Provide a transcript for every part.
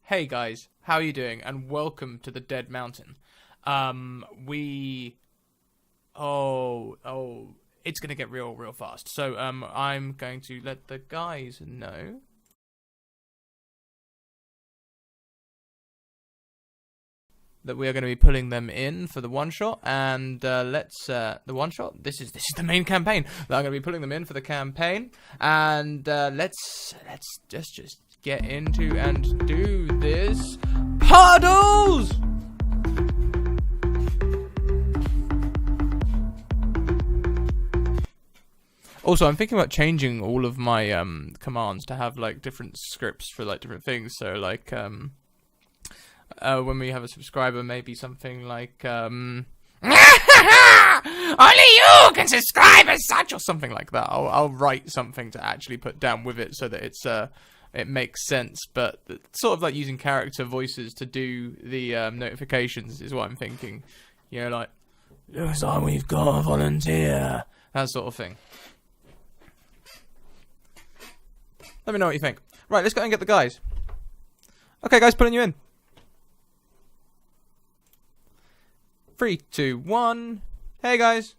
Hey guys, how are you doing? And welcome to the Dead Mountain. It's gonna get real fast. So, I'm going to let the guys know that we are going to be pulling them in for the one shot, and the one shot. This is the main campaign. I'm going to be pulling them in for the campaign, and let's just get into and do this. Puddles! Also, I'm thinking about changing all of my commands to have like different scripts for like different things. So like when we have a subscriber, maybe something like only you can subscribe as such, or something like that. I'll write something to actually put down with it so that it makes sense. But sort of like using character voices to do the notifications is what I'm thinking. You know, like, looks like we've got a volunteer, that sort of thing. Let me know what you think. Right, let's go and get the guys. Okay, guys, putting you in. 3, 2, 1. Hey, guys.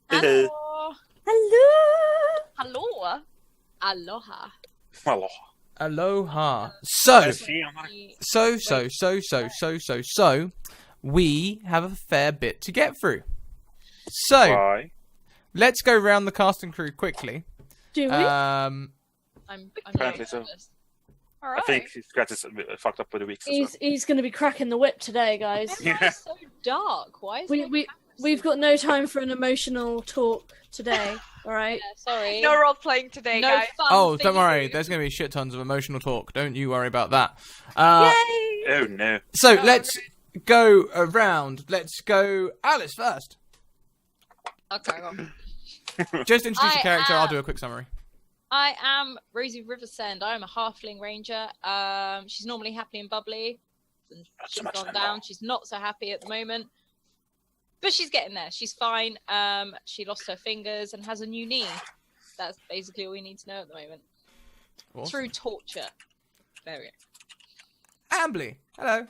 Hello. Hello. Hello. Aloha. Aloha. Aloha. So, we have a fair bit to get through. So, Bye. let's go round the cast and crew quickly. Do we? I'm Apparently so. All right. I think Scratch is fucked up with the weeks as well. He's going to be cracking the whip today, guys. Why is it so dark? Why is We've got no time for an emotional talk today. All right. Yeah, sorry. No role playing today, No guys. fun Oh, for don't worry. you. There's going to be shit tons of emotional talk. Don't you worry about that. Yay! Oh no. So, let's go around. Let's go Alice first. Okay. Well. Just introduce your character. I'll am- do a quick summary. I am Rosie Riversend. I am a halfling ranger. She's normally happy and bubbly. And Not so she's much gone anymore. down. She's not so happy at the moment. But she's getting there. She's fine. She lost her fingers and has a new knee. That's basically all we need to know at the moment. Awesome. Through torture. There we go. Ambly. Hello.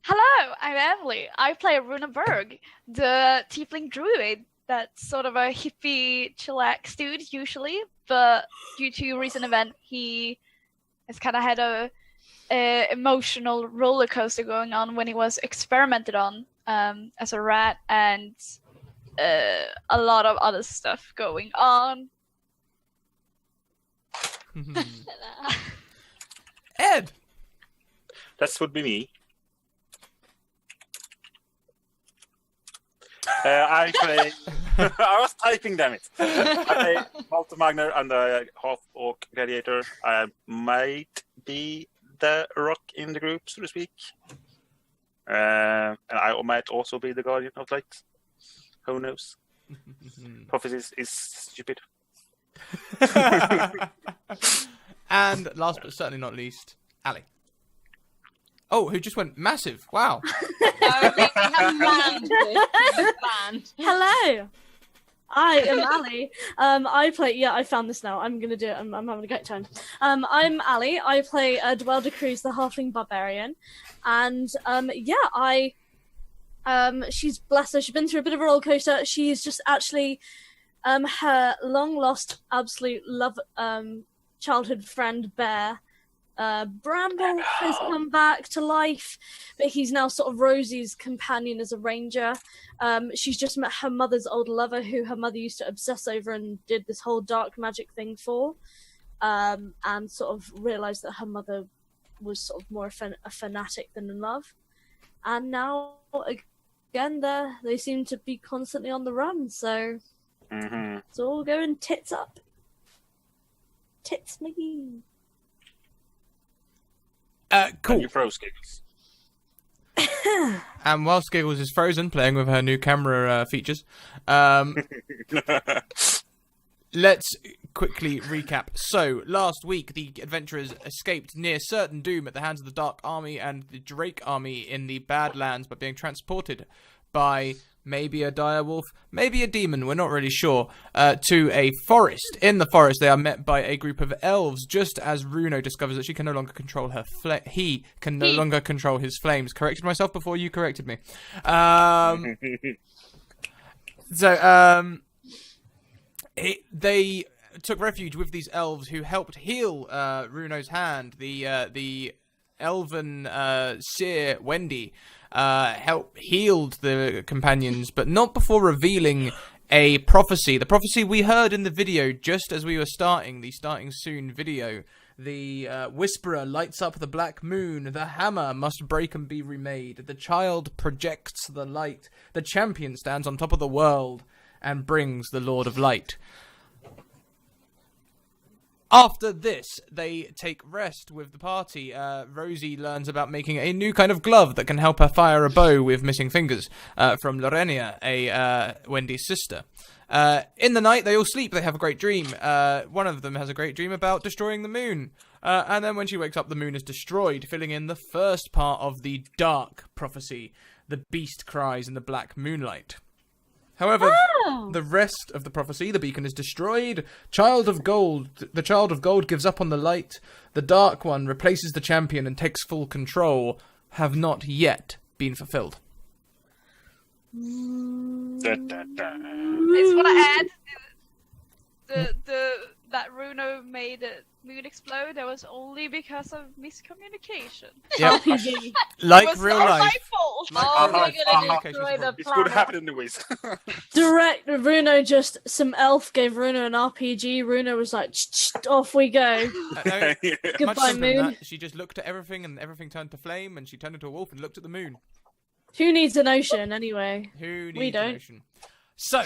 Hello, I'm Emily. I play Runa Berg, the tiefling druid. That's sort of a hippie, chillax dude usually, but due to a recent event, he has kind of had a emotional roller coaster going on when he was experimented on as a rat, and a lot of other stuff going on. Ed. That would be me. I play. I was typing, damn it. I play Walter Magner and the half-orc gladiator. I might be the rock in the group, so to speak. And I might also be the guardian of light. Who knows? Prophecies is stupid. And last but certainly not least, Ali. Oh, who just went massive. Wow. Oh, we have banned this. Banned. Hello. I am Ali. I play. Yeah, I found this now. I'm gonna do it. I'm having a great time. I'm Ali. I play Dwelder Cruz, the halfling barbarian, and she's blessed her. She's been through a bit of a roller coaster. She's just actually, her long lost absolute love, childhood friend Bear. Bramble has come back to life, but he's now sort of Rosie's companion as a ranger. She's just met her mother's old lover, who her mother used to obsess over and did this whole dark magic thing for, and sort of realised that her mother was sort of more a fanatic than in love. And now, again, they seem to be constantly on the run, so it's all going tits up. Tits McGee. Cool. And you froze Giggles. And while Skiggles is frozen, playing with her new camera features, let's quickly recap. So, last week, the adventurers escaped near certain doom at the hands of the Dark Army and the Drake Army in the Badlands by being transported by maybe a direwolf, maybe a demon, we're not really sure, to a forest. In the forest, they are met by a group of elves, just as Runo discovers that she can no longer control her he can no longer control his flames. Corrected myself before you corrected me. They took refuge with these elves who helped heal Runo's hand. The elven seer Wendy healed the companions, but not before revealing a prophecy. The prophecy we heard in the video just as we were starting the starting soon video. The whisperer lights up the black moon. The hammer must break and be remade. The child projects the light. The champion stands on top of the world and brings the Lord of Light. After this, they take rest with the party. Rosie learns about making a new kind of glove that can help her fire a bow with missing fingers from Lorenia, Wendy's sister. In the night, they all sleep. They have a great dream. One of them has a great dream about destroying the moon. And then when she wakes up, the moon is destroyed, filling in the first part of the dark prophecy. The beast cries in the black moonlight. However, the rest of the prophecy, the beacon is destroyed. The child of gold gives up on the light. The dark one replaces the champion and takes full control. Have not yet been fulfilled. Da, da, da. I just want to add that Runo made the moon explode. That was only because of miscommunication. Yeah, RPG. like It was real not life. my fault. Oh, Uh-huh, we're gonna uh-huh. destroy the It could planet. happen anyways. Direct Runo, just some elf gave Runo an RPG. Runo was like, off we go. No, Goodbye, much simpler than moon. that, she just looked at everything and everything turned to flame, and she turned into a wolf and looked at the moon. Who needs an ocean anyway? Who needs We don't. an ocean? So,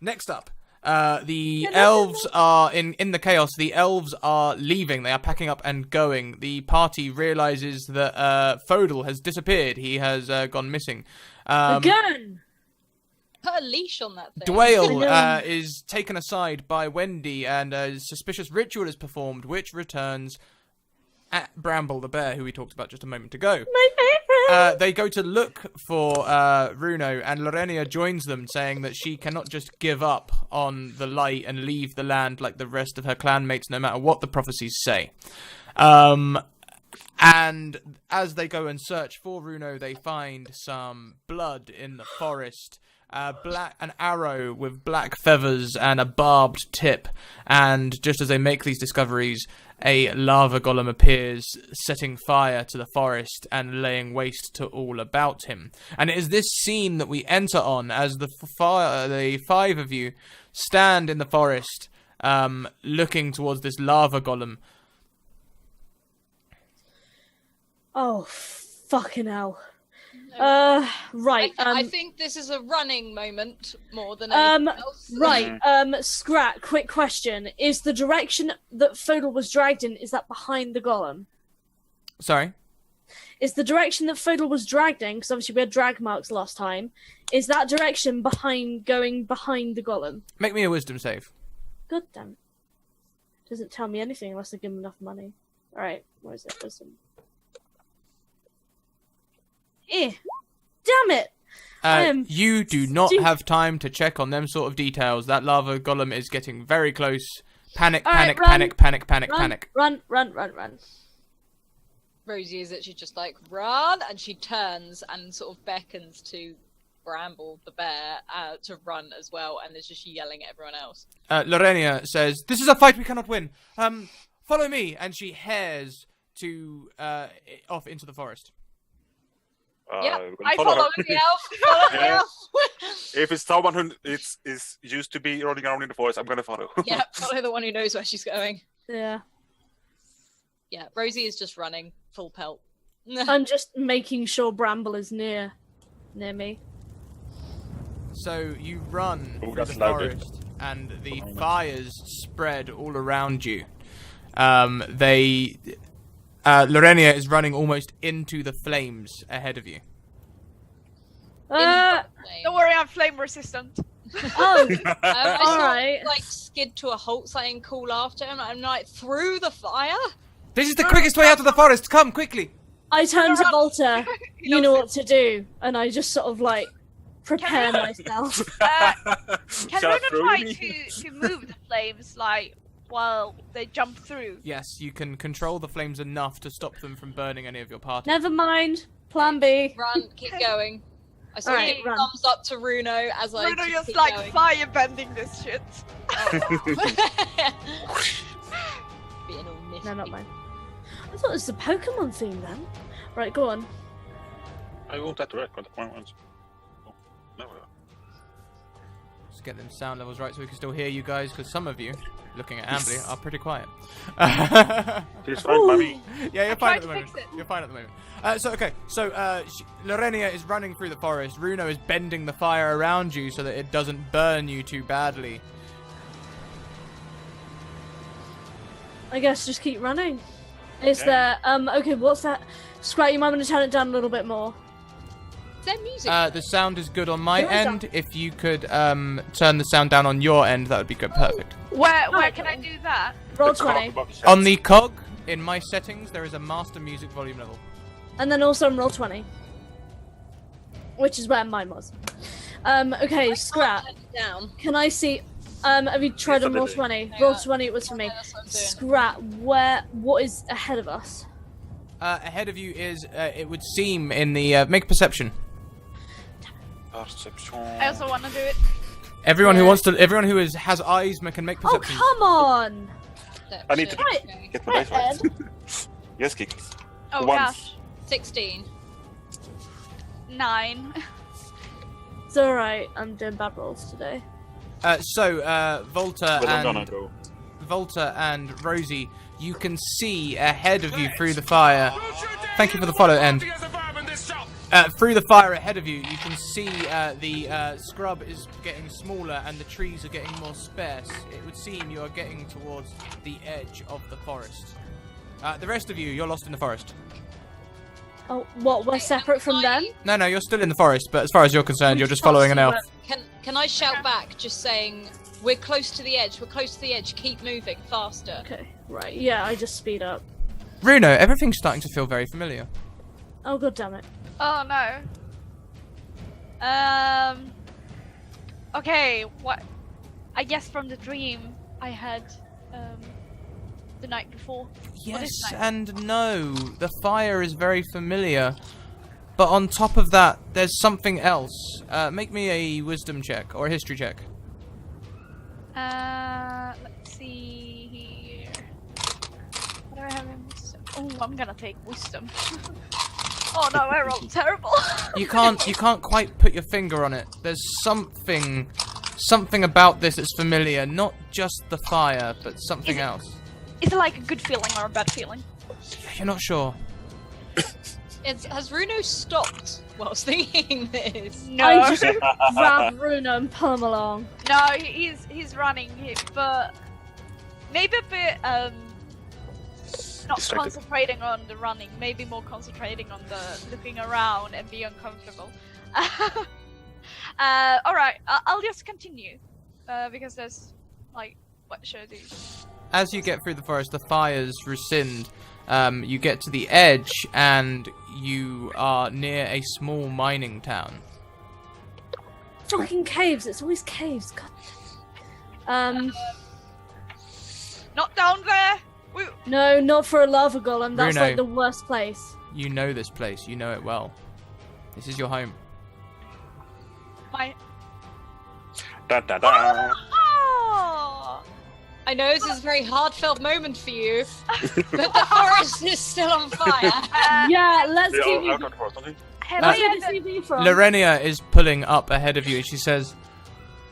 next up, the elves are in the chaos. The elves are leaving. They are packing up and going. The party realizes that Fodel has disappeared. He has gone missing. Again! Put a leash on that thing. Dwayne is taken aside by Wendy, and a suspicious ritual is performed, which returns at Bramble the bear, who we talked about just a moment ago. My favorite! They go to look for Runo, and Lorenia joins them, saying that she cannot just give up on the light and leave the land like the rest of her clanmates, no matter what the prophecies say. And as they go and search for Runo, they find some blood in the forest. An arrow with black feathers and a barbed tip, and just as they make these discoveries, a lava golem appears, setting fire to the forest and laying waste to all about him. And it is this scene that we enter on as the five of you stand in the forest, looking towards this lava golem. Oh, fucking hell. Right. I think this is a running moment more than anything else. Right. Scrat, quick question. Is the direction that Fodel was dragged in, is that behind the golem? Sorry? Is the direction that Fodel was dragged in, because obviously we had drag marks last time, is that direction going behind the golem? Make me a wisdom save. God damn it. Doesn't tell me anything unless I give him enough money. Alright, where is it? Wisdom. Damn it! You do not have time to check on them sort of details. That lava golem is getting very close. Panic, Alright, panic, panic, run, panic, run, panic. Run. Rosie is actually just like, run, and she turns and sort of beckons to Bramble the bear to run as well, and is just yelling at everyone else. Lorenia says, "This is a fight we cannot win. Follow me," and she hares to off into the forest. Yeah, we're gonna I follow follow her. the elf. Follow the Yeah. elf. If it's someone who is used to be running around in the forest, I'm gonna follow. Yeah, follow the one who knows where she's going. Yeah. Yeah, Rosie is just running full pelt. I'm just making sure Bramble is near me. So you run Ooh, through that's the loaded. forest, and the moment. fires spread all around you. Lorenia is running almost into the flames ahead of you. Don't worry, I'm flame resistant. Oh, I sort alright. of, like skid to a halt, saying "Call after him." I'm like through the fire. This is the quickest way out of the forest. Come quickly. I turn to Run. Volta. You know what to do. And I just sort of like prepare myself. Can Shall I Runa throw try you? to move the flames, like, while they jump through? Yes, you can control the flames enough to stop them from burning any of your party. Never mind. Plan B. Run, keep going. I saw Alright, you run. thumbs up to Runo as I Runa just just like going. firebending this shit. Being all nifty. No, not mine. I thought it was the Pokemon theme then. Right, go on. I want that record. Oh, no. Just get them sound levels right so we can still hear you guys, because some of you, looking at Ambly, are pretty quiet. He's fine by me. Yeah, you're I fine tried at the to moment. fix it. You're fine at the moment. Lorenia is running through the forest. Runo is bending the fire around you so that it doesn't burn you too badly. I guess just keep running. Is there okay, what's that? Scrat, you might want to turn it down a little bit more. Is there music? The sound is good on my There is end. If you could turn the sound down on your end, that would be good. Perfect. Where can I do that? Roll The cock 20. box On the cog, in my settings, there is a master music volume level. And then also on roll 20. Which is where mine was. Okay, Scrat, Turn it down. can I see have you tried Yes, on I roll did. 20? Hang Roll on. 20 it was for me. Yeah, that's what I'm doing. Scrat, what is ahead of us? Ahead of you is, it would seem, in the make perception. Perception. I also want to do it. Everyone who Yeah. wants to, everyone who has eyes can make Oh, perception. come on! I need to Okay. get my dice right. Yes, Kicks. Oh Once. gosh. 16. 9. It's alright, I'm doing bad rolls today. Volta But I'm gonna and go. Volta and Rosie, you can see ahead of you through the fire. Thank you for the follow, End. Through the fire ahead of you, you can see the scrub is getting smaller and the trees are getting more sparse. It would seem you are getting towards the edge of the forest. The rest of you, you're lost in the forest. Oh, what, we're separate from them? No, you're still in the forest, but as far as you're concerned, you're just following an elf. Can I shout back just saying, we're close to the edge, keep moving, faster. Okay, right, yeah, I just speed up. Runo, everything's starting to feel very familiar. Oh, god damn it. Oh no. Okay, what? I guess from the dream I had the night before. Yes is that? and no. The fire is very familiar. But on top of that, there's something else. Make me a wisdom check or a history check. Let's see here. What do I have in wisdom? Oh, I'm gonna take wisdom. Oh no, I rolled terrible. You can't quite put your finger on it. There's something about this that's familiar. Not just the fire, but something else. Is it like a good feeling or a bad feeling? You're not sure. Has Runo stopped whilst thinking this? No. I just grab Runa and pull him along. No, he's running, but maybe a bit not Distracted. concentrating on the running, maybe more concentrating on the looking around and be uncomfortable. All right, I'll just continue because there's like what should I do? As you get through the forest, the fires rescind. You get to the edge, and you are near a small mining town. Fucking caves, it's always caves, god. Not down there. No, not for a lava golem, that's Bruno. like the worst place. You know this place. You know it well. This is your home. My. Da da da. Oh! I know this is a very heartfelt moment for you, but the forest is still on fire. Yeah, let's They keep are you. out of force, don't they? Have Uh, I Let's get ever- the CV from. Lorenia is pulling up ahead of you, and she says,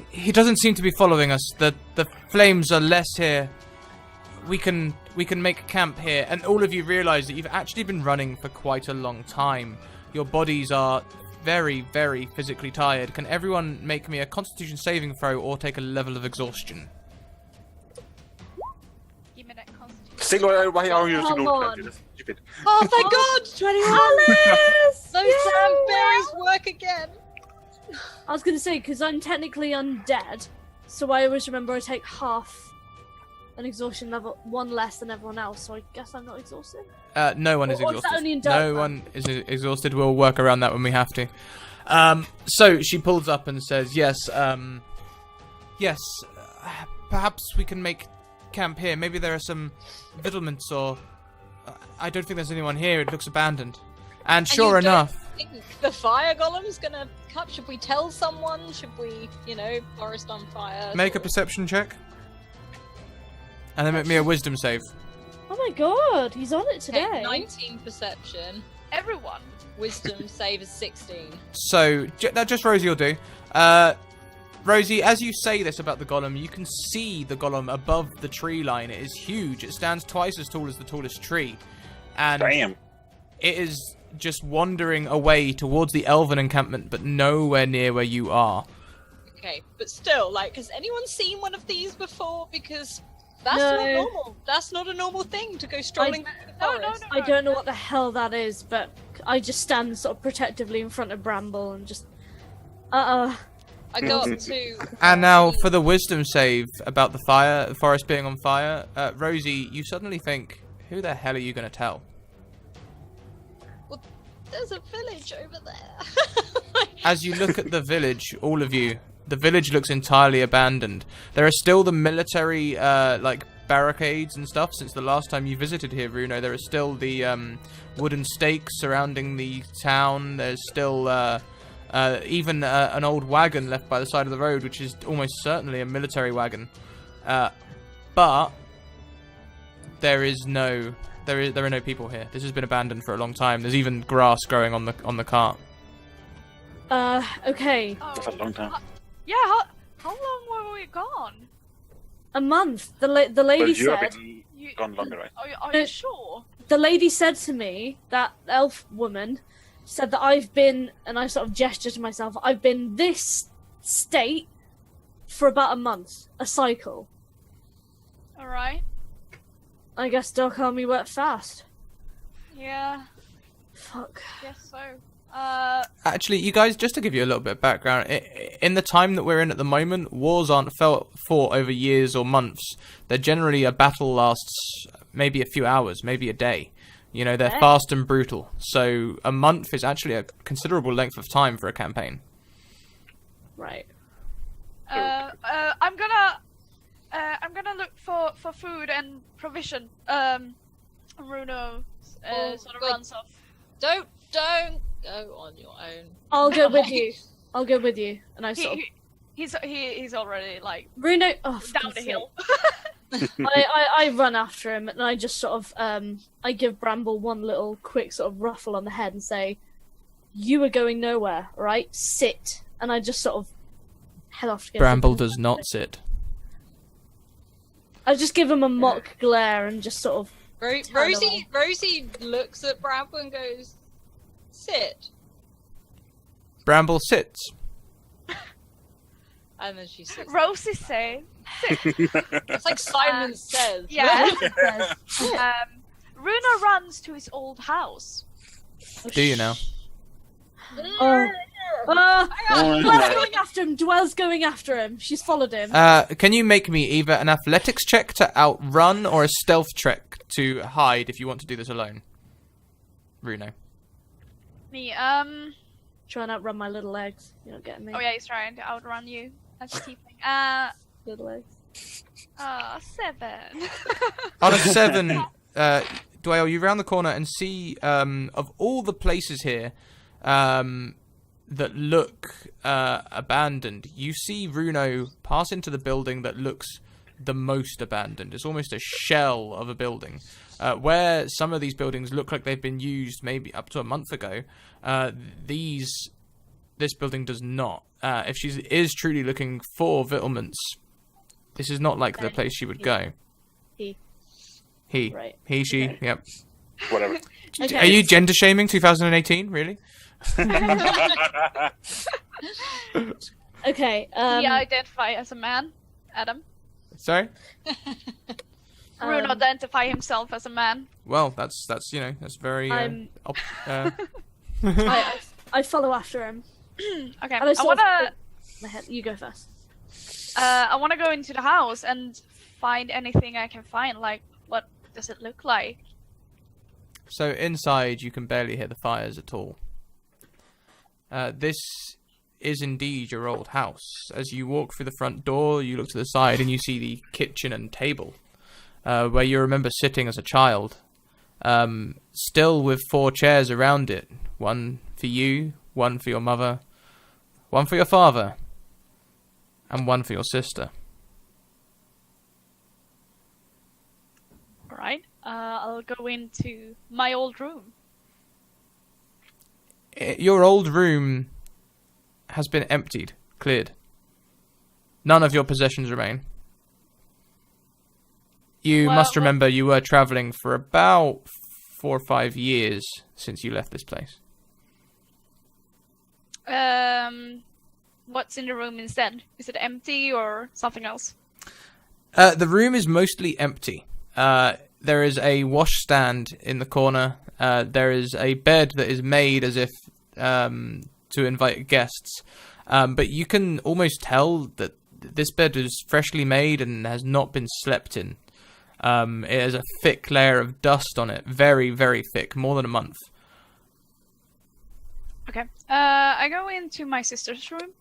"He doesn't seem to be following us. The flames are less here. We can make camp here." And all of you realise that you've actually been running for quite a long time. Your bodies are very, very physically tired. Can everyone make me a Constitution saving throw or take a level of exhaustion? Give me that constitution. Still, why are you Come using on. That's stupid. Oh, thank God! 21! Alice! Those Yeah! damn berries work again! I was gonna say, because I'm technically undead, so I always remember I take half an exhaustion level, one less than everyone else, so I guess I'm not exhausted. No one is Or is that exhausted. only in No Dark one is exhausted. We'll work around that when we have to. So she pulls up and says, yes, yes, perhaps we can make camp here. Maybe there are some vittlements or... I don't think there's anyone here. It looks abandoned. And sure enough... Think the fire golem's gonna come? Should we tell someone? Should we, forest on fire? Make a perception check. And then make me a wisdom save. Oh my god, he's on it today. Okay, 19 perception. Everyone. Wisdom save is 16. So, that just Rosie will do. Rosie, as you say this about the golem, you can see the golem above the tree line. It is huge. It stands twice as tall as the tallest tree. And Damn. it is just wandering away towards the elven encampment, but nowhere near where you are. Okay, but still, has anyone seen one of these before? Because that's No. not normal. That's not a normal thing to go strolling through the forest. I don't know what the hell that is, but I just stand sort of protectively in front of Bramble and just... I got to... And now for the wisdom save about the forest being on fire, Rosie, you suddenly think, who the hell are you going to tell? There's a village over there. As you look at the village, all of you, the village looks entirely abandoned. There are still the military, barricades and stuff since the last time you visited here, Bruno. There are still the wooden stakes surrounding the town. There's still even an old wagon left by the side of the road, which is almost certainly a military wagon. But there are no people here. This has been abandoned for a long time. There's even grass growing on the cart. Okay. That's a long time. Yeah, how long were we gone? A month. The lady But you have said... been gone longer, right? Are you sure? The lady said to me, that elf woman, said that I've been, and I sort of gestured to myself, I've been this state for about a month. A cycle. Alright. I guess Dark Army worked fast. Yeah, Fuck. guess so. Actually, you guys, just to give you a little bit of background, in the time that we're in at the moment, wars aren't fought over years or months. They're generally a battle lasts maybe a few hours, maybe a day. They're fast and brutal. So a month is actually a considerable length of time for a campaign. Right. I'm gonna look for food and provision. Bruno sort of good. runs off. Don't go on your own. I'll go with you. I'll go with you. And I sort of... He's already Bruno... Oh, for down God's the sake. hill. I run after him and I just sort of I give Bramble one little quick sort of ruffle on the head and say, "You are going nowhere, right? Sit." And I just sort of head off to get Bramble does not sit. I just give him a mock glare and just sort of Rosie looks at Bramble and goes, "Sit." Bramble sits. And then she sits. Rosie say, It's like Simon says. yeah. says, Runa runs to his old house. Do you now? "Oh, Oh, Dwell's going after him. Dwell's going after him. She's followed him." Can you make me either an athletics check to outrun or a stealth check to hide if you want to do this alone? Bruno. Me, Trying to outrun my little legs. You're not getting me. oh yeah, he's trying to outrun you as a tiefling. Little legs. 7. On a 7, Dwayne, you round the corner and see of all the places here that look abandoned, you see Runo pass into the building that looks the most abandoned. It's almost a shell of a building. Where some of these buildings look like they've been used maybe up to a month ago, this building does not. If she is truly looking for vittlements, this is not like the place she would go. He. Right. He, she, Okay. yep. Whatever. Okay. Are you gender shaming 2018, really? Okay. He identify as a man, Adam. Sorry? Rune identify himself as a man. Well, that's very I'm- uh, I follow after him. Okay, And I sort of wanna put my head. You go first. I wanna go into the house and find anything I can find. Like, what does it look like? So inside, you can barely hear the fires at all. This is indeed your old house. As you walk through the front door, you look to the side and you see the kitchen and table, where you remember sitting as a child, still with 4 chairs around it. One for you, one for your mother, one for your father, and one for your sister. All right. I'll go into my old room. Your old room has been emptied, cleared. None of your possessions remain. You must remember you were travelling for about 4 or 5 years since you left this place. What's in the room instead? Is it empty or something else? The room is mostly empty. There is a washstand in the corner. There is a bed that is made as if to invite guests. But you can almost tell that this bed is freshly made and has not been slept in. It has a thick layer of dust on it. Very, very thick. More than a month. Okay. I go into my sister's room.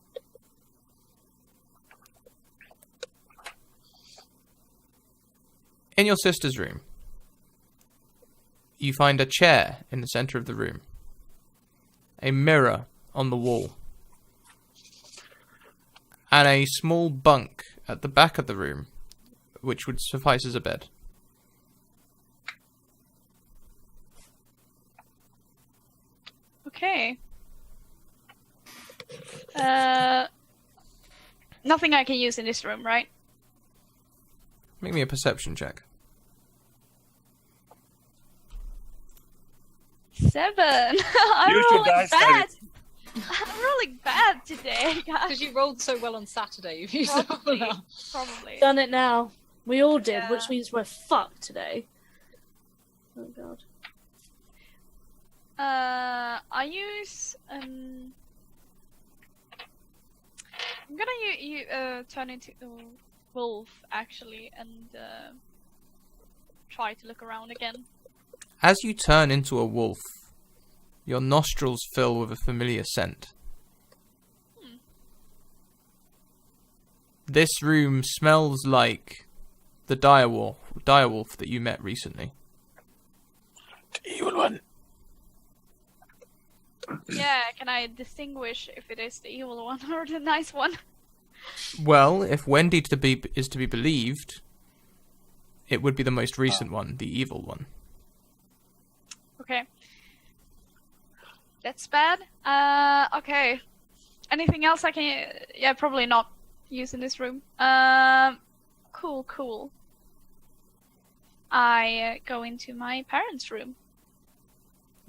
In your sister's room, you find a chair in the center of the room. A mirror on the wall. And a small bunk at the back of the room, which would suffice as a bed. Okay. Nothing I can use in this room, right? Make me a perception check. 7. I'm Use your rolling dice, bad. I'm rolling bad today, guys. Because you rolled so well on Saturday, you've used it all Probably. now. Probably. Done it now. We all did, Yeah. which means we're fucked today. Oh god. I use I'm gonna turn into a wolf actually, and try to look around again. As you turn into a wolf, your nostrils fill with a familiar scent. This room smells like the direwolf that you met recently. The evil one. Yeah, can I distinguish if it is the evil one or the nice one? Well, if Wendy is to be believed, it would be the most recent one, the evil one. Okay. That's bad. Okay. Anything else I can... Yeah, probably not use in this room. Cool. I go into my parents' room.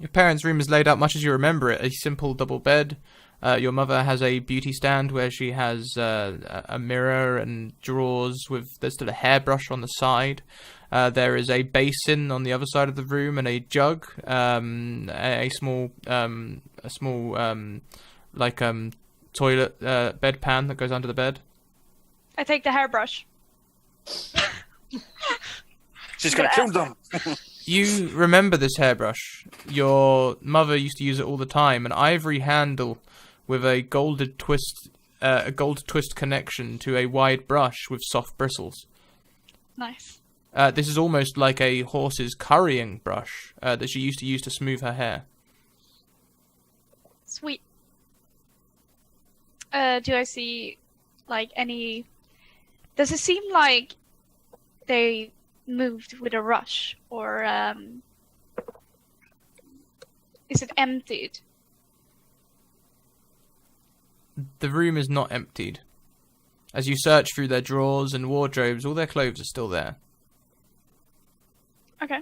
Your parents' room is laid out much as you remember it. A simple double bed. Your mother has a beauty stand where she has a mirror and drawers with... There's still a hairbrush on the side. There is a basin on the other side of the room and a jug. A small toilet bedpan that goes under the bed. I take the hairbrush. She's gonna kill them. You remember this hairbrush. Your mother used to use it all the time. An ivory handle with a gold twist connection to a wide brush with soft bristles. Nice. This is almost like a horse's currying brush that she used to use to smooth her hair. Sweet. Do I see, like, any... Does it seem like they moved with a rush, or is it emptied? The room is not emptied. As you search through their drawers and wardrobes, all their clothes are still there. Okay.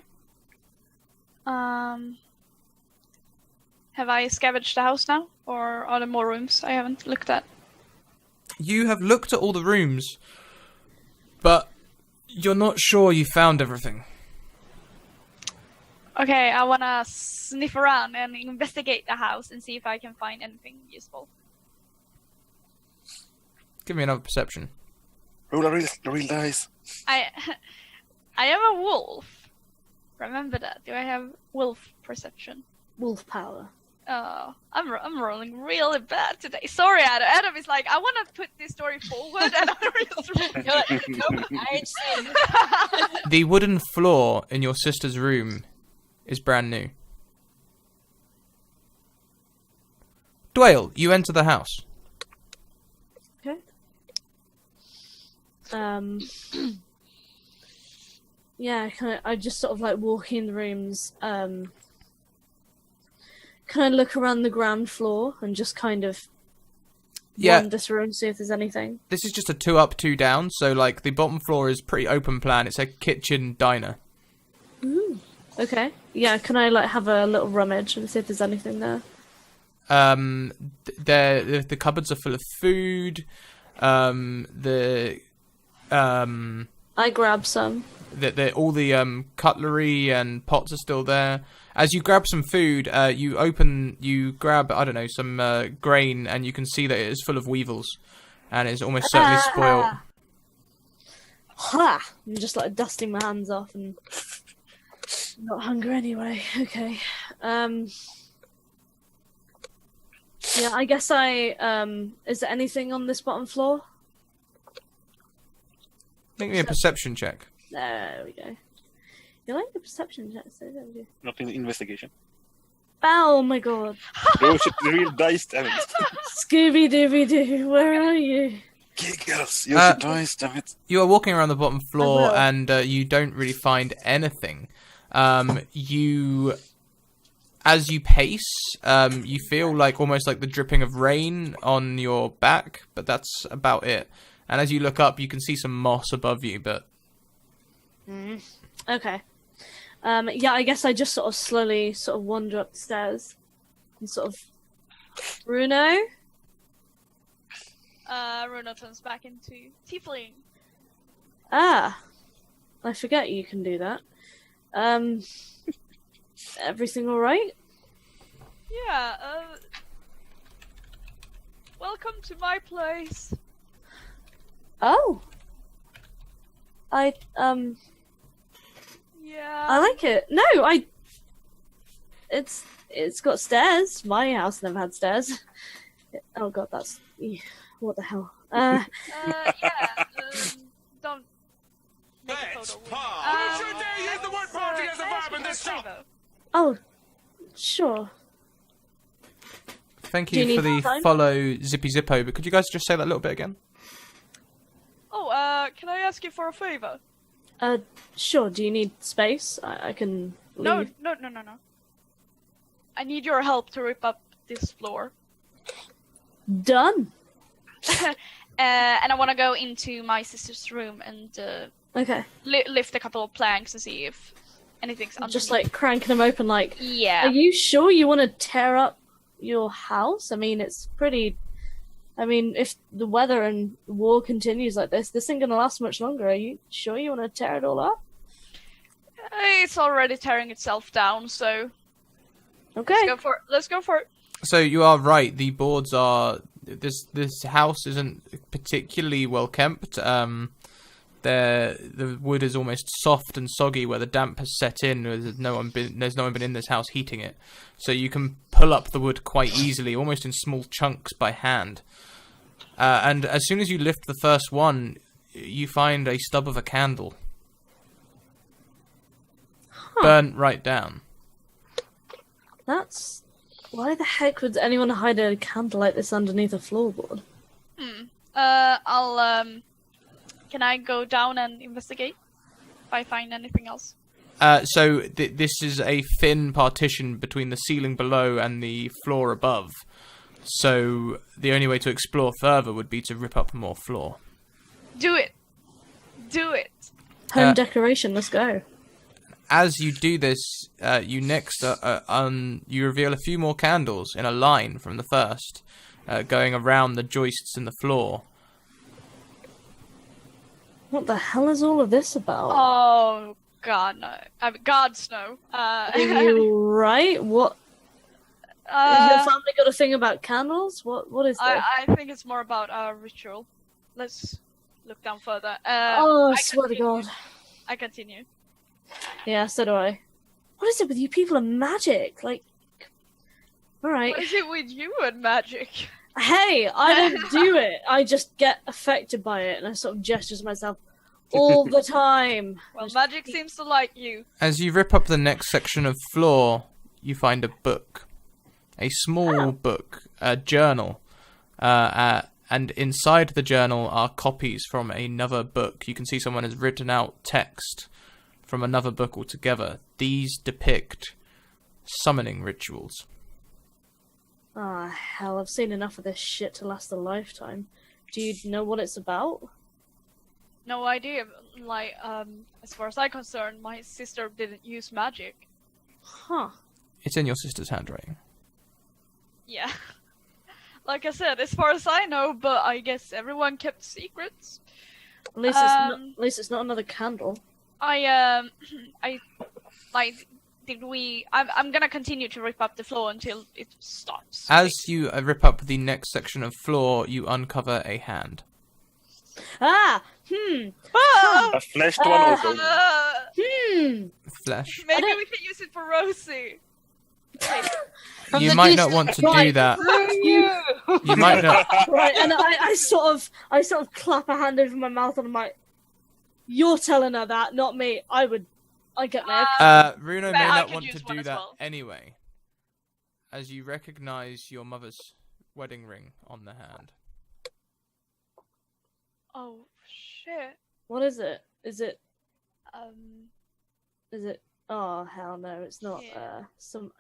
Have I scavenged the house now, or are there more rooms I haven't looked at? You have looked at all the rooms, but you're not sure you found everything. Okay, I wanna sniff around and investigate the house and see if I can find anything useful. Give me another perception. Roll the real dice. I am a wolf. Remember that. Do I have wolf perception? Wolf power. I'm rolling really bad today. Sorry, Adam. Adam is like, I want to put this story forward, and I'm just You're like, nope, I ain't seen. The wooden floor in your sister's room is brand new. Dwayne, you enter the house. Okay. Yeah, I just sort of like walk in the rooms. Can I look around the ground floor and just kind of wander through and see if there's anything? This is just a 2 up, 2 down, so like the bottom floor is pretty open plan. It's a kitchen diner. Ooh. Okay. Yeah, can I like have a little rummage and see if there's anything there? The cupboards are full of food. I grab some. All the cutlery and pots are still there. As you grab some food, you grab, I don't know, some grain, and you can see that it is full of weevils, and it's almost certainly spoiled. Ha! I'm just like dusting my hands off and not hungry anyway. Okay. Yeah, I guess is there anything on this bottom floor? Make me a perception check. There we go. You like the perception check, so there we go. Not in investigation. Oh my god. Roll real dice, damn it. Scooby Dooby Doo, where are you? Giggles, use your dice, damn it. You are walking around the bottom floor, will. and you don't really find anything. As you pace, you feel like almost like the dripping of rain on your back, but that's about it. And as you look up, you can see some moss above you, but... Okay. Yeah, I guess I just sort of slowly wander up the stairs and sort of... Bruno? Bruno turns back into Tiefling. Ah. I forget you can do that. Everything alright? Yeah, welcome to my place. Oh. I Yeah. like it. No, it's got stairs. My house never had stairs. Oh god, that's... What the hell? Yeah, don't make a photo. Oh, sure. Thank Do you you for need the time? follow, Zippy Zippo, but could you guys just say that a little bit again? Oh, can I ask you for a favor? Sure. Do you need space? I can leave. No. I need your help to rip up this floor. Done. And I want to go into my sister's room and Okay. lift a couple of planks and see if anything's underneath. Just like cranking them open. Like, Yeah. are you sure you want to tear up your house? I mean, it's pretty. I mean, if the weather and war continues like this ain't gonna last much longer. Are you sure you want to tear it all up? It's already tearing itself down, so Okay. let's go for it. So you are right. The boards are this house isn't particularly well kept. The wood is almost soft and soggy where the damp has set in. There's no one been in this house heating it. So you can pull up the wood quite easily, almost in small chunks by hand. And as soon as you lift the first one, you find a stub of a candle. Burnt right down. That's... Why the heck would anyone hide a candle like this underneath a floorboard? Can I go down and investigate if I find anything else? So this is a thin partition between the ceiling below and the floor above. So the only way to explore further would be to rip up more floor. Do it. Home decoration, let's go. As you do this, you next you reveal a few more candles in a line from the first, going around the joists in the floor. What the hell is all of this about? Oh God, no! I mean, gods no. Are you right? What? Has your family got a thing about candles? What is this? I think it's more about our ritual. Let's look down further. I swear to God. I continue. Yeah, so do I. What is it with you people and magic? Like, Alright. What is it with you and magic? Hey, I don't do it. I just get affected by it, and I sort of gesture to myself all the time. Well, magic seems to like you. As you rip up the next section of floor, you find a book. A small book, a journal. And inside the journal are copies from another book. You can see someone has written out text from another book altogether. These depict summoning rituals. Ah, hell, I've seen enough of this shit to last a lifetime. Do you know what it's about? No idea. Like, as far as I'm concerned, my sister didn't use magic. Huh. It's in your sister's handwriting. Yeah. Like I said, as far as I know, but I guess everyone kept secrets. At least at least it's not another candle. I'm gonna continue to rip up the floor until it stops. As you rip up the next section of floor, you uncover a hand. Ah! A fleshed one also. Flesh. Maybe we can use it for Rosie. You might not want to do that. You might not. Right, and I sort of clap a hand over my mouth and I'm like, "You're telling her that, not me. I get mad." Runo But may I not could want use to one do as that well. anyway. As you recognize your mother's wedding ring on the hand. Oh shit. What is it? Is it? Um. Is it? Oh hell no! It's not. Yeah. Some.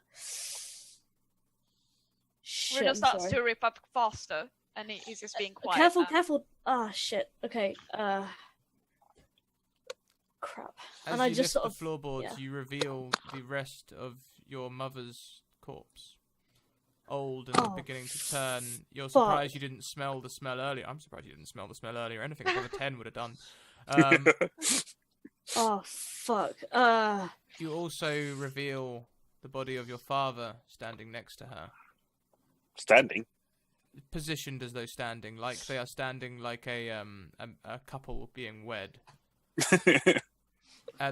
Shit, Runo I'm starts sorry. to rip up faster, and he's just being quiet. Careful, now. careful. Ah, shit. Okay. Crap. As And I you just lift sort the of. floorboards, yeah. you reveal the rest of your mother's corpse. Old and Oh, beginning to turn. You're fuck. surprised you didn't smell the smell earlier. I'm surprised you didn't smell the smell earlier. Anything above a 10 would have done. Oh fuck. You also reveal the body of your father standing next to her. Standing. Positioned as though standing, like they are standing like a couple being wed.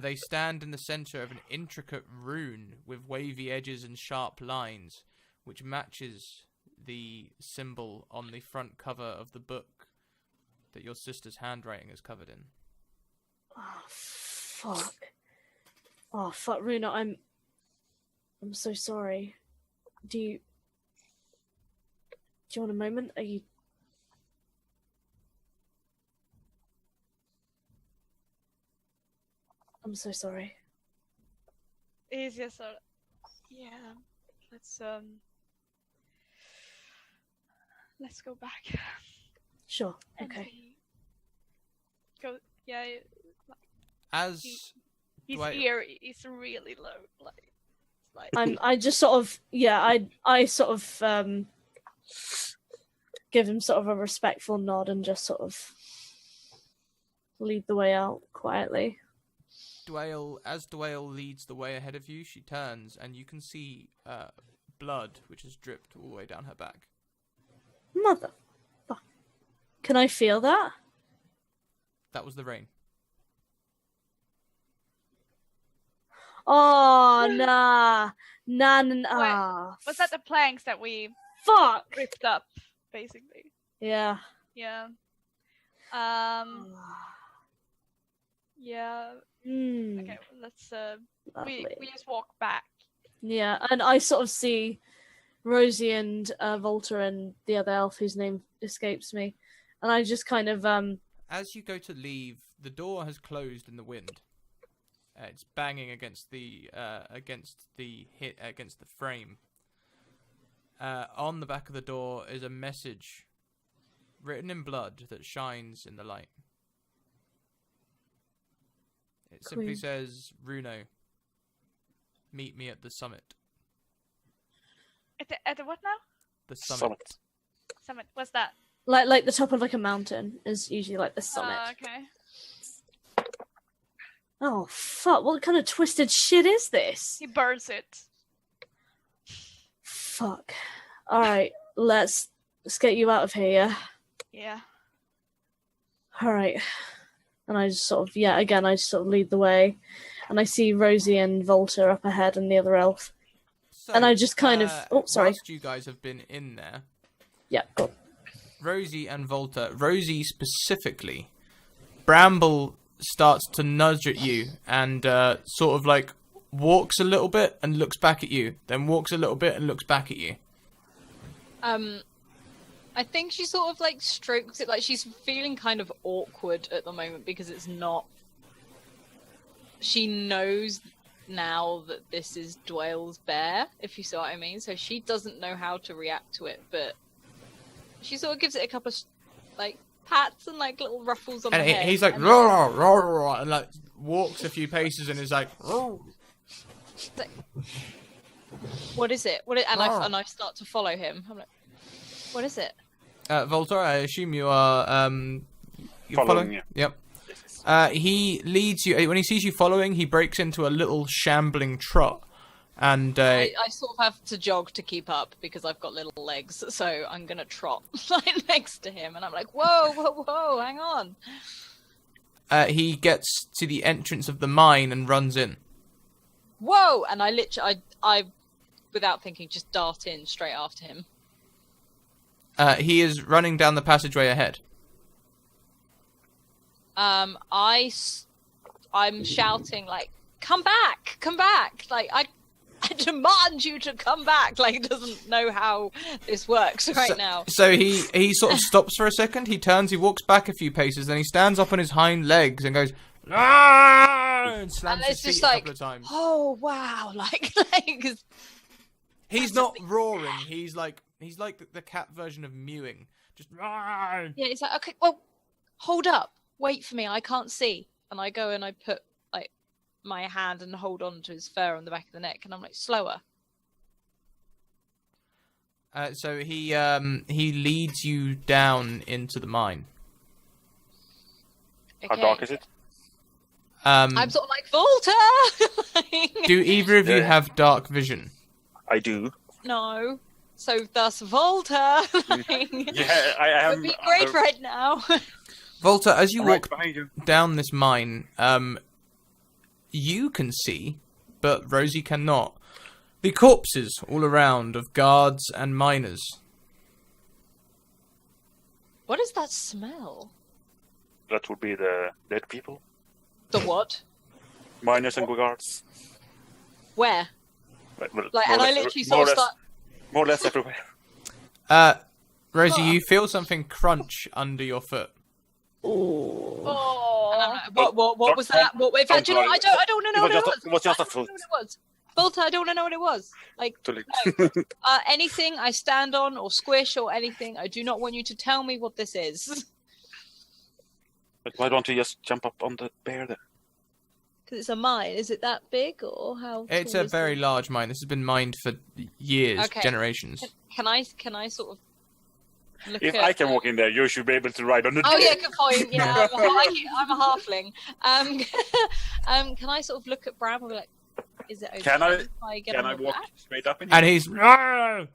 They stand in the center of an intricate rune with wavy edges and sharp lines, which matches the symbol on the front cover of the book that your sister's handwriting is covered in. Oh fuck. Oh fuck, Runa. I'm so sorry. Do you want a moment? Are you? I'm so sorry. He's just sort of, yeah. Let's go back. Sure. And Okay. Go. Yeah. As His Dwight- ear is really low. Like. I just sort of I sort of give him sort of a respectful nod and just sort of lead the way out quietly. As Dwayne leads the way ahead of you, she turns and you can see blood which has dripped all the way down her back. Mother, fuck. Can I feel that? That was the rain. Oh nah. Ah, Was that the planks that we fuck? ripped up, basically? Yeah. Yeah. Yeah. Mm, Okay. Let's. lovely. We just walk back. Yeah, and I sort of see Rosie and Volta and the other elf whose name escapes me, and I just kind of As you go to leave, the door has closed in the wind. It's banging against the frame. On the back of the door is a message written in blood that shines in the light. It simply Queen. says, "Runo, meet me at the summit." At the what now? The summit. Summit. What's that? like the top of like a mountain is usually like the summit. Okay. Oh fuck! What kind of twisted shit is this? He burns it. Fuck. All right, let's get you out of here. Yeah. Yeah. All right. And I just sort of again I just sort of lead the way, and I see Rosie and Volta up ahead and the other elf. So, And I just kind of... Oh, sorry. Whilst you guys have been in there, Yeah, go on. Rosie and Volta, Rosie specifically, Bramble starts to nudge at you and sort of like walks a little bit and looks back at you, then walks a little bit and looks back at you. I think she sort of like strokes it, like she's feeling kind of awkward at the moment because it's not. She knows now that this is Dwayle's bear, if you see what I mean. So she doesn't know how to react to it, but she sort of gives it a couple of like pats and like little ruffles on And the head. he's like, and "Roar, roar, roar," and like walks a few paces and is like, "Roar." like, what is it? And I start to follow him. I'm like, what is it? Volta, I assume you are you're Following you. Yep. Yes. He leads you when he sees you following. He breaks into a little shambling trot, and I sort of have to jog to keep up because I've got little legs, so I'm gonna trot right next to him, and I'm like, whoa, whoa, whoa, hang on. he gets to the entrance of the mine and runs in. Whoa! And I literally, I without thinking, just dart in straight after him. He is running down the passageway ahead. I'm shouting like, come back, like I demand you to come back. Like, he doesn't know how this works right now. So he sort of stops for a second. He turns. He walks back a few paces. Then he stands up on his hind legs and goes, "Ah!" and slams And his it's feet just a like, couple of times. oh wow, like He's not roaring. He's like the cat version of mewing. Just "Ah!" yeah, it's like, okay, well, hold up, wait for me, I can't see. And I go and I put like my hand and hold on to his fur on the back of the neck, and I'm like, slower. So he leads you down into the mine. How Okay. dark is it? I'm sort of like, Volta! Do either of you Yeah. have dark vision? I do. No. So thus Volta. Yeah, I am. Would be great right now. Volta, as you I'm right walk behind you. down this mine, you can see, but Rosie cannot, the corpses all around of guards and miners. What is that smell? That would be the dead people, The what? miners and guards. Where? Like, And I literally sort of start. more or less everywhere. Rosie, you feel something crunch under your foot. Oh. And I'm like, what Don't- was that? What? In fact, don't you know, worry. I don't want to know what it was. It was just I a don't foot. know what it was. Volta, I don't want to know what it was. Like, Too late. no. Anything I stand on or squish or anything, I do not want you to tell me what this is. But why don't you just jump up on the bear there? Because it's a mine. Is it that big or how? It's tall a is very it? large mine. This has been mined for years, Okay. generations. Can I sort of look If at? I can walk in there, you should be able to ride on the Oh bear. yeah, good point. Yeah, I'm a halfling. Can I sort of look at Bram and be like, is it okay? Can I- if I get Can on I with walk that? straight up in And here? he's... "Ah!"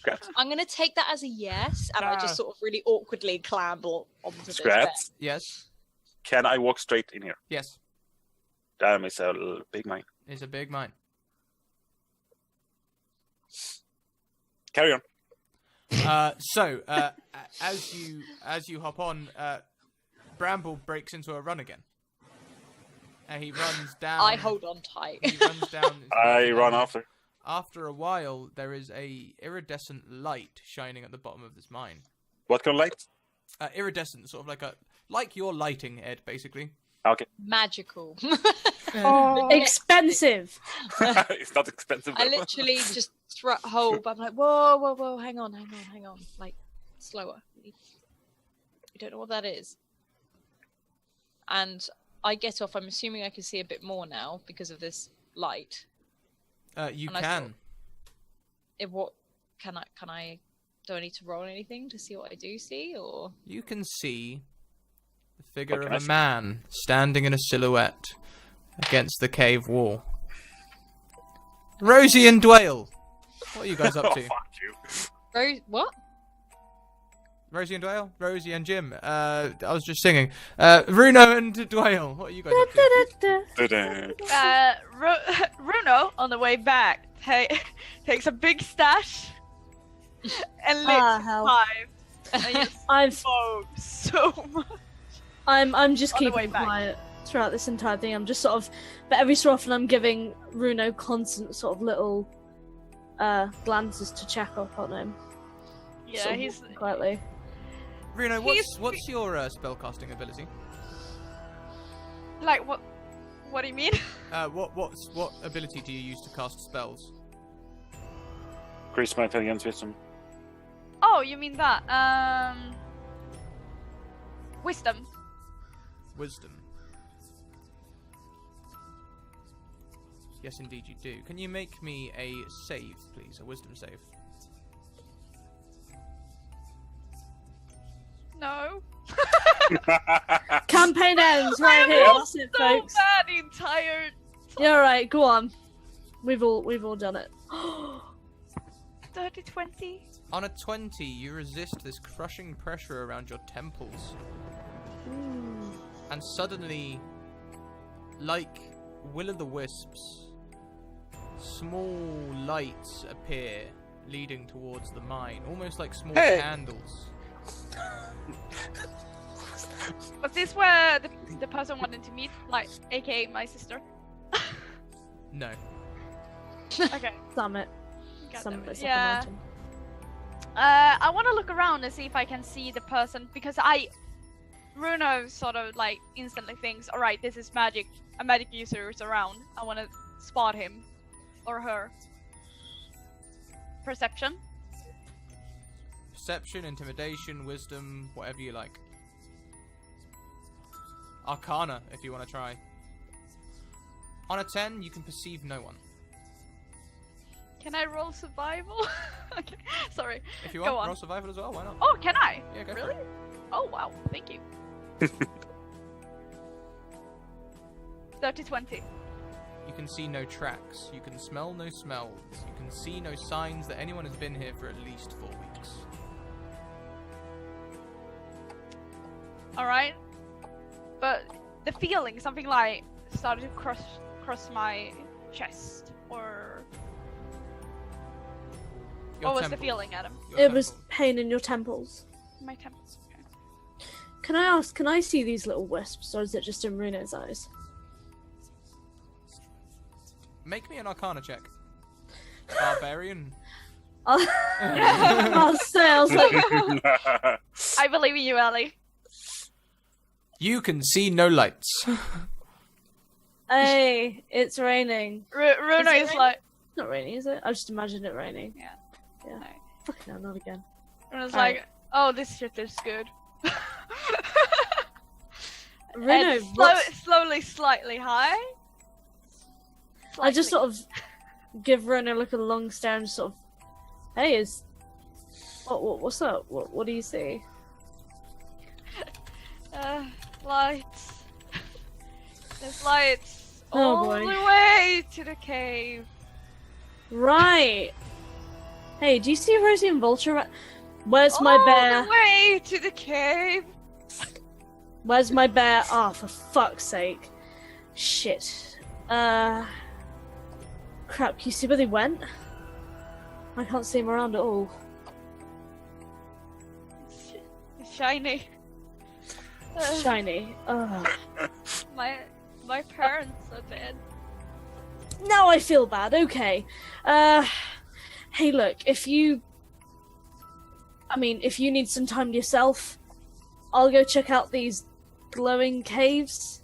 Scrat. I'm gonna take that as a yes, and I Ah. just sort of really awkwardly clamber onto this Scrat. bed. Yes, Can I walk straight in here? yes. Damn, it's a big mine. It's a big mine. Carry on. So, as you hop on, Bramble breaks into a run again. And he runs down. I hold on tight. He runs down. into the I run mine. after. After a while, there is a iridescent light shining at the bottom of this mine. What kind of light? Iridescent, sort of like your lighting, Ed, basically. Okay. Magical. Expensive. It's not expensive. I though. literally just hold. I'm like, whoa, hang on. Like, slower. We don't know what that is. And I get off. I'm assuming I can see a bit more now because of this light. You And I can. What can I? Do I need to roll anything to see what I do see, or? You can see the figure What of can I a see? man standing in a silhouette against the cave wall. Rosie and Dwayle, what are you guys up Oh, to? fuck you. Rose, what? Rosie and Dwayne? Rosie and Jim. I was just singing. Bruno and Dwayne, what are you guys up to? Ta-da. Runo, on the way back, takes a big stash and lit hell. 5. And you I've smoke so much. I'm just On the way keeping back. quiet throughout this entire thing. I'm just sort of, but every so often I'm giving Runo constant sort of little glances to check up on him. Yeah, sort of he's walking quietly. Bruno, He's- what's your spellcasting ability? like, what? What do you mean? What ability do you use to cast spells? Increase my intelligence wisdom. Oh, you mean that? Wisdom. Wisdom. Yes, indeed you do. Can you make me a save, please? A wisdom save. No. Campaign ends right here. That's it, So folks. bad the entire Yeah, all right. Go on. We've all done it. 30-20. On a 20, you resist this crushing pressure around your temples. And suddenly, like will-o'-the-wisps, small lights appear leading towards the mine, almost like small Hey. candles. Was this where the person wanted to meet, like, aka my sister? No. Okay. Damn it. God Some damn it. place Yeah. up the mountain. I want to look around and see if I can see the person because Bruno sort of like instantly thinks, all right, this is magic. A magic user is around. I want to spot him or her. Perception. Perception, intimidation, wisdom, whatever you like. Arcana, if you want to try. On a 10, you can perceive no one. Can I roll survival? Okay, sorry. If you Go want, on. roll survival as well, why not? Oh, can I? Yeah, go for Really? it. Oh, wow. Thank you. 30-20. You can see no tracks. You can smell no smells. You can see no signs that anyone has been here for at least 4 weeks. Alright. But the feeling, something like started to cross my chest, or Your what was the temples. feeling, Adam? Your It was temples. pain in your temples. My temples. Okay. Can I ask? Can I see these little wisps, or is it just in Runo's eyes? Make me an Arcana check. Barbarian. I'll say. I was like, I believe in you, Ellie. You can see no lights. hey, it's raining. Runa it is raining? like. It's not raining, is it? I just imagined it raining. Yeah. Yeah. No. Fucking hell, not again. Runa's Alright. like, oh, this shit is good. Runo, And what's- slowly, slightly high. I just Slightly. sort of give Runo like a long stare and sort of, hey, what's up? What do you see? Lights. There's lights Oh, all boy. the way to the cave. Right. Hey, do you see Rosie and Vulture? Where's my all bear? the way to the cave. Where's my bear? Oh, for fuck's sake. Shit. Crap, can you see where they went? I can't see them around at all. It's shiny. Shiny. Ugh. My parents are dead. Now I feel bad. Okay. Hey, look, if you need some time to yourself, I'll go check out these glowing caves,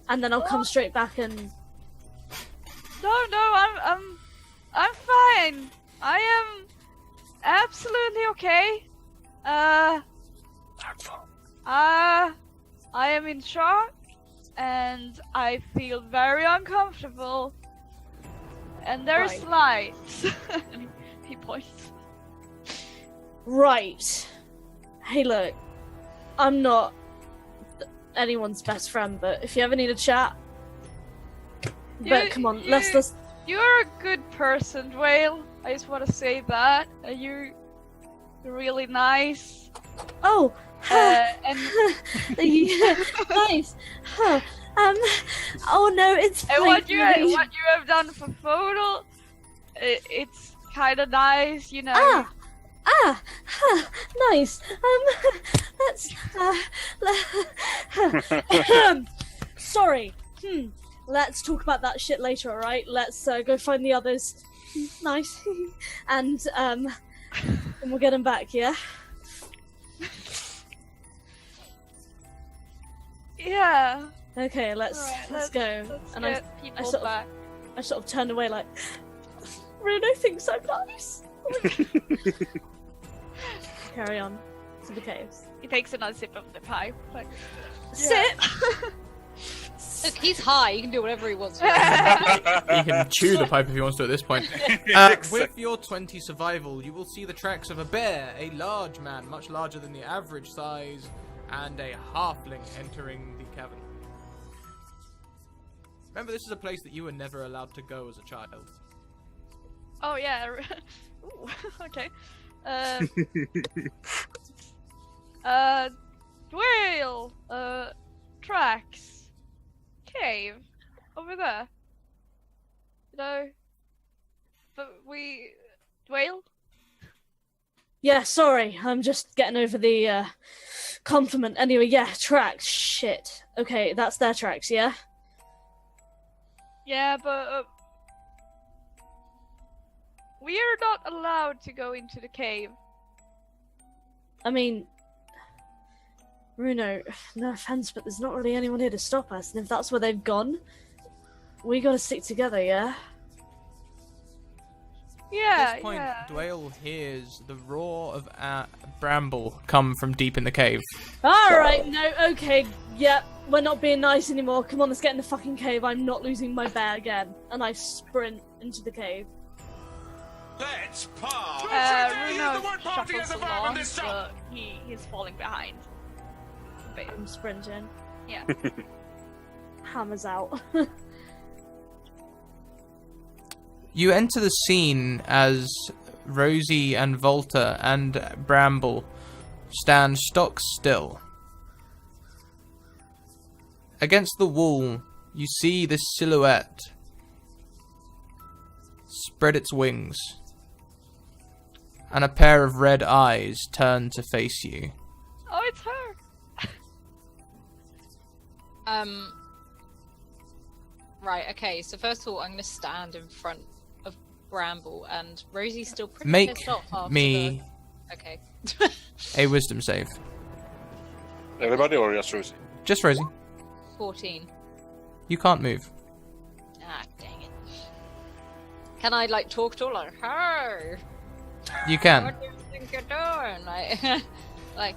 and then I'll come straight back and... No, I'm fine. I am absolutely okay. I am in shock, and I feel very uncomfortable. And there's lights. He points. Right. Hey, look, I'm not anyone's best friend, but if you ever need a chat... But come on, let's... You're a good person, Dwayne. I just want to say that. really nice. Oh, And yeah, nice. Huh. Oh no, it's And what you flaky. have done for photo, it's kind of nice, you know. Huh, nice. Let's. Sorry. Let's talk about that shit later, alright? Let's go find the others. Nice. And we'll get them back, yeah? Yeah. Okay, let's go. Let's And get people sort of- back. I sort of turned away like, Bruno thinks I'm nice. Carry on to the caves. He takes another sip of the pie. Like, Sip! Look, he's high. He can do whatever he wants. He can chew the pipe if he wants to at this point. With your 20 survival, you will see the tracks of a bear, a large man, much larger than the average size, and a halfling entering the cavern. Remember, this is a place that you were never allowed to go as a child. oh yeah. Ooh, okay. Dwale. Tracks. Cave. Over there. No. But we. Dwale? Yeah, sorry. I'm just getting over the compliment. Anyway, yeah, tracks. Shit. Okay, that's their tracks, yeah? Yeah, but we are not allowed to go into the cave. I mean, Bruno, no offense, but there's not really anyone here to stop us, and if that's where they've gone, we gotta stick together, yeah? Yeah, At this point, yeah. Dwale hears the roar of Bramble come from deep in the cave. Alright, no, okay, yep, we're not being nice anymore. Come on, let's get in the fucking cave. I'm not losing my bear again. And I sprint into the cave. Let's part. Bruno shuffles along, but he's falling behind. But, I'm sprinting. yeah. Hammers out. You enter the scene as Rosie and Volta and Bramble stand stock still. Against the wall, you see this silhouette spread its wings, and a pair of red eyes turn to face you. Oh, it's her! Right, okay, so first of all, I'm gonna stand in front of Bramble, and Rosie's still pretty Make pissed off after me the... Okay. a wisdom save. Everybody or just Rosie? Just Rosie. 14. You can't move. Ah, dang it. Can I, like, talk to her? Like, hey, You can. what do you think you're doing? Like,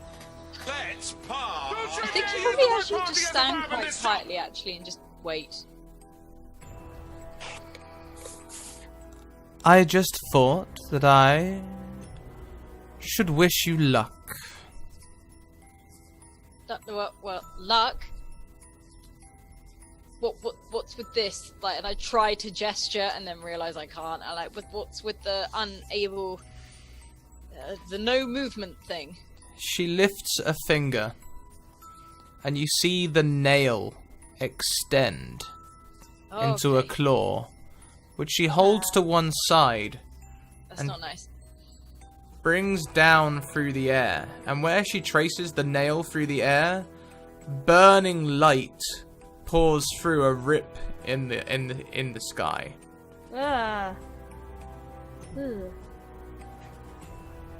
Let's part. I think you probably actually just stand quite quietly, actually, and just wait. I just thought that I should wish you luck. Well, luck? What's with this? Like, and I try to gesture and then realize I can't. I like, what's with the unable, the no movement thing? She lifts a finger, and you see the nail extend into a Okay. claw, which she holds to one side, That's and- not nice. brings down through the air, and where she traces the nail through the air, burning light pours through a rip in the sky. Ah. Ugh.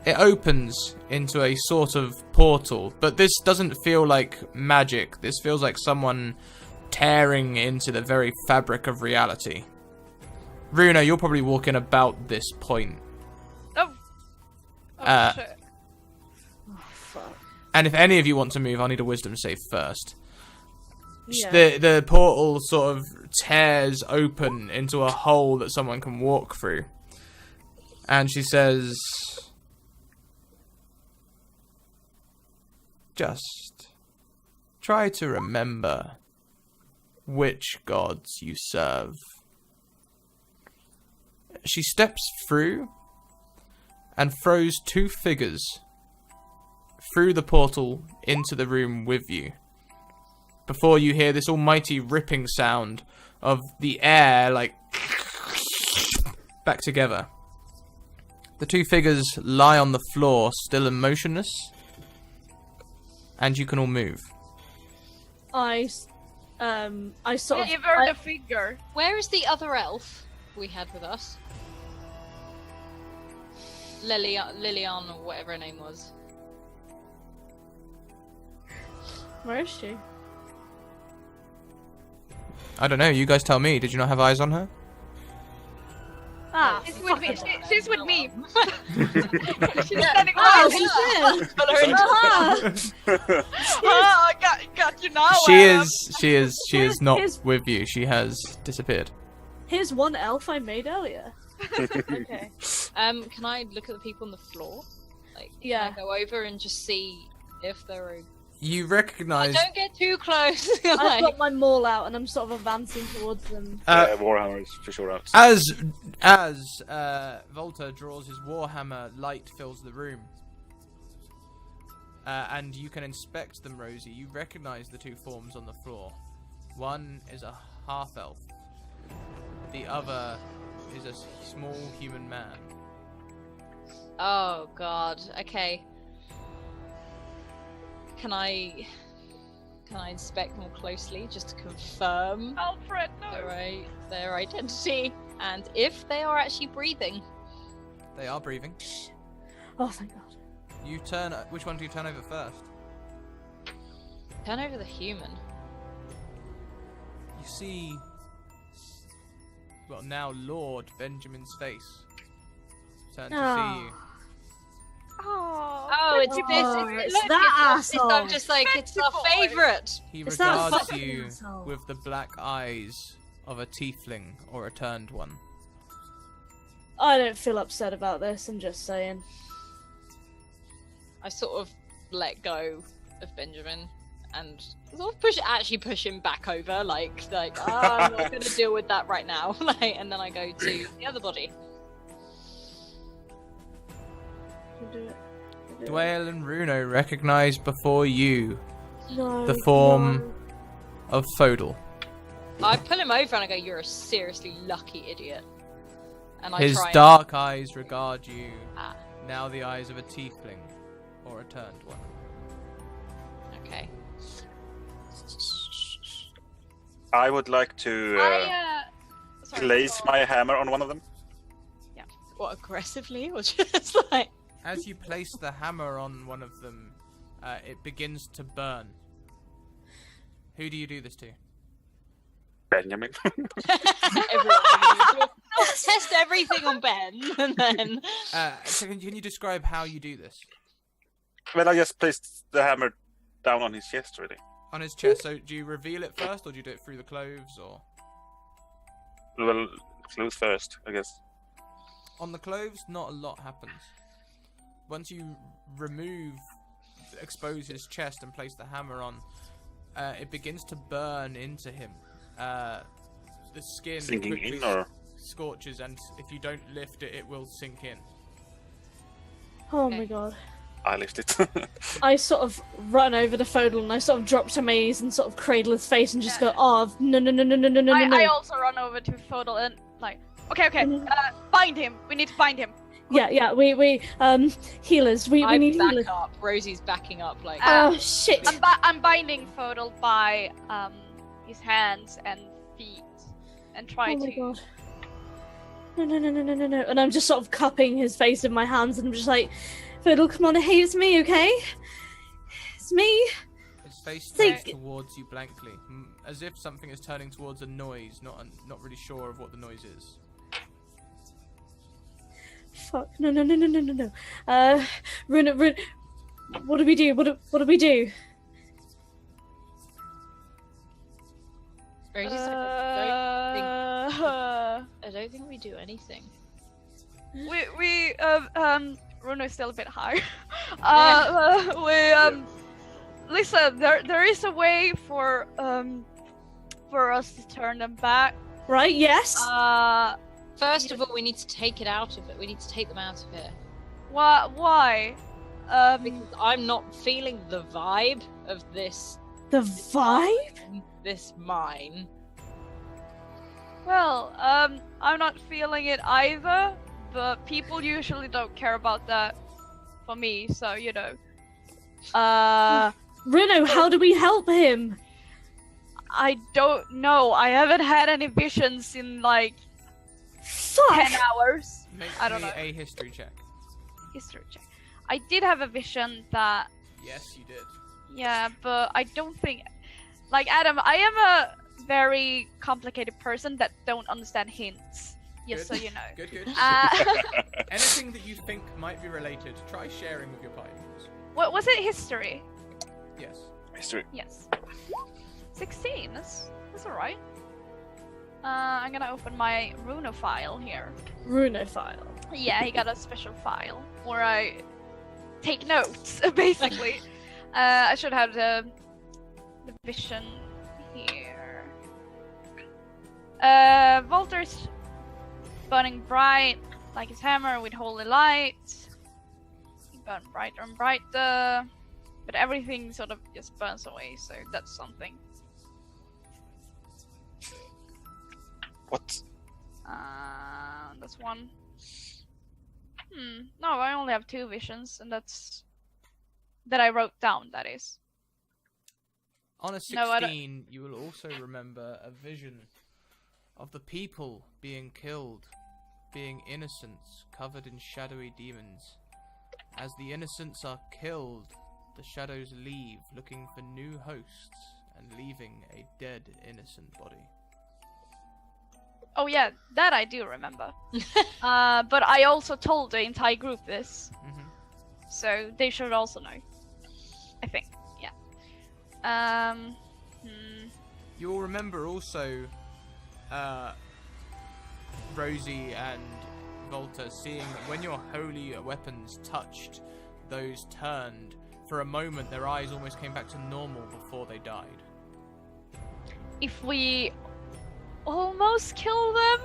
It opens into a sort of portal, but this doesn't feel like magic. This feels like someone tearing into the very fabric of reality. Runa, you're probably walking about this point. Oh! Shit. Oh, fuck. And if any of you want to move, I'll need a wisdom save first. Yeah. The portal sort of tears open into a hole that someone can walk through. And she says, just try to remember which gods you serve. She steps through, and throws 2 figures through the portal into the room with you. Before you hear this almighty ripping sound of the air, like, back together. The 2 figures lie on the floor, still and motionless, and you can all move. I sort of. Give her the figure. Where is the other elf we had with us? Lilian or whatever her name was. Where is she? I don't know, you guys tell me. Did you not have eyes on her? Ah, She's with me. She's with me. She's Yeah. standing Oh, right she's here. there. Aha! Oh, I got you now. She is not Here's- with you. She has disappeared. Here's one elf I made earlier. Okay. Can I look at the people on the floor? Like, Yeah. can I go over and just see if they're... You recognize... Don't get too close! I've Like- got my maul out and I'm sort of advancing towards them. Warhammer is for sure out. As Volta draws his warhammer, light fills the room. And you can inspect them, Rosie. You recognize the 2 forms on the floor. One is a half-elf. The other is a small human man. Oh god, okay. Can I inspect more closely just to confirm Alfred, no. their identity and if they are actually breathing? They are breathing. Oh, thank God. You turn... Which one do you turn over first? Turn over the human. You see... Well, now Lord Benjamin's face. Turn to see you. Oh, it's this. Oh, It's, it's look, that it's I'm asshole. just like, it's our Fancy boy. favourite. He Is that regards fucking you asshole? with the black eyes of a tiefling or a turned one. I don't feel upset about this, I'm just saying. I sort of let go of Benjamin and sort of push him back over, like I'm not gonna deal with that right now. Like, and then I go to the other body. I'll do it. I'll do it. Dwayne and Runo recognize before you No, the form no. of Fodal. I pull him over and I go, "You're a seriously lucky idiot." And I His try. dark eyes regard you, Ah. now the eyes of a tiefling or a turned one. Okay. I would like to Sorry, place go on. my hammer on one of them. What, aggressively or just like? As you place the hammer on one of them, it begins to burn. Who do you do this to? Benjamin. Everyone, test everything on Ben, and then So can you describe how you do this? Well, I just placed the hammer down on his chest, really. On his chest. So do you reveal it first, or do you do it through the clothes, or Well, close first, I guess. on the clothes? Not a lot happens. Once you expose his chest and place the hammer on, it begins to burn into him. The skin Sinking quickly in, or scorches, and if you don't lift it, it will sink in. Oh Okay. my God. I lift it. I sort of run over to Fodal and I sort of drop to my knees and sort of cradle his face and just go, oh, no, no, no, no, no, no, no, no. I also run over to Fodal and like, okay, bind him. We need to bind him. Yeah, we healers, we I need back healers. up. Rosie's backing up, like. Oh, shit. I'm binding Fodal by his hands and feet and try Oh my to. God. No, no, no, no, no, no, no. And I'm just sort of cupping his face with my hands and I'm just like, Fodal, come on, hey, it's me, okay? It's me. His face Think- turns towards you blankly, as if something is turning towards a noise, not really sure of what the noise is. Fuck. No, no, no, no, no, no, no. Runa, what do we do? What do we do? Rosie's like, I don't think we do anything. Runo is still a bit high. Listen, there is a way for us to turn them back. Right, yes? First of all, we need to take it out of it. We need to take them out of here. Why? Because I'm not feeling the vibe of this The vibe? this mine. Well, I'm not feeling it either, but people usually don't care about that for me, so you know. Runo, how do we help him? I don't know. I haven't had any visions in like 10 Fuck! hours. Make I don't me know. a history check. History check. I did have a vision that, Yes, you did. yeah, but I don't think, like Adam, I am a very complicated person that don't understand hints. Just so Good. you know. Good, good. Uh, Anything that you think might be related, try sharing with your partners. what was it? History. Yes. History. Yes. 16. That's alright. I'm gonna open my Runo file here. Runo file. Yeah, he got a special file where I take notes, basically. I should have the vision here. Walter's burning bright like his hammer with holy light. He burned brighter and brighter, but everything sort of just burns away, so that's something. What? That's one. No, I only have 2 visions, and that's that I wrote down. That is. On a No, I don't- 16, you will also remember a vision of the people being killed, being innocents covered in shadowy demons. As the innocents are killed, the shadows leave looking for new hosts and leaving a dead innocent body. Oh yeah, that I do remember. But I also told the entire group this, so they should also know. I think, yeah. You'll remember also Rosie and Volta seeing that when your holy weapons touched those turned, for a moment their eyes almost came back to normal before they died. If we almost kill them.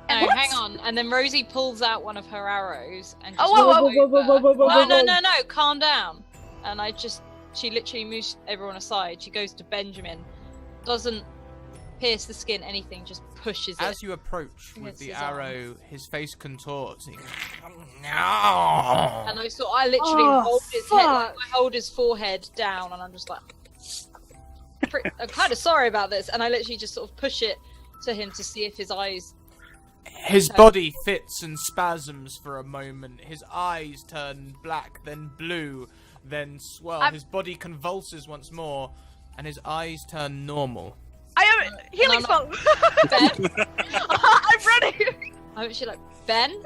No, What? hang on. And then Rosie pulls out one of her arrows and just Oh, whoa, walks whoa, over. whoa. No, calm down. And she literally moves everyone aside. She goes to Benjamin, doesn't pierce the skin, anything, just pushes As it. you approach with Against the his arm. arrow, his face contorts. And he goes, no! And I literally Oh, hold his head, like, fuck. I hold his forehead down, and I'm just like, I'm kind of sorry about this. And I literally just sort of push it to him to see if his eyes. His body fits and spasms for a moment. His eyes turn black, then blue, then swirl. I'm- His body convulses once more, and his eyes turn normal. I am healing I'm spell. Ben, I'm ready. I'm actually like, Ben,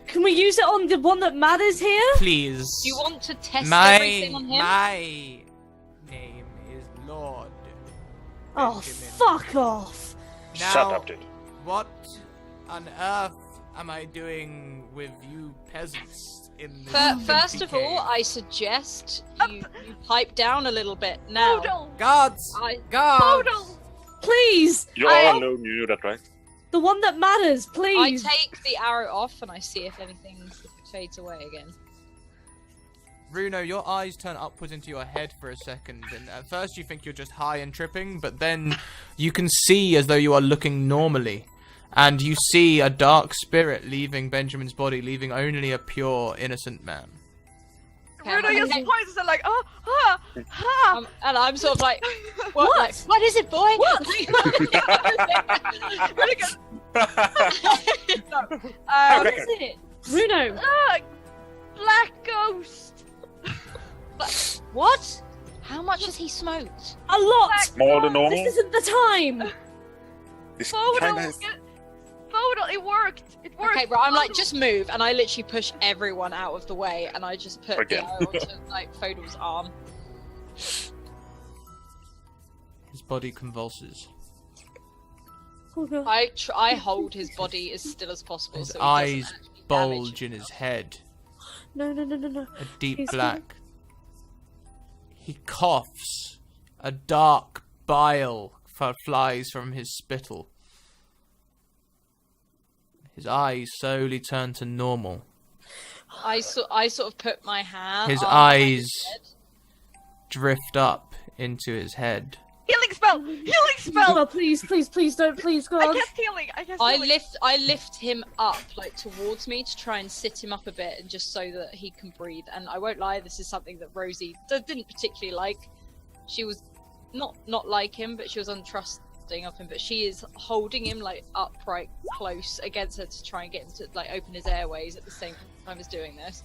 Can we use it on the one that matters here? Please. do you want to test my everything on him? my name is Lord Oh, Benjamin. fuck off. Now, Shut up, dude. what on earth am I doing with you peasants in this First of empty all, cave? I suggest you pipe down a little bit now. Podol. Guards! I Guards! Podol. Please! You're I- all alone, you knew that, right? The one that matters, please! take the arrow off and I see if anything fades away again. Runo, your eyes turn upwards into your head for a second, and at first you think you're just high and tripping, but then you can see as though you are looking normally. And you see a dark spirit leaving Benjamin's body, leaving only a pure, innocent man. Runo just Okay. points and like, And I'm sort of like, What? Like, what is it, boy? Really good. What is it? Runo! Black ghost. What? How much has he smoked? A lot! More than normal. This isn't the time! This Podol. kinda is... Podol. It worked. It worked. Okay, bro, I'm like, just move, and I literally push everyone out of the way, and I just put Again. the arrow onto like Fodor's arm. His body convulses. Oh, God. I hold his body as still as possible. His so he doesn't eyes actually damage bulge in his himself. head. No. A deep He's black. He coughs. A dark bile flies from his spittle. His eyes slowly turn to normal. I sort of put my hand. His on eyes his head. drift up into his head. Healing spell! Healing spell! Oh, please, don't, please, go I on. cast healing. I lift him up like towards me to try and sit him up a bit, and just so that he can breathe. And I won't lie, this is something that Rosie didn't particularly like. She was not like him, but she was untrusting of him. But she is holding him like upright, close against her to try and get him to like open his airways at the same time as doing this.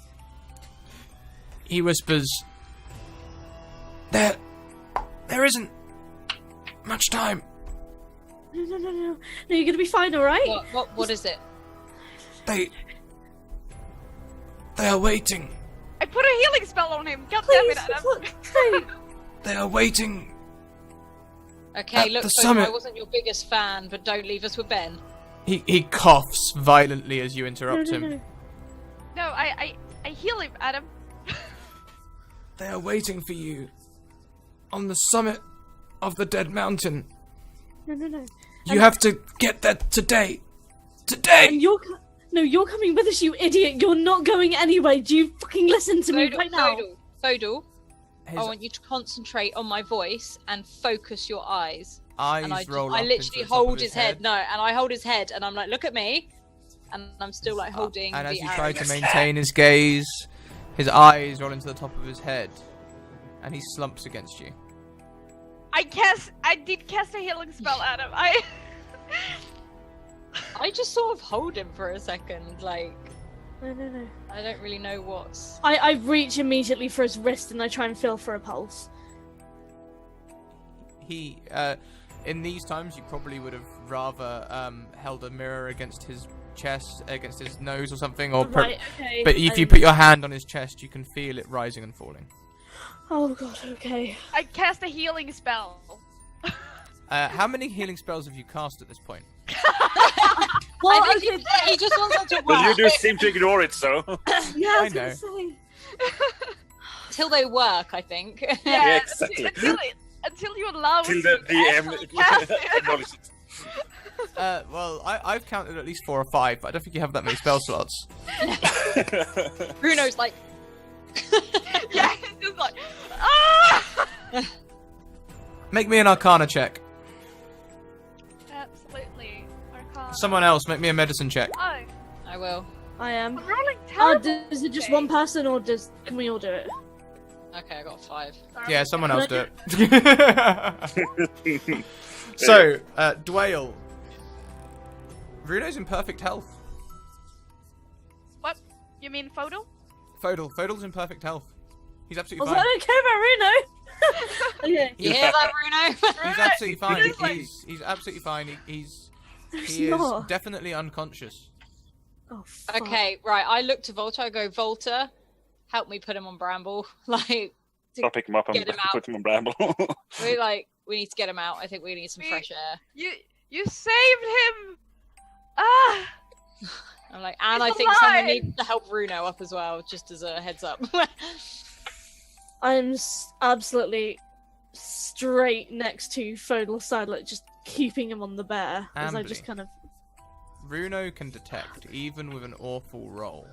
He whispers, There isn't much time. No, you're gonna be fine, alright? What is it? They are waiting. I put a healing spell on him. God damn it, Adam. They are waiting. Okay, At look, the Fodo, summit. I wasn't your biggest fan, but don't leave us with Ben. He coughs violently as you interrupt him. No, I heal him, Adam. They are waiting for you on the summit of the Dead Mountain. No. You have to get there today. And Today! you're coming with us, you idiot. You're not going anyway. Do you fucking listen to me right now? Fodor, His I want you to concentrate on my voice and focus your eyes. eyes And roll I up literally into the top of hold his head. No, and I hold his head, and I'm like, look at me, and I'm still like holding. And the as you arrow. try to maintain his gaze, his eyes roll into the top of his head, and he slumps against you. I did cast a healing spell, Adam. I just sort of hold him for a second, like No. I don't really know what's. I reach immediately for his wrist and I try and feel for a pulse. He, in these times, you probably would have rather held a mirror against his chest, against his nose or something, or Right, okay. but if you put your hand on his chest, you can feel it rising and falling. Oh god, okay. I cast a healing spell. How many healing spells have you cast at this point? Well, I think he just wants them to But you work do seem to ignore it, so. yeah, I I was know. gonna say. till they work. I think. Yeah, exactly. Until you allow Till me the to cast DM it. acknowledges it. Well, I've counted at least 4 or 5, but I don't think you have that many spell slots. Bruno's like. Yeah, it's just like, ah! Make me an Arcana check. Absolutely. Arcana. Someone else, make me a medicine check. Oh, I will. I am. I'm rolling Oh, terrible. is it just today. one person or can we all do it? Okay, I got 5. Yeah, someone else do it. So, Dwayne. Bruno's in perfect health. What? You mean photo? Fodal's in perfect health. He's absolutely Also, I fine. don't care about Reno. Okay. You hear that, Bruno? He's absolutely fine. He's like- He's absolutely fine. He There's is not. definitely unconscious. Oh, fuck. Okay, right. I look to Volta. I go, Volta, help me put him on Bramble. Like, I'll pick him up and Get him out. put him on Bramble. we need to get him out. I think we need some fresh air. You saved him. Ah. I'm like, and He's I think someone alive! needs to help Bruno up as well, just as a heads up. I'm absolutely straight next to Fodal's side, like just keeping him on the bear. As I Ambly. just kind of. Bruno can detect, even with an awful roll,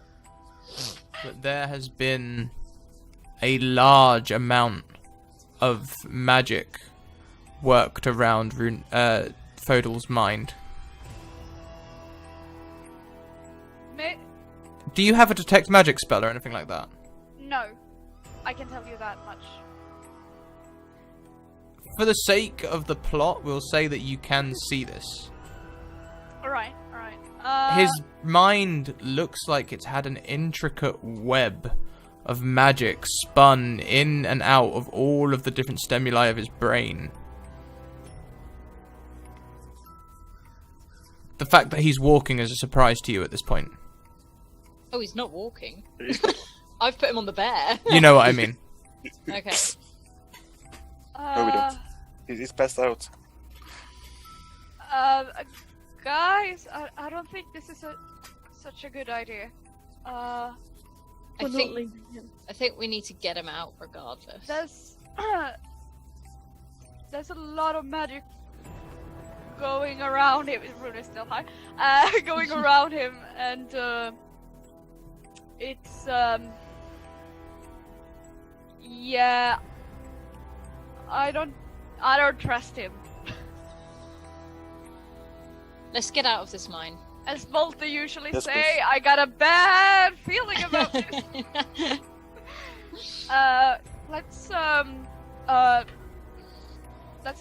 that there has been a large amount of magic worked around Fodal's mind. Do you have a detect magic spell or anything like that? No, I can tell you that much. For the sake of the plot, we'll say that you can see this. Alright. His mind looks like it's had an intricate web of magic spun in and out of all of the different stimuli of his brain. The fact that he's walking is a surprise to you at this point. Oh, he's not walking. I've put him on the bear. You know what I mean. Okay. No, we don't. He's passed out. Guys, I don't think this is such a good idea. I We're not think leaving him. we need to get him out regardless. There's a lot of magic going around him. Bruno's still high. Going around him, and It's yeah. I don't trust him. Let's get out of this mine. As Volta usually Yes, say, please. I got a bad feeling about this. Let's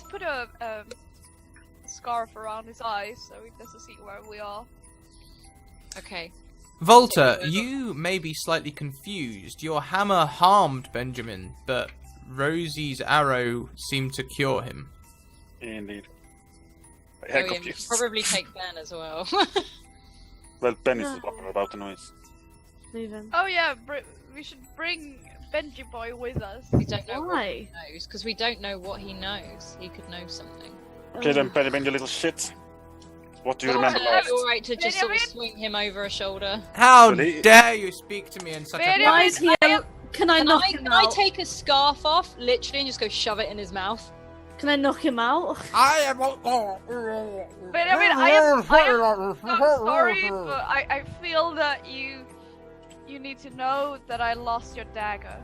put a scarf around his eyes so he doesn't see where we are. Okay. Volta, you may be slightly confused. Your hammer harmed Benjamin, but Rosie's arrow seemed to cure him. Indeed. Oh, I'm yeah, we should confused. probably take Ben as well. Well, Ben is about the noise. Move him. Oh yeah, we should bring Benji boy with us. we don't know what Why? he knows, because we don't know what he knows. He could know something. Okay then, Ugh. Ben, you little shit. What do you Are remember last? you alright to just sort of Benjamin? swing him over a shoulder? How Really? dare you speak to me in such Benjamin, a... Why is he? Can I knock him Can I out? take a scarf off, literally, and just go shove it in his mouth? Can I knock him out? I am... Benjamin, I'm sorry, but I feel that you need to know that I lost your dagger.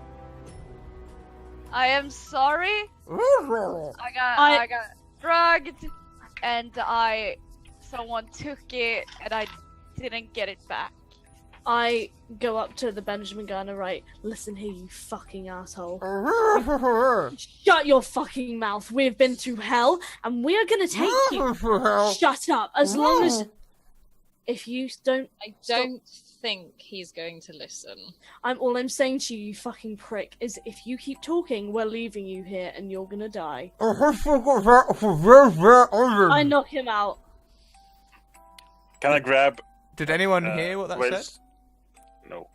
I am sorry. I got drugged, and someone took it, and I didn't get it back. I go up to the Benjamin guy and I write, "Listen here, you fucking asshole. Shut your fucking mouth. We've been through hell, and we are gonna take you. Shut up. As long as... If you don't... I don't think he's going to listen. All I'm saying to you, you fucking prick, is if you keep talking, we're leaving you here and you're gonna die. I knock him out. Can I grab? Did anyone hear what that Wales? said? No.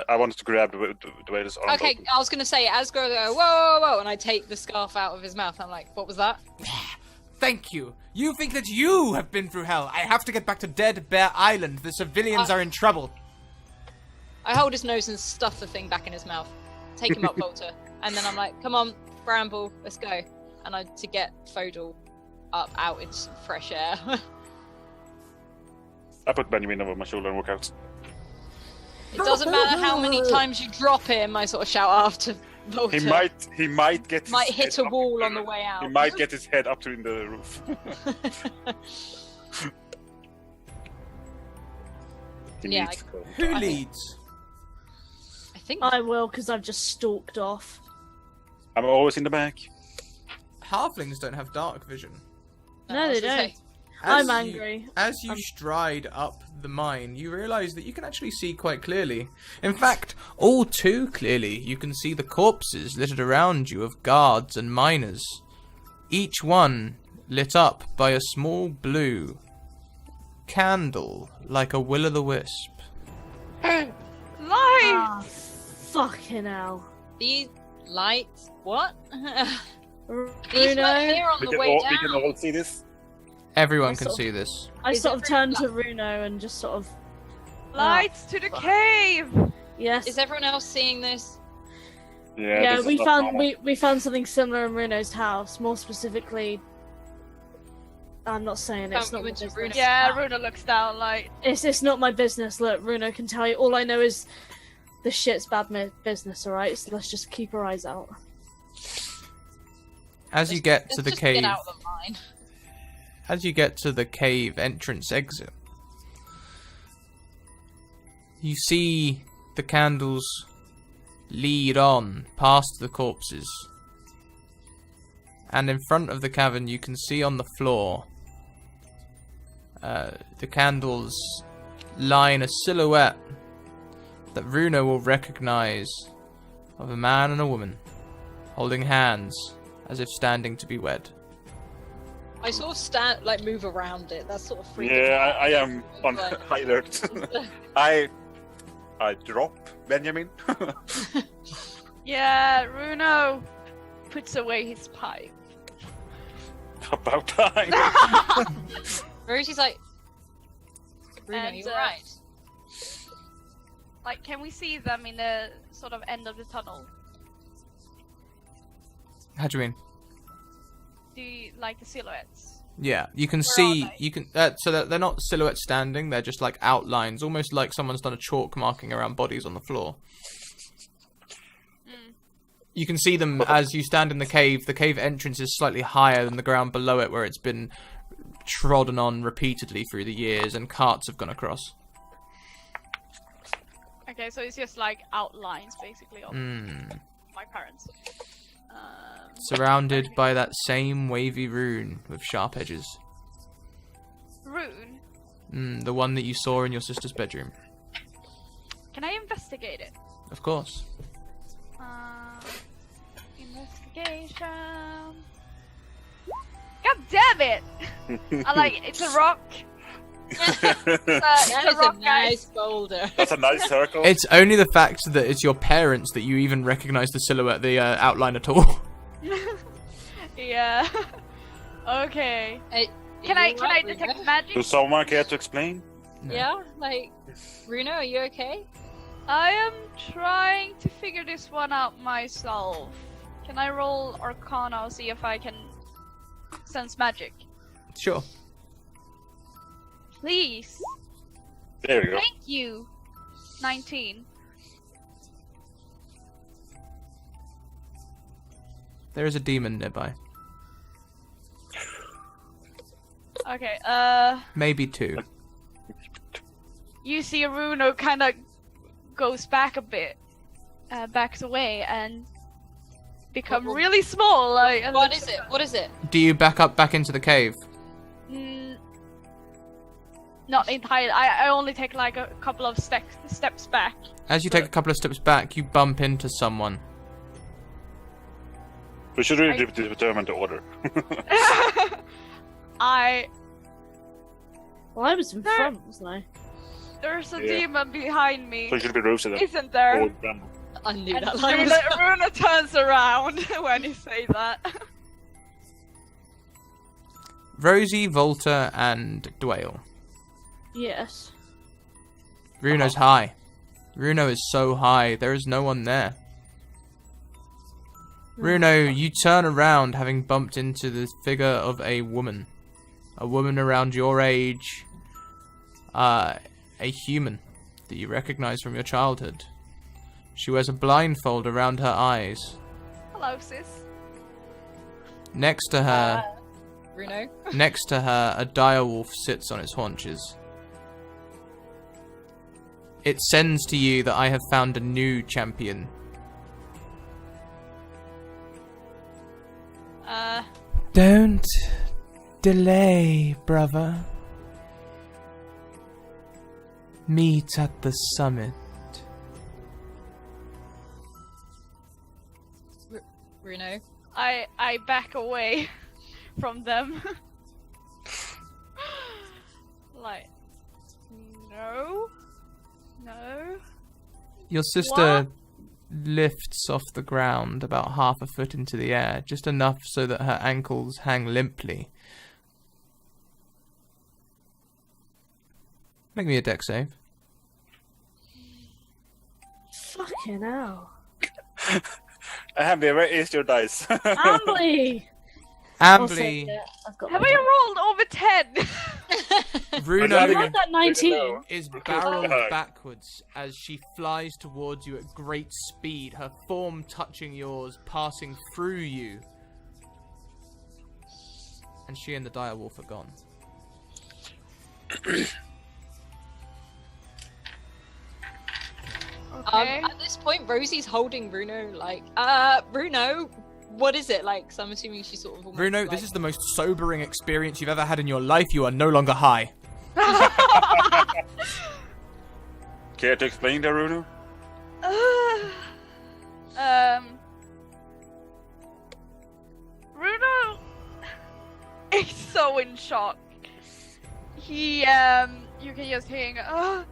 I wanted to grab the Wales arm. Okay, open. I was going to say, as Grow go, whoa, whoa, whoa, and I take the scarf out of his mouth. I'm like, what was that? Thank you. You think that you have been through hell. I have to get back to Dead Bear Island. The civilians are in trouble. I hold his nose and stuff the thing back in his mouth. Take him up, Volta. And then I'm like, come on, Bramble, let's go. And to get Fodal up out in some fresh air. I put Benjamin over my shoulder and walk out. It doesn't matter how many times you drop him, I sort of shout after Volta. He might get. Might his hit head a up wall in on the way out. He might get his head up to in the roof. He Yeah, needs to go. Who leads? I think I will, because I've just stalked off. I'm always in the back. Halflings don't have dark vision. No, I was they gonna don't. say, I'm you- angry. As you stride up the mine, you realise that you can actually see quite clearly. In fact, all too clearly, you can see the corpses littered around you of guards and miners. Each one lit up by a small blue candle, like a will-o'-the-wisp. Life! Ah, fucking hell. these lights, what? Bruno, These were here on the way We can down. all see this. Everyone I can saw- see this. I Is sort of everyone- turned to Runo and just sort of... Lights to the cave! Yes. Is everyone else seeing this? Yeah, this we is not found normal. we found something similar in Runo's house. More specifically, I'm not saying it's Found not we my went to business. Runo's Yeah, house. Runa looks down like, It's not my business. Look, Runo can tell you. All I know is the shit's bad business. All right, so let's just keep our eyes out. As you get to Let's the just cave, Get out of the mine. as you get to the cave entrance exit, you see the candles lead on past the corpses. And in front of the cavern, you can see on the floor, the candles line a silhouette that Runo will recognize of a man and a woman holding hands as if standing to be wed. I sort of move around it. That's sort of freaking me Yeah, out. I am on Like- high alert. I drop Benjamin. yeah, Runo puts away his pipe. About time. Rosie's like, Bruno, And, you're right. Like, can we see them in the sort of end of the tunnel? How do you mean? Do you like the silhouettes? Yeah, you can Where see. are they? You can. So they're not silhouettes standing. They're just like outlines, almost like someone's done a chalk marking around bodies on the floor. You can see them as you stand in the cave. The cave entrance is slightly higher than the ground below it, where it's been trodden on repeatedly through the years, and carts have gone across. Okay, so it's just like outlines basically of Mm. my parents. Surrounded by that same wavy rune with sharp edges. Rune. The one that you saw in your sister's bedroom. Can I investigate it? Of course. Investigation. God damn it! I like it's a rock. That It's is a rock, a guys. nice boulder. That's a nice circle. It's only the fact that it's your parents that you even recognize the silhouette, the outline at all. Yeah. Okay. Hey, Can you I alright, detect Bruno? magic? Does someone care to explain? No. Yeah, like Bruno, are you okay? I am trying to figure this one out myself. Can I roll Arcana or see if I can sense magic? Sure. Please. There we go. Thank you. 19. There is a demon nearby. Okay, Maybe 2. you see Runo kind of goes back a bit, backs away and become What- really small. Like, and What looks is it? around. What is it? Do you back up back into the cave? Mm, not entirely. I only take like a couple of steps back. As you take a couple of steps back, you bump into someone. We should really determine the order. Well, I was in front, wasn't I? There's a Yeah. demon behind me, So it should be roasted. isn't there? Or them. I knew And that line was Runa turns around when you say that. Rosie, Volta, and Dwayne. Yes. Runo's high. Runo is so high, there is no one there. Runo, you turn around having bumped into the figure of a woman. A woman around your age. A human that you recognize from your childhood. She wears a blindfold around her eyes. Hello, sis. Next to her, Bruno. next to her, a direwolf sits on its haunches. It sends to you that I have found a new champion. Don't delay, brother. Meet at the summit. Bruno. I back away from them. Like, no. Your sister lifts off the ground about half a foot into the air, just enough so that her ankles hang limply. Make me a dex save. Fucking hell. Ambi, where is your dice? Ambly! I'll save Ambly, it. I've got Have my I dice. rolled over 10? I Runo rolled that 19. is barreled Oh. backwards as she flies towards you at great speed, her form touching yours, passing through you. And she and the direwolf are gone. Okay. At this point, Rosie's holding Bruno, like, Bruno, what is it? Like, so I'm assuming she's sort of almost Bruno, like, this is the most sobering experience you've ever had in your life. You are no longer high. Care to explain that, Runo? Bruno is so in shock. He, you can just hear him go,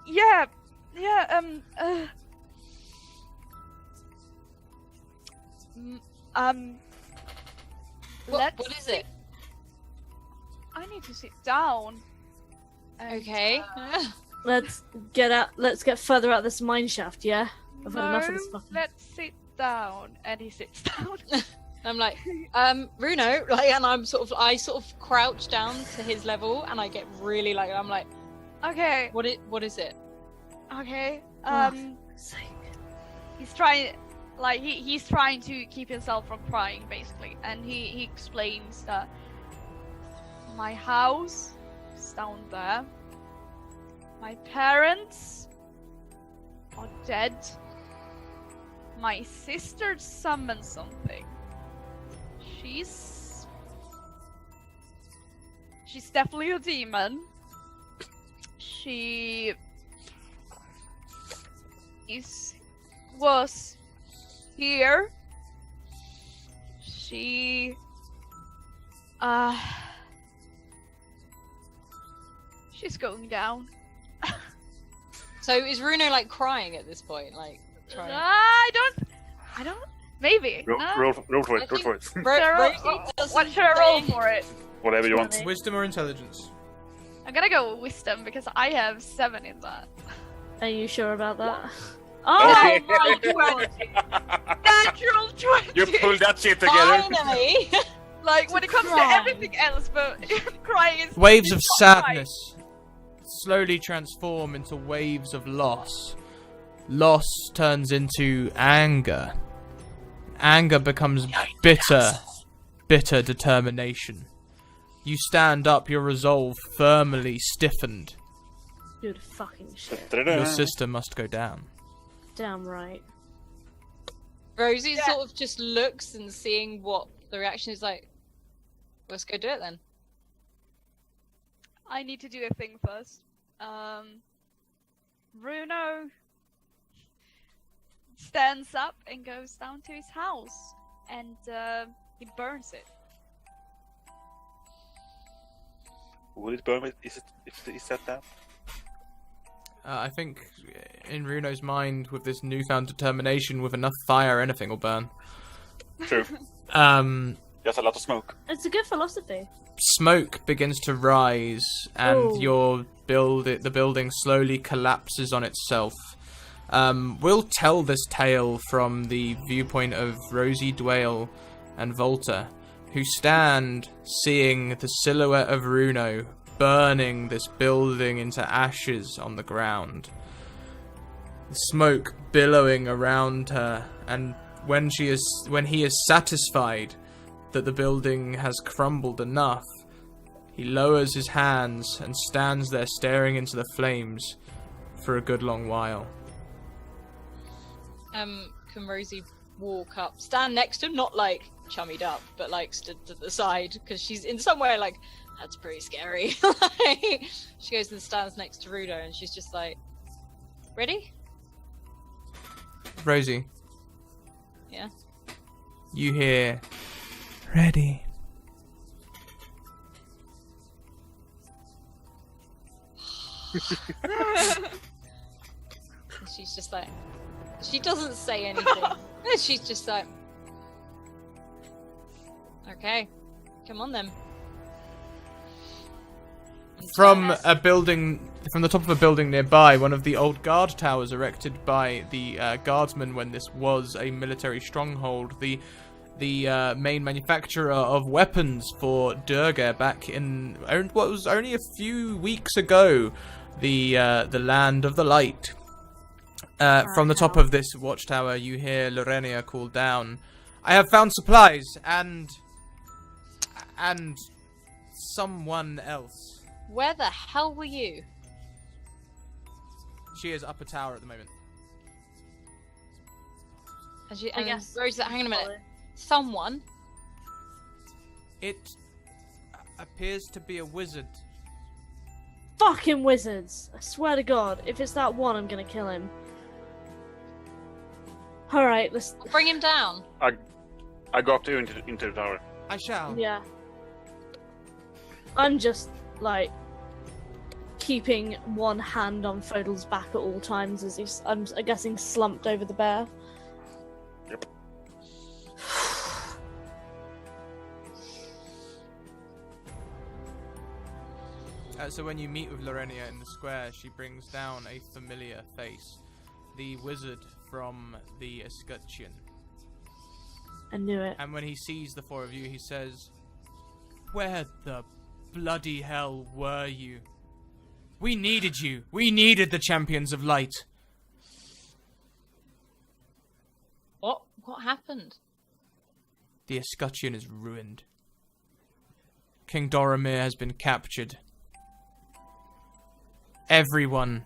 yeah, what is it? I need to sit down. And, Okay. Let's get further out this mine shaft, yeah? I've had enough of this no, fucking... let's sit down, and he sits down. I'm like, Runo, like, and I sort of crouch down to his level, and I get really like, I'm like, Okay, what is it? okay. Oh, sake. He's trying, like, he's trying to keep himself from crying, basically, and he explains that my house is down there. My parents are dead. My sister summoned something. She's definitely a demon. She was here. She's going down. So is Runo like crying at this point, like trying? I don't. Maybe. Roll for it. Roll for it. What should I roll for it? Whatever you want. Wisdom or intelligence? I'm gonna go with wisdom because I have 7 in that. Are you sure about that? Oh my 20! Natural 20! You pulled that shit together. Finally. Like when it comes to everything else, but crying is Waves of is not crying. sadness slowly transform into waves of loss. Loss turns into anger. Anger becomes bitter determination. You stand up, your resolve firmly stiffened. Good fucking shit. Your sister must go down. Damn right. Rosie sort of just looks and seeing what the reaction is like. Let's go do it then. I need to do a thing first. Bruno stands up and goes down to his house, and he burns it. Would it burn? Is that down? I think in Runo's mind, with this newfound determination, with enough fire, anything will burn. True. Just a lot of smoke. It's a good philosophy. Smoke begins to rise, and Ooh. the building slowly collapses on itself. We'll tell this tale from the viewpoint of Rosie Dwale and Volta, who stand seeing the silhouette of Runo burning this building into ashes on the ground. The smoke billowing around her, and when he is satisfied that the building has crumbled enough, he lowers his hands and stands there staring into the flames for a good long while. Can Rosie walk up, stand next to him, not like chummied up, but like stood to the side, because she's in some way like, that's pretty scary. Like, she goes and stands next to Runo, and she's just like, ready? Rosie. Yeah. You hear, ready. And she's just like, she doesn't say anything. She's just like, okay, come on then. And From turns. a building, from the top of a building nearby, one of the old guard towers erected by the guardsmen when this was a military stronghold, the main manufacturer of weapons for Durga back in what was only a few weeks ago, the land of the light. From the top of this watchtower, you hear Lorenia call down, "I have found supplies and someone else." Where the hell were you? She is upper tower at the moment. And she, I and guess. Rosie, hang on a minute. Someone? It appears to be a wizard. Fucking wizards! I swear to God, if it's that one, I'm gonna kill him. Alright, let's. Bring him down. I go up to you into the tower. I shall. Yeah. I'm just, like, keeping one hand on Fodel's back at all times as he's, I'm guessing, slumped over the bear. Yep. So when you meet with Lorenia in the square, she brings down a familiar face. The wizard from the Escutcheon. I knew it. And when he sees the four of you, he says, "Where the bloody hell were you? We needed you. We needed the champions of light." What happened? The escutcheon is ruined. King Doramir has been captured. Everyone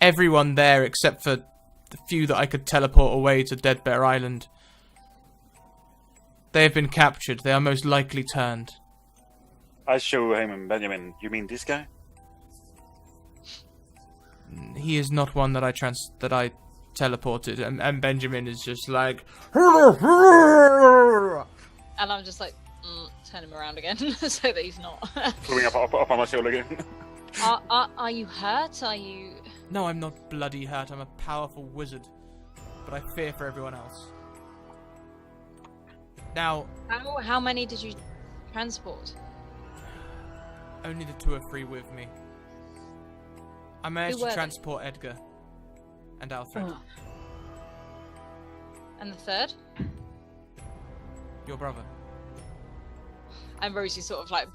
there except for the few that I could teleport away to Dead Bear Island. They have been captured. They are most likely turned. I show him and Benjamin. You mean this guy? He is not one that I teleported, and Benjamin is just like, And I'm just like, turn him around again so that he's not. Pulling up on my shoulder again. Are you hurt? Are you? "No, I'm not bloody hurt. I'm a powerful wizard, but I fear for everyone else." Now, How many did you transport? only the 2 or 3 with me. I managed Who were to they? transport Edgar and Alfred. Oh. And the third? Your brother. And Rosie sort of like,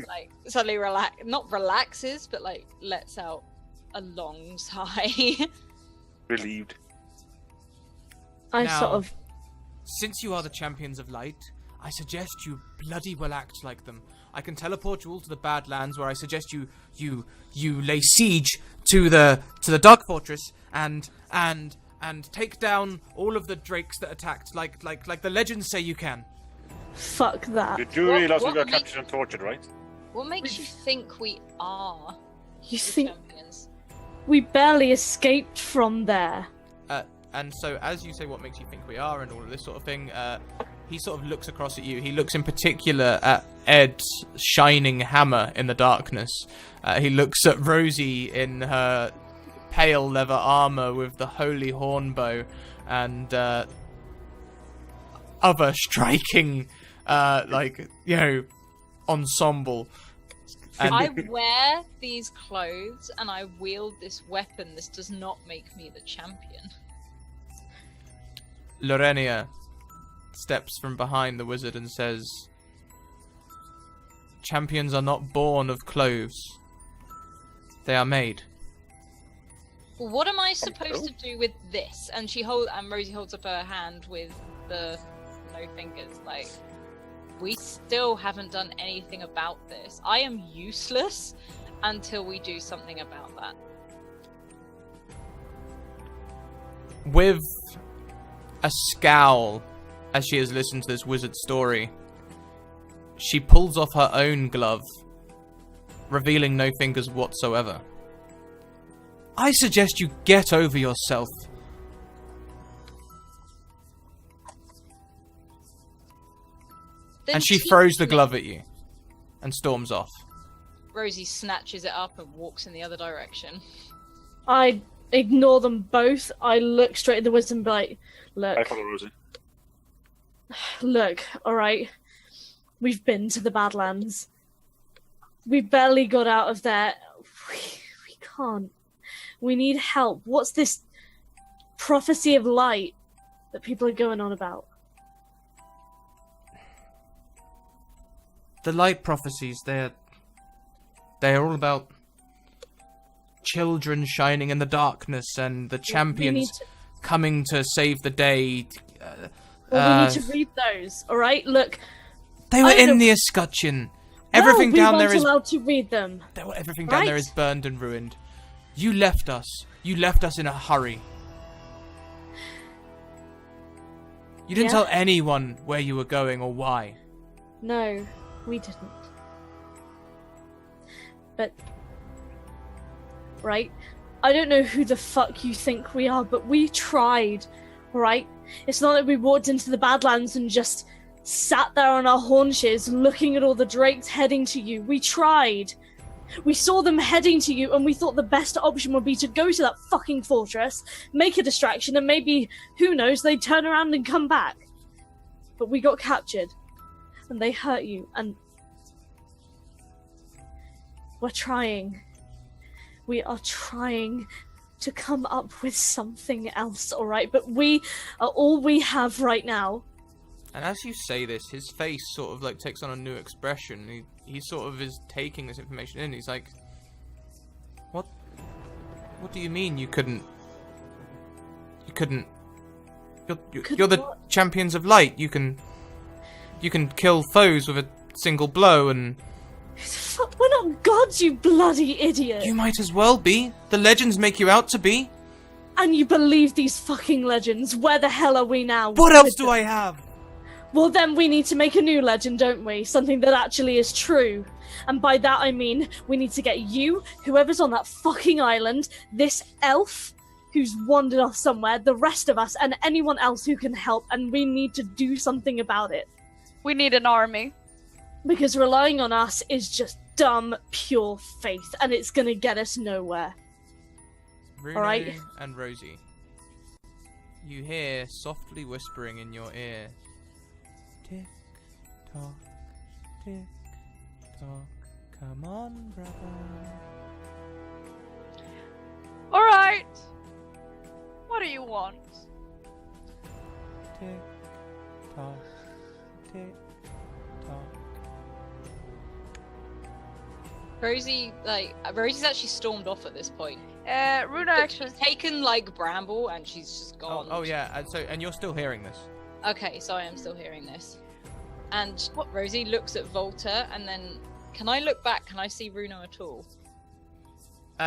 like suddenly not relaxes, but like lets out a long sigh. Relieved. I Now- sort of. Since you are the champions of light, I suggest you bloody well act like them. I can teleport you all to the Badlands, where I suggest you lay siege to the Dark Fortress and take down all of the drakes that attacked, like the legends say you can. Fuck that. You do What- realize we what got make- captured and tortured, right? What makes you think we are You the think champions? we barely escaped from there? And so, as you say, what makes you think we are, and all of this sort of thing, he sort of looks across at you. He looks in particular at Ed's shining hammer in the darkness. He looks at Rosie in her pale leather armor with the holy hornbow, and other striking, ensemble. And I wear these clothes and I wield this weapon. This does not make me the champion. Lorenia steps from behind the wizard and says, "Champions are not born of clothes. They are made." What am I supposed to do with this? And Rosie holds up her hand with the no fingers. Like, we still haven't done anything about this. I am useless until we do something about that. With a scowl, as she has listened to this wizard story, she pulls off her own glove, revealing no fingers whatsoever. "I suggest you get over yourself." Then And she teach throws the me. glove at you and storms off. Rosie snatches it up and walks in the other direction. I ignore them both. I look straight at the wizard and be like, I look, follow Rosie. look, alright. We've been to the Badlands. We barely got out of there. We can't. We need help. What's this prophecy of light that people are going on about? The light prophecies, they are all about children shining in the darkness and the We need champions to, coming to save the day. we need to read those, alright? Look, They were I don't in know- the escutcheon. Everything no, we down weren't there is allowed to read them. everything down there Right. is burned and ruined. You left us. You left us in a hurry. You didn't Yeah. tell anyone where you were going or why. No, we didn't. But, right? I don't know who the fuck you think we are, but we tried, right? It's not like we walked into the Badlands and just sat there on our haunches looking at all the drakes heading to you. We tried. We saw them heading to you and we thought the best option would be to go to that fucking fortress, make a distraction, and maybe, who knows, they'd turn around and come back. But we got captured. And they hurt you, and we're trying. We are trying to come up with something else, alright? But we are all we have right now. And as you say this, his face sort of like takes on a new expression. He sort of is taking this information in. He's like, What do you mean you couldn't... You're the champions of light. You can kill foes with a single blow, and We're not gods, you bloody idiot! you might as well be. The legends make you out to be. And you believe these fucking legends. Where the hell are we now? What else do I have? Well, then we need to make a new legend, don't we? Something that actually is true. And by that I mean, we need to get you, whoever's on that fucking island, this elf who's wandered off somewhere, the rest of us, and anyone else who can help, and we need to do something about it. We need an army. Because relying on us is just dumb, pure faith, and it's gonna get us nowhere. Bruno Alright. and Rosie, you hear softly whispering in your ear, tick tock, tick tock, come on, brother. Alright. What do you want? Tick tock, tick tock. Rosie's actually stormed off at this point. Runa But actually. she's taken like Bramble and she's just gone. Oh yeah, and you're still hearing this. Okay, so I am still hearing this. And Rosie looks at Volta, and then can I look back? Can I see Runo at all?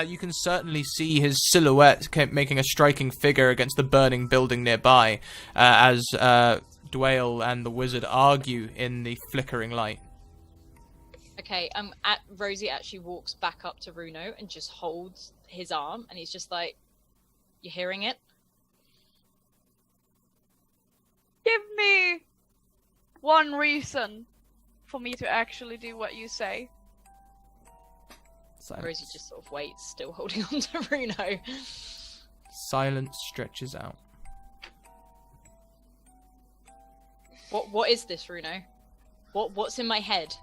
You can certainly see his silhouette making a striking figure against the burning building nearby, as Dwayne and the wizard argue in the flickering light. Okay, Rosie actually walks back up to Runo and just holds his arm, and he's just like, "You hearing it?" Give me one reason for me to actually do what you say. Silence. Rosie just sort of waits, still holding on to Runo. Silence stretches out. What is this, Runo? What's in my head?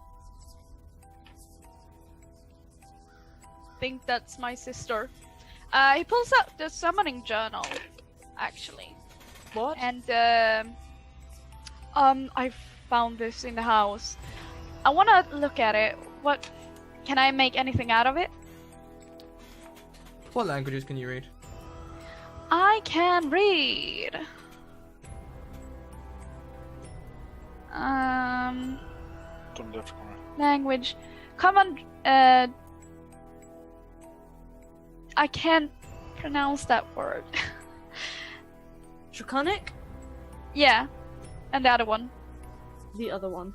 Think that's my sister. He pulls out the summoning journal, actually. What? And I found this in the house. I wanna look at it. What can I make anything out of it? What languages can you read? I can read. Don't left corner. Language. Common. I can't pronounce that word. Draconic? Yeah, and the other one. The other one.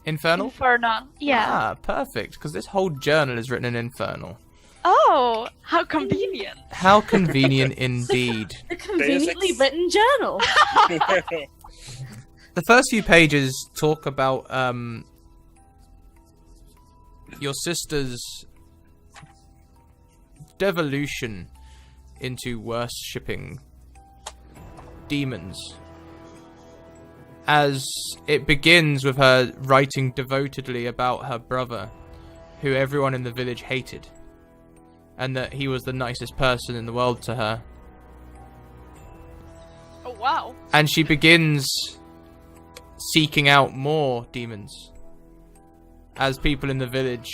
Infernal? Infernal. Yeah. Ah, perfect, because this whole journal is written in Infernal. Oh, how convenient. How convenient indeed. A conveniently Basics. written journal. The first few pages talk about your sister's devolution into worshipping demons. As it begins with her writing devotedly about her brother, who everyone in the village hated, and that he was the nicest person in the world to her. Oh, wow. And she begins seeking out more demons. As people in the village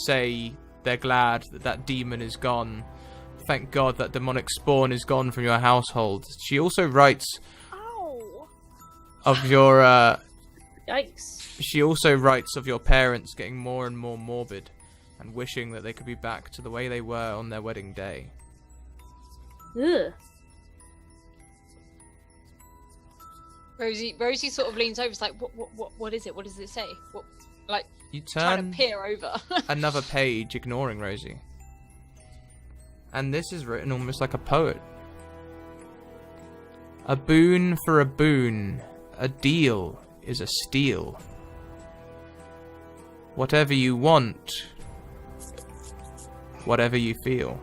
say they're glad that that demon is gone. Thank God that demonic spawn is gone from your household. She also writes Ow. of your Yikes. she also writes of your parents getting more and more morbid and wishing that they could be back to the way they were on their wedding day. Ugh. Rosie sort of leans over. It's like, what is it? What does it say? You Trying turn to peer over. another page, ignoring Rosie. And this is written almost like a poet. A boon for a boon, a deal is a steal. Whatever you want, whatever you feel.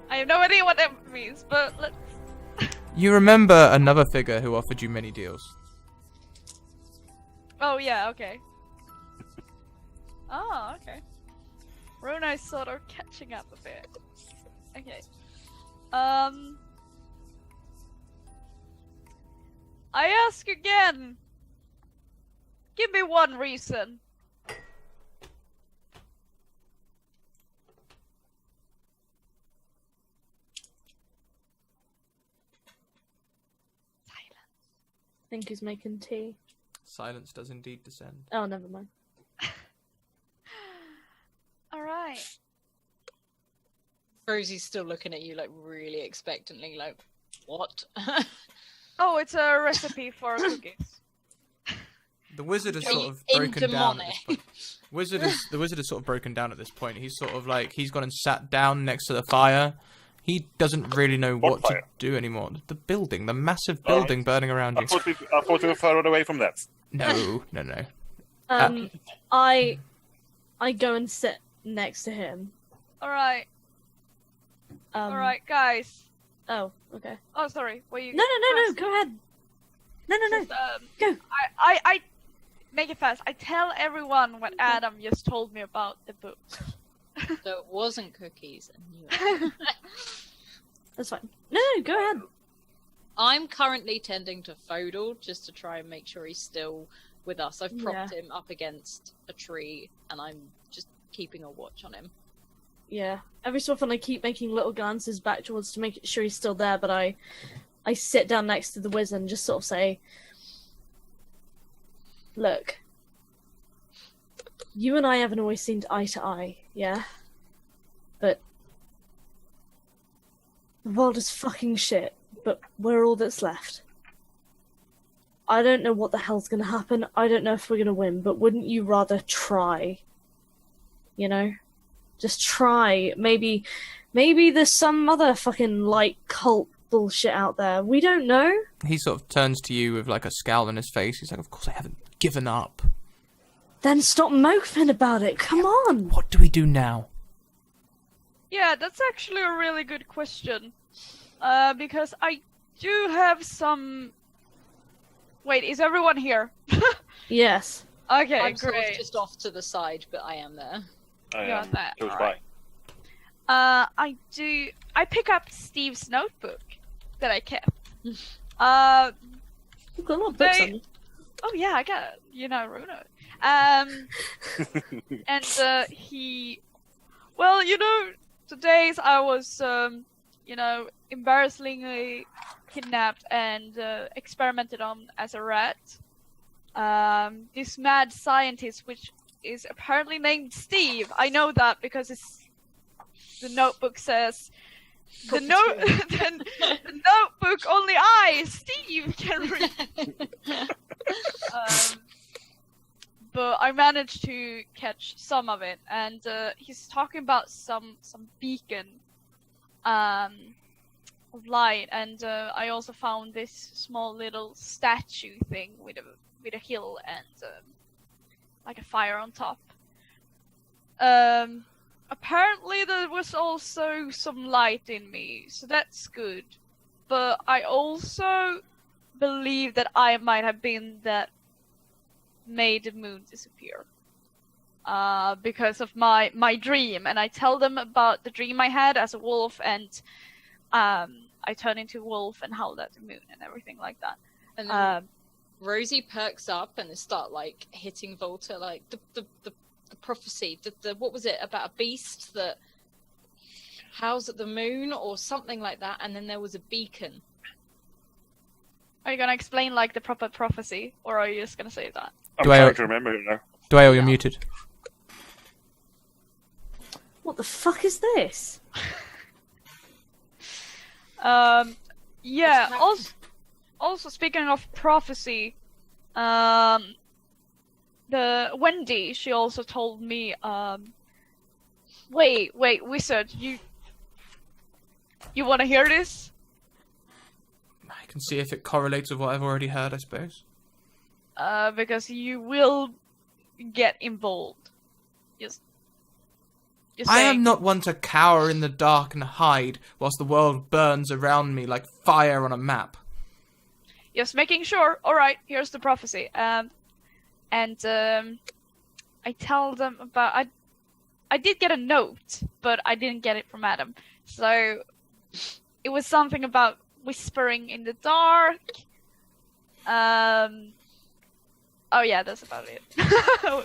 I have no idea what that means, but let's. You remember another figure who offered you many deals. Oh yeah, okay. Oh, okay. Runa is sort of catching up a bit. Okay. I ask again. Give me one reason. I think he's making tea. Silence does indeed descend. Oh, never mind. Alright. Rosie's still looking at you like really expectantly, like, what? Oh, it's a recipe for cookies. The wizard is Are sort you of broken into down money? at this point. The wizard is sort of broken down at this point. He's sort of like he's gone and sat down next to the fire. He doesn't really know what to fire? do anymore. The building, the massive building burning around you. I thought we were further away from that. No. I go and sit next to him. Alright, alright, guys. Oh, okay. Oh, sorry. Were you? No. Go ahead. No. Just, Go. I make it fast. I tell everyone what Adam just told me about the book. So it wasn't cookies. And you... That's fine. No, go ahead. I'm currently tending to Fodal just to try and make sure he's still with us. I've propped him up against a tree and I'm just keeping a watch on him. Yeah. Every so often I keep making little glances back towards to make sure he's still there, but I sit down next to the wizard and just sort of say, look, you and I haven't always seen eye to eye, yeah? But the world is fucking shit, but we're all that's left. I don't know what the hell's gonna happen. I don't know if we're gonna win, but wouldn't you rather try? You know? Just try. Maybe there's some other fucking light cult bullshit out there. We don't know. He sort of turns to you with like a scowl on his face. He's like, "Of course I haven't given up. Then stop moping about it. Come on." What do we do now?" Yeah, that's actually a really good question. Because I do have some. Wait, is everyone here? Yes. Okay, I'm sort of great. just off to the side, but I am there. I Got am that. close Alright. by. I pick up Steve's notebook that I kept. You've got a lot of books on you. Oh yeah, I got it. You know, Runa. And he, well, you know, today's I was, embarrassingly kidnapped and experimented on as a rat. This mad scientist, which is apparently named Steve. I know that because the notebook says the notebook only I, Steve, can read. But I managed to catch some of it, and he's talking about some beacon of light, and I also found this small little statue thing with a hill and like a fire on top. Apparently there was also some light in me, so that's good. But I also believe that I might have been that made the moon disappear. Because of my dream, and I tell them about the dream I had as a wolf, and I turn into a wolf and howl at the moon and everything like that. And then Rosie perks up and they start like hitting Volta, like the prophecy, the what was it about a beast that howls at the moon or something like that, and then there was a beacon. Are you gonna explain like the proper prophecy, or are you just gonna say that? I'm Do I- trying to remember it now. Dwayne, you're muted. What the fuck is this? Yeah. Also speaking of prophecy, the Wendy, she also told me, wait, wizard, you want to hear this? I can see if it correlates with what I've already heard, I suppose. Because you will get involved. Just You're I saying, am not one to cower in the dark and hide whilst the world burns around me like fire on a map. Just making sure. All right, here's the prophecy. I tell them about. I did get a note, but I didn't get it from Adam. So it was something about whispering in the dark. Oh yeah, that's about it.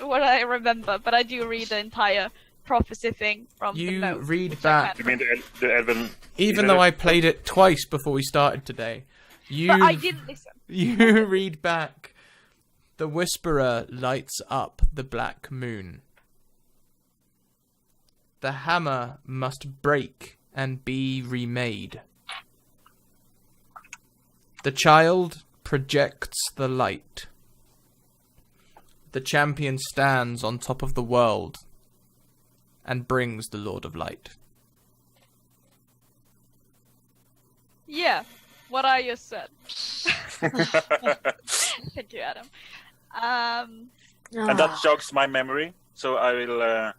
What I remember, but I do read the entire prophecy thing from the You note. read which I back, You mean the elven? even though I played it twice before we started today. But I didn't listen. You read back. The Whisperer lights up the black moon. The hammer must break and be remade. The child projects the light. The champion stands on top of the world and brings the Lord of Light. Yeah, what I just said. Thank you, Adam. And that jogs my memory, so I will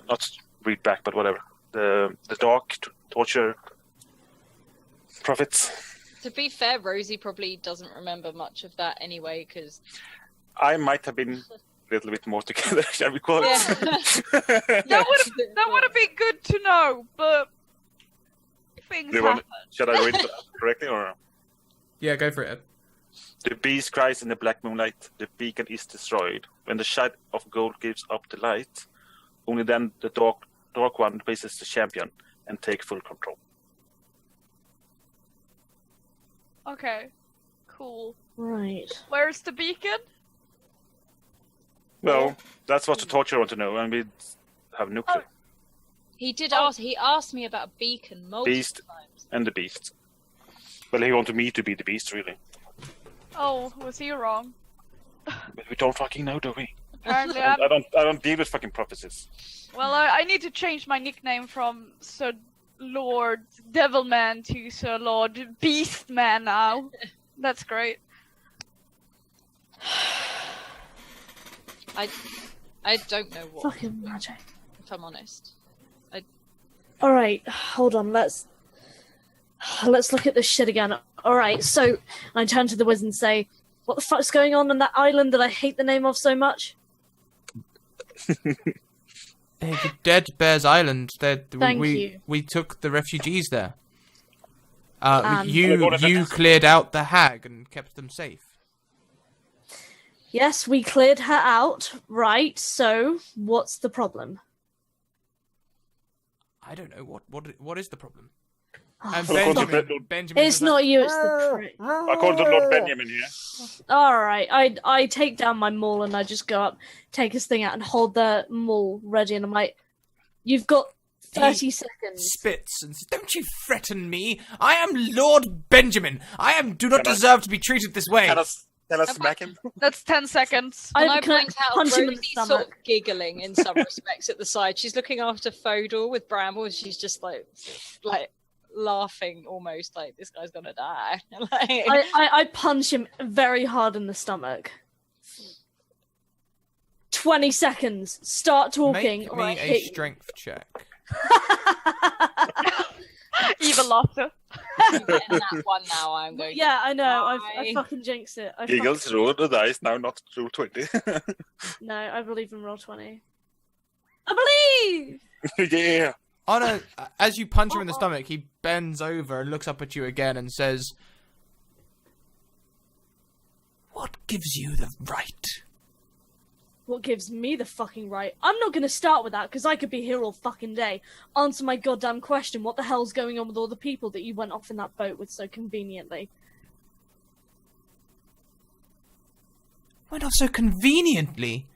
not read back, but whatever. The dark torture prophets. To be fair, Rosie probably doesn't remember much of that anyway, because I might have been a little bit more together, shall we call it? That would have been good to know, but things happen. Shall I read it correctly or? Yeah, go for it, Ed. The beast cries in the black moonlight. The beacon is destroyed. When the shade of gold gives up the light, only then the dark one faces the champion and take full control. Okay, cool. Right. Where's the beacon? Well, that's what the torturer want to know, and we have no clue. he did ask. He asked me about a beacon multiple Beast. times. And the beast. Well, he wanted me to be the beast, really. Oh, was he wrong? But we don't fucking know, do we? Apparently, I don't deal with fucking prophecies. well, I need to change my nickname from Sir Lord Devilman to Sir Lord Beastman now. That's great. I don't know what. Fucking magic. If I'm honest. All right, hold on. Let's look at this shit again. All right, so I turn to the wizard and say, "What the fuck's going on that island that I hate the name of so much?" Hey, the Dead Bears Island. Thank you. We took the refugees there. And- You cleared out the hag and kept them safe. Yes, we cleared her out. Right. So, what's the problem? I don't know what is the problem. Oh, And Well, according to Benjamin. it's not you. It's the prick. According to Lord Benjamin here. All right. I take down my maul and I just go up, take his thing out, and hold the maul ready. And I'm like, "You've got 30 seconds." Spits and says, "Don't you threaten me! I am Lord Benjamin. Do not Can I- deserve to be treated this way." Can I smack him? That's 10 seconds. And I can I point out punch him in the Rosie's sort stomach? of giggling in some respects at the side. She's looking after Fodor with Bramble, and she's just like laughing almost like this guy's gonna die. Like, I punch him very hard in the stomach. 20 seconds. Start talking, Make or I me a hit you. strength check. Evil laughter. I'm getting that one now. I'm going. Yeah, I know. I Bye. fucking jinxed it. Eagles roll the dice now, not roll 20. No, I believe in roll 20. I believe. Yeah. As you punch him in the stomach, he bends over and looks up at you again and says, "What gives you the right?" What gives me the fucking right? I'm not gonna start with that because I could be here all fucking day. Answer my goddamn question. What the hell's going on with all the people that you went off in that boat with so conveniently? Went off so conveniently.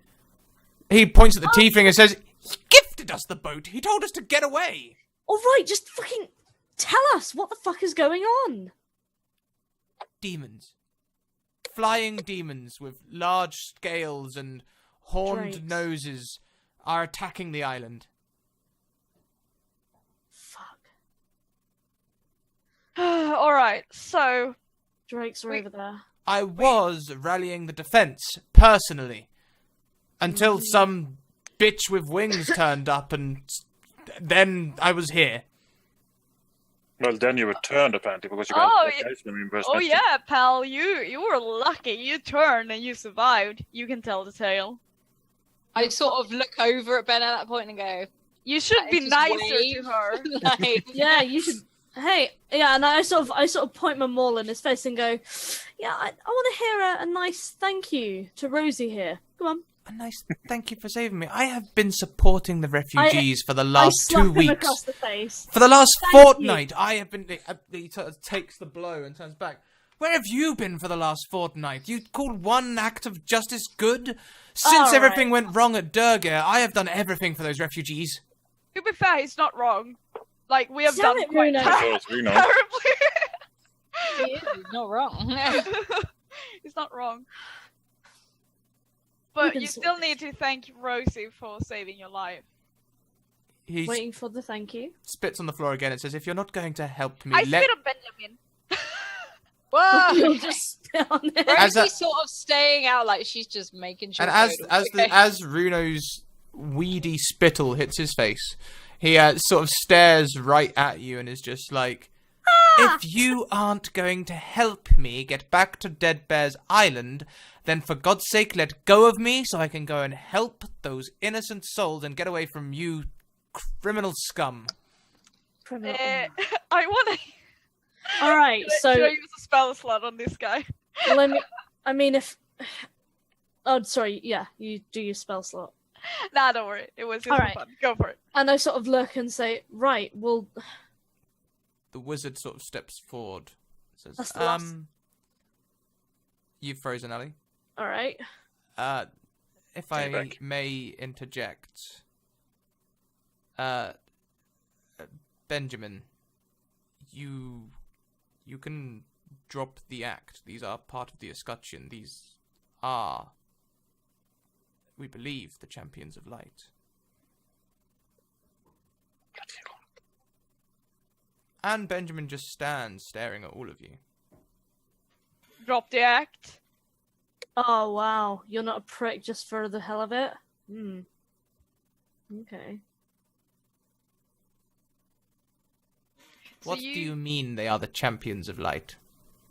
He points at the tiefling and says, "He gifted us the boat. He told us to get away." All right, just fucking tell us what the fuck is going on. Demons. Flying demons with large scales and horned Drakes. noses are attacking the island. Fuck. Alright, so Drakes are over there. I was rallying the defense, personally, until some bitch with wings turned up, and then I was here. Well, then you were turned apparently because you got Oh, a location reimbursement. Oh yeah, pal, you were lucky. You turned and you survived. You can tell the tale. I sort of look over at Ben at that point and go, You should be just nicer wave. to her. like, Yeah, you should. Hey, yeah, and I sort of point my maul in his face and go, yeah, I want to hear a nice thank you to Rosie here. Come on. A nice thank you for saving me. I have been supporting the refugees for the I last slap 2 him weeks. across the face. For the last Thank fortnight, I have been. He sort of takes the blow and turns back. Where have you been for the last fortnight? You called one act of justice good? Since All everything right. went wrong at Durga, I have done everything for those refugees. To be fair, he's not wrong. Like, we have Damn done it, quite Bruno. Yes, we know. terribly. he is, he's not wrong. He's not wrong. But can you sort still this. need to thank Rosie for saving your life. He Waiting for the thank you. spits on the floor again and says, "If you're not going to help me, I let..." spit on Benjamin. Whoa! You'll just spit on it. As Rosie's a- sort of staying out like she's just making sure. And as Frodo's okay. as Runo's weedy spittle hits his face, he sort of stares right at you and is just like, "If you aren't going to help me get back to Dead Bear's Island, then for God's sake let go of me so I can go and help those innocent souls and get away from you criminal scum." Criminal. I want to. All right, so Should I use a spell slot on this guy? well, I mean, if oh, sorry, yeah, you do your spell slot, Nah, don't worry. It was just All for right. fun. Go for it. and I sort of look and say, right, well, The wizard sort of steps forward. Says, That's the last- You've frozen, Ali. all right, If Take it I back. may interject, Benjamin, you can drop the act. These are part of the escutcheon. These are, we believe, the champions of light. And Benjamin just stands staring at all of you. Drop the act. oh wow, you're not a prick just for the hell of it. Okay. What do you mean they are the champions of light?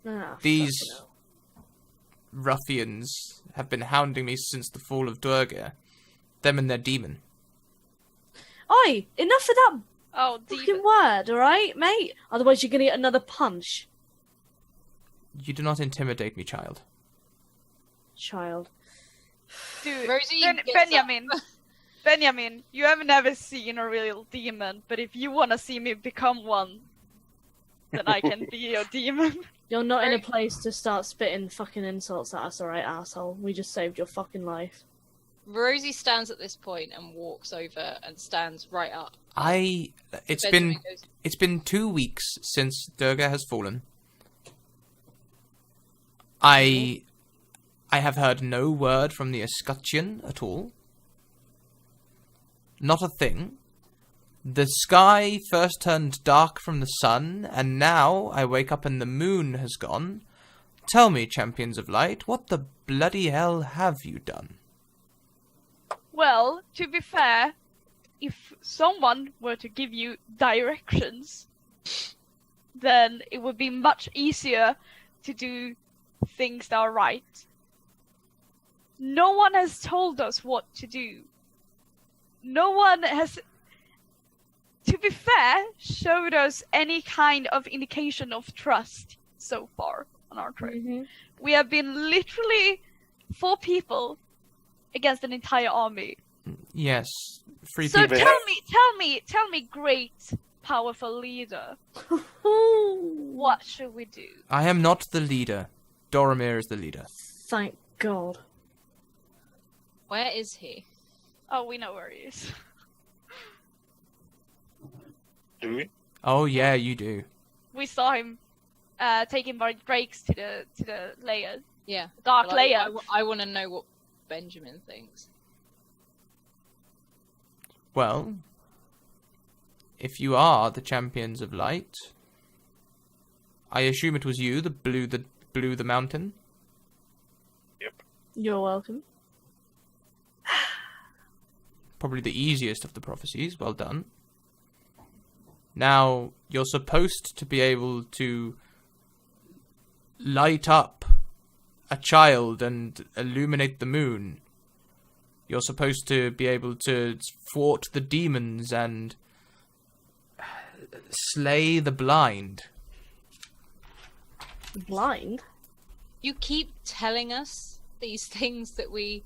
Ah, These fucking hell. ruffians have been hounding me since the fall of Durga. Them and their demon. Oi, enough of that Oh, fucking demon. word, all right, mate. Otherwise, you're gonna get another punch, You do not intimidate me, child. child. Dude, Rosie gets Benjamin. Benjamin, you have never seen a real demon, but if you want to see me become one, then I can be your demon. You're not in a Right. place to start spitting fucking insults at us, all right, asshole. We just saved your fucking life. Rosie stands at this point and walks over and stands right up. It's Benjamin been goes, it's been 2 weeks since Durga has fallen. I have heard no word from the escutcheon at all. Not a thing. The sky first turned dark from the sun, and now I wake up and the moon has gone. Tell me, champions of light, what the bloody hell have you done? Well, to be fair, if someone were to give you directions, then it would be much easier to do things that are right. No one has told us what to do. No one has, to be fair, showed us any kind of indication of trust so far on our trip. Mm-hmm. We have been literally 4 people against an entire army. Yes, 3 So people. tell me, great, powerful leader, what should we do? I am not the leader. Doromir is the leader. Thank God. where is he? Oh, we know where he is. Do we? Oh yeah, you do. We saw him taken by Drakes to the layer, Yeah. dark Well, layer. I want to know what Benjamin thinks. Well, if you are the champions of light, I assume it was you that blew the mountain. You're welcome. probably the easiest of the prophecies. Well done. Now, you're supposed to be able to light up a child and illuminate the moon. You're supposed to be able to thwart the demons and slay the blind. Blind? You keep telling us these things that we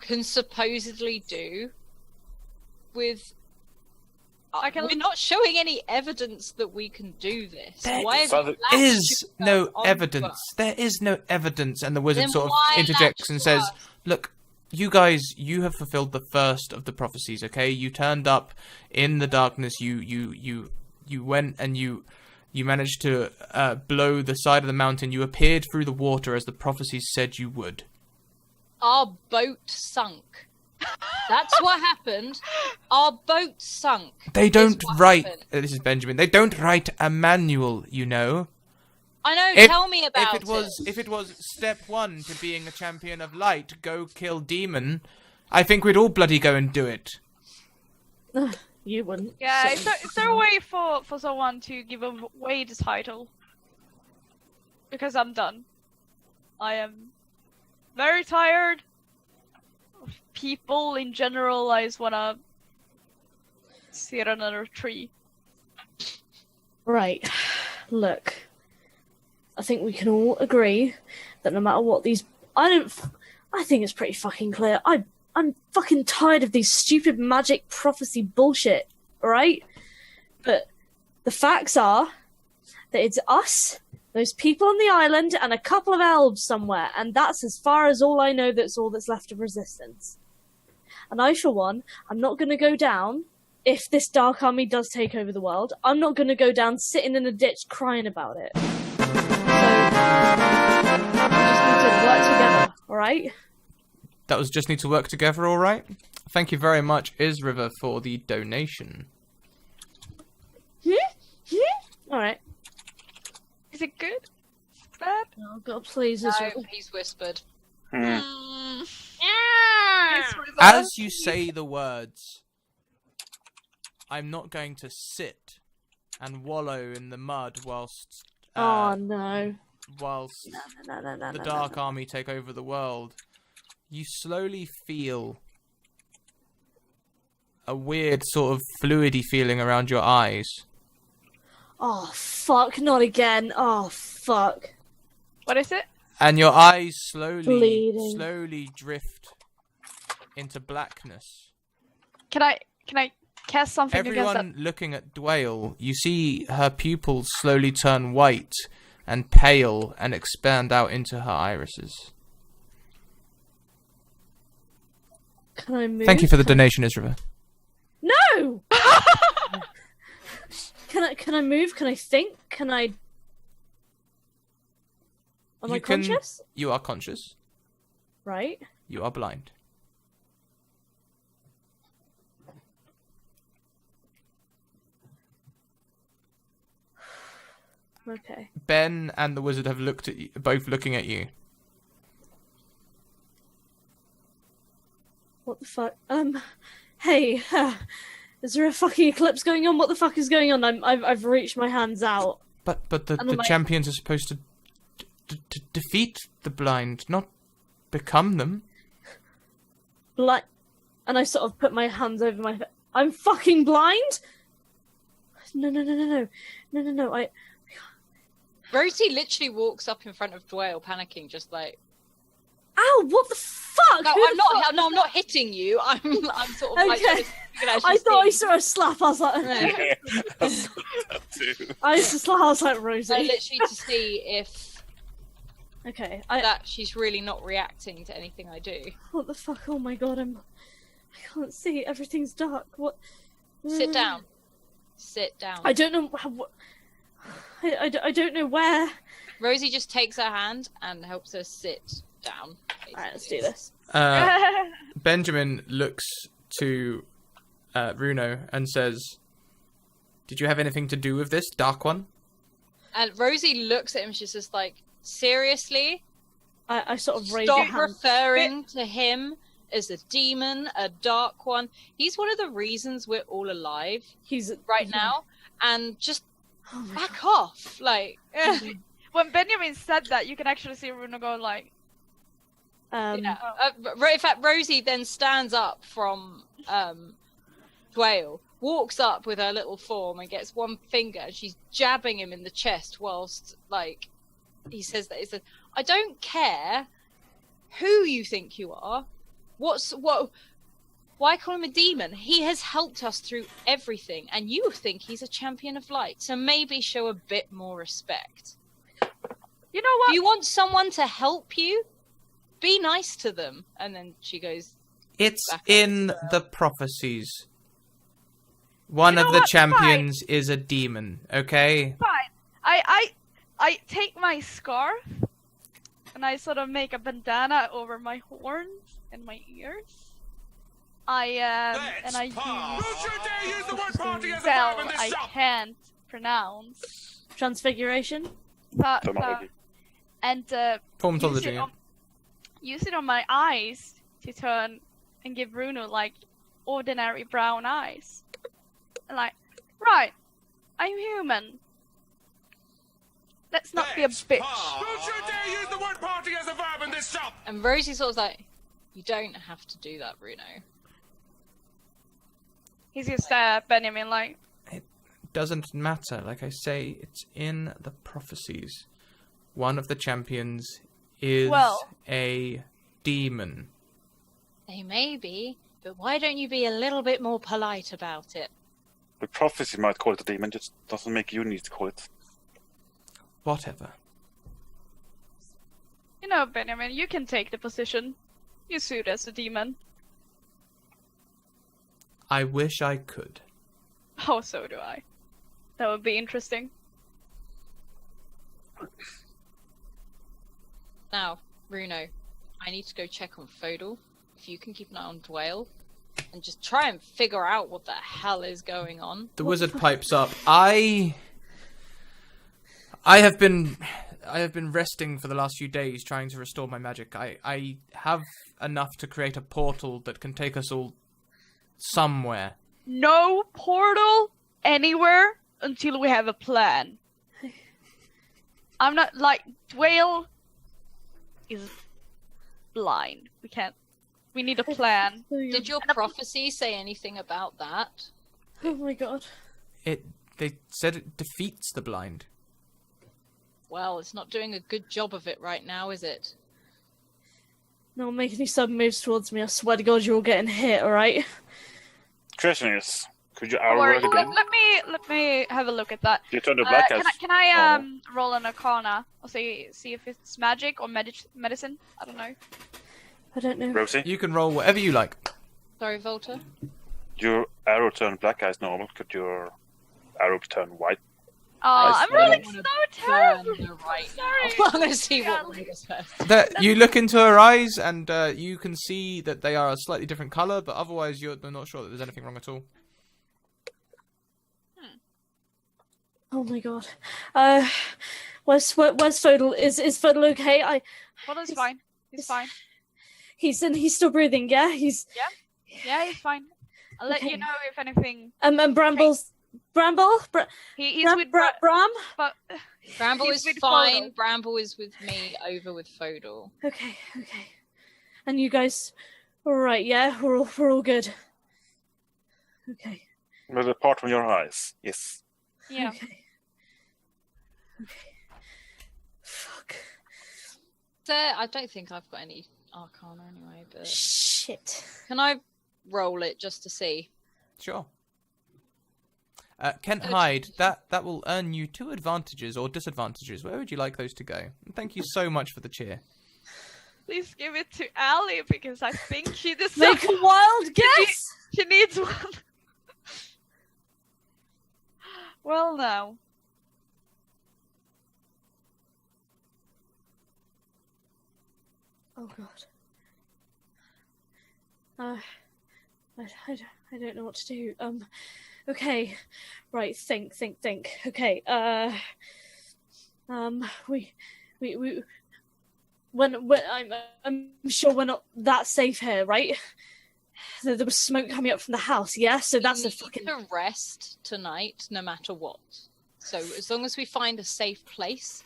can supposedly do with... We're not showing any evidence that we can do this. There Why is no evidence. There is no evidence. And the wizard Then sort of why interjects latch and to says, us? look, you guys, you have fulfilled the first of the prophecies, okay? You turned up in the darkness. You went and you managed to blow the side of the mountain. You appeared through the water as the prophecies said you would. Our boat sunk. That's what happened. Our boat sunk. They don't what write... happened. This is Benjamin. They don't write a manual, you know. I know, If- tell me about If it was step 1 to being a champion of light, go kill demon, I think we'd all bloody go and do it. You wouldn't. Yeah, So- is there a way for someone to give away the title? Because I'm done. I am very tired of people in general. I just wanna sit under a tree. Right. Look. I think we can all agree that no matter what these... I think it's pretty fucking clear. I'm fucking tired of these stupid magic prophecy bullshit, alright? But the facts are that it's us, those people on the island, and a couple of elves somewhere, and that's as far as all I know. That's all that's left of resistance. And I, for one, I'm not going to go down. If this dark army does take over the world, I'm not going to go down sitting in a ditch crying about it. So, we just need to work together, alright? That was just need to work together, all right? Thank you very much, Isriver, for the donation. Alright. Is it good? Bad? Oh god, please. No, Israel. he's whispered. As you say the words, I'm not going to sit and wallow in the mud whilst Oh no. whilst No. the Dark Army take over the world. You slowly feel a weird sort of fluidy feeling around your eyes. Oh fuck, not again. Oh fuck. What is it? And your eyes slowly Bleeding. drift into blackness. Can I cast something against Everyone looking at Dwayne, you see her pupils slowly turn white and pale and expand out into her irises. Can I move? Thank you for the donation, Isriver. No! Can I move? Can I think? Can I... Am I conscious? You are conscious. Right. You are blind. Okay. Ben and the wizard have looked at you, both looking at you. What the fuck? Hey, is there a fucking eclipse going on? What the fuck is going on? I've reached my hands out. But the And I'm like- champions are supposed to defeat the blind, not become them. Blind. And I sort of put my hands over my... I'm fucking blind? No. Rosie literally walks up in front of Dwayne, panicking, just like, Ow, what the fuck? no, Who I'm the not. fuck- No, I'm not hitting you. I'm sort of like. Okay. I thought I saw a slap. I was like, Yeah, that's that too. I was like, So Rosie. literally to see if Okay, that she's really not reacting to anything I do. what the fuck? Oh my god, I can't see. Everything's dark. What? Sit down. Sit down. I don't know. I don't know where. Rosie just takes her hand and helps her sit down. Alright, let's do this. Benjamin looks to Runo and says, "Did you have anything to do with this, Dark One?" And Rosie looks at him. She's just like, seriously? I sort of raise your Stop hand. referring to him as a demon, a dark one. He's one of the reasons we're all alive He's right now. And just Oh my back off. Like, When Benjamin said that, you can actually see Runa go like, yeah. In fact, Rosie then stands up from Dwayne, walks up with her little form and gets one finger. She's jabbing him in the chest whilst, like, he says that. He says, I don't care who you think you are. Why call him a demon? He has helped us through everything, and you think he's a champion of light, so maybe show a bit more respect. you know what? If you want someone to help you, be nice to them. And then she goes, It's back up in to the prophecies. One You know of the what? champions is a demon, okay? Fine. I take my scarf and I sort of make a bandana over my horns and my ears. And I Who use should dare use the word party as a spell verb in this I shop? can't pronounce. Transfiguration. Terminology. And Formatology. use it on my eyes to turn and give Bruno like ordinary brown eyes. And like, right, I'm human. Let's not be a bitch. Who should dare use the word party as a verb in this shop? and Rosie sort of like, you don't have to do that, Bruno. He's just Benjamin like, Doesn't matter. Like I say, it's in the prophecies. One of the champions is Well- a demon. They may be, but why don't you be a little bit more polite about it? The prophecy might call it a demon, just doesn't make you need to call it. Whatever. you know, Benjamin, you can take the position. You suit as a demon. I wish I could. Oh, so do I. That would be interesting. Now, Bruno, I need to go check on Fodal. If you can keep an eye on Dwayne, and just try and figure out what the hell is going on. The wizard pipes up. I have been resting for the last few days trying to restore my magic. I have enough to create a portal that can take us all somewhere. No portal anywhere until we have a plan. I'm not like Dwayne is blind. We need a plan. Did your prophecy say anything about that? Oh my god. They said it defeats the blind. Well, it's not doing a good job of it right now, is it? No, make any sudden moves towards me. I swear to God, you're all getting hit. All right. Question is, could you Don't arrow worry, it again? let me have a look at that. You turn the black eyes. Can I roll an Arcana? Or see if it's magic or medicine? I don't know. I don't know. Rosie, You can roll whatever you like. Sorry, Volta? your arrow turned black eyes normal. Could your arrow turn white? I'm swear. rolling I so wanna terribly. burn her right Sorry. now. I'm gonna see what Yeah. one goes first. You look into her eyes, and you can see that they are a slightly different color, but otherwise you're not sure that there's anything wrong at all. Oh my God. Where's Fodal? Is Fodal okay? Well, it's fine. He's fine. He's still breathing. Yeah. Yeah, he's fine. I'll let Okay. you know if anything. And Bramble. He's with Bram. but Bramble he's is with fine. Fodal. Bramble is with me over with Fodal. Okay. And you guys, all right? Yeah, we're all good. Okay. Well, apart from your eyes, yes. Yeah. Okay. Fuck. I don't think I've got any Arcana anyway, but Shit. can I roll it just to see? Sure. Kent Hyde, that will earn you 2 advantages or disadvantages. Where would you like those to go? And thank you so much for the cheer. Please give it to Allie because I think she deserves. Make a wild guess. She needs one. Well, now. Oh God. I don't know what to do. Okay. Right. Think. Okay. We when I'm sure we're not that safe here, right? There was smoke coming up from the house, yeah? So that's we a need fucking... to rest tonight, no matter what. So as long as we find a safe place,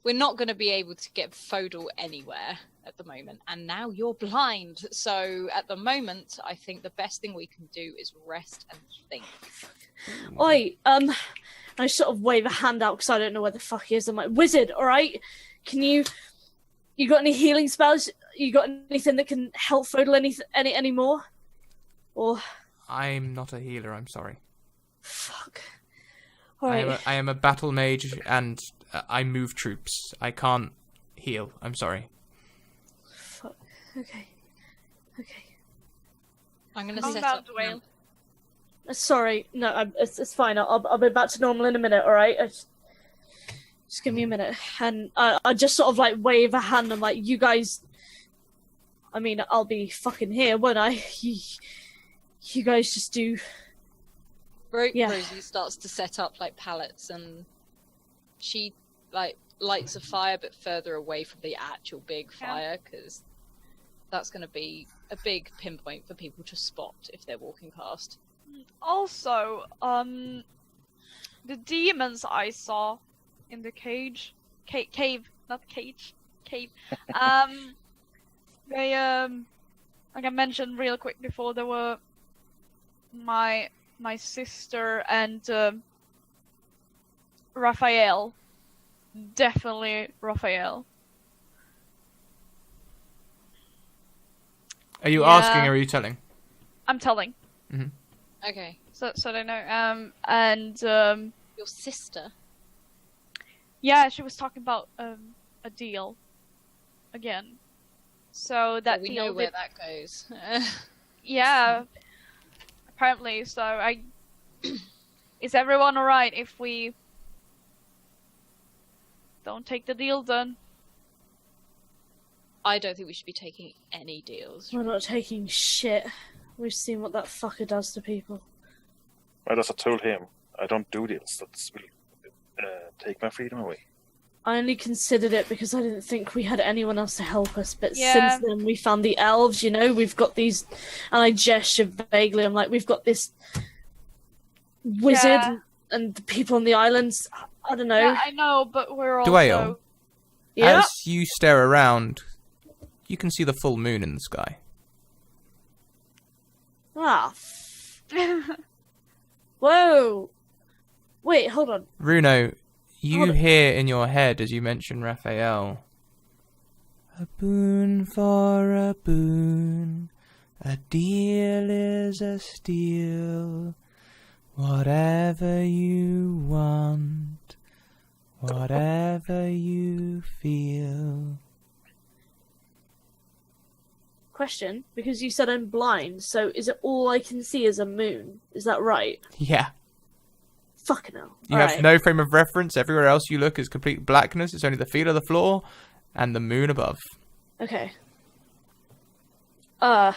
we're not going to be able to get Fodor anywhere at the moment. And now you're blind. So at the moment, I think the best thing we can do is rest and think. Oi, I sort of wave a hand out because I don't know where the fuck he is. I'm like, wizard, alright? Can you got any healing spells? You got anything that can help Fodor any more? Or... I'm not a healer, I'm sorry. Fuck. Alright. I am a battle mage, and I move troops. I can't heal. I'm sorry. Fuck. Okay. I'm going to Calm set down, up Dwayne. Sorry. No, it's fine. I'll be back to normal in a minute, alright? Just give me a minute. And I just sort of like wave a hand. I'm like, you guys... I mean, I'll be fucking here, won't I? You guys just do... Yeah. Rosie starts to set up like pallets, and she like lights a fire, but further away from the actual big fire, because that's going to be a big pinpoint for people to spot if they're walking past. Also, the demons I saw in the cave, not cage, cave. They like I mentioned real quick before, there were my sister and Raphael. Definitely Raphael. Are you Yeah. asking or are you telling? I'm telling. Okay. So they know. And Your sister? yeah, she was talking about a deal again. So that we deal know where that goes. yeah, apparently. So is everyone alright if we don't take the deal then? I don't think we should be taking any deals. We're not taking shit. We've seen what that fucker does to people. Well, as I told him, I don't do deals. That will take my freedom away. I only considered it because I didn't think we had anyone else to help us, but Yeah. since then we found the elves, you know, we've got these, and I gestured vaguely, I'm like, we've got this wizard Yeah. and the people on the islands, I don't know. Yeah, I know, but we're also Dwayne. Yeah. As you stare around, you can see the full moon in the sky. Ah. Whoa. Wait, hold on. Runo, you Hold on. hear in your head as you mention Raphael. A boon for a boon, a deal is a steal. Whatever you want, whatever you feel. Question, because you said I'm blind, so is it all I can see is a moon? Is that right? Yeah. Fucking hell. You have Alright. no frame of reference. Everywhere else you look is complete blackness. It's only the feel of the floor and the moon above. Okay. Whoa,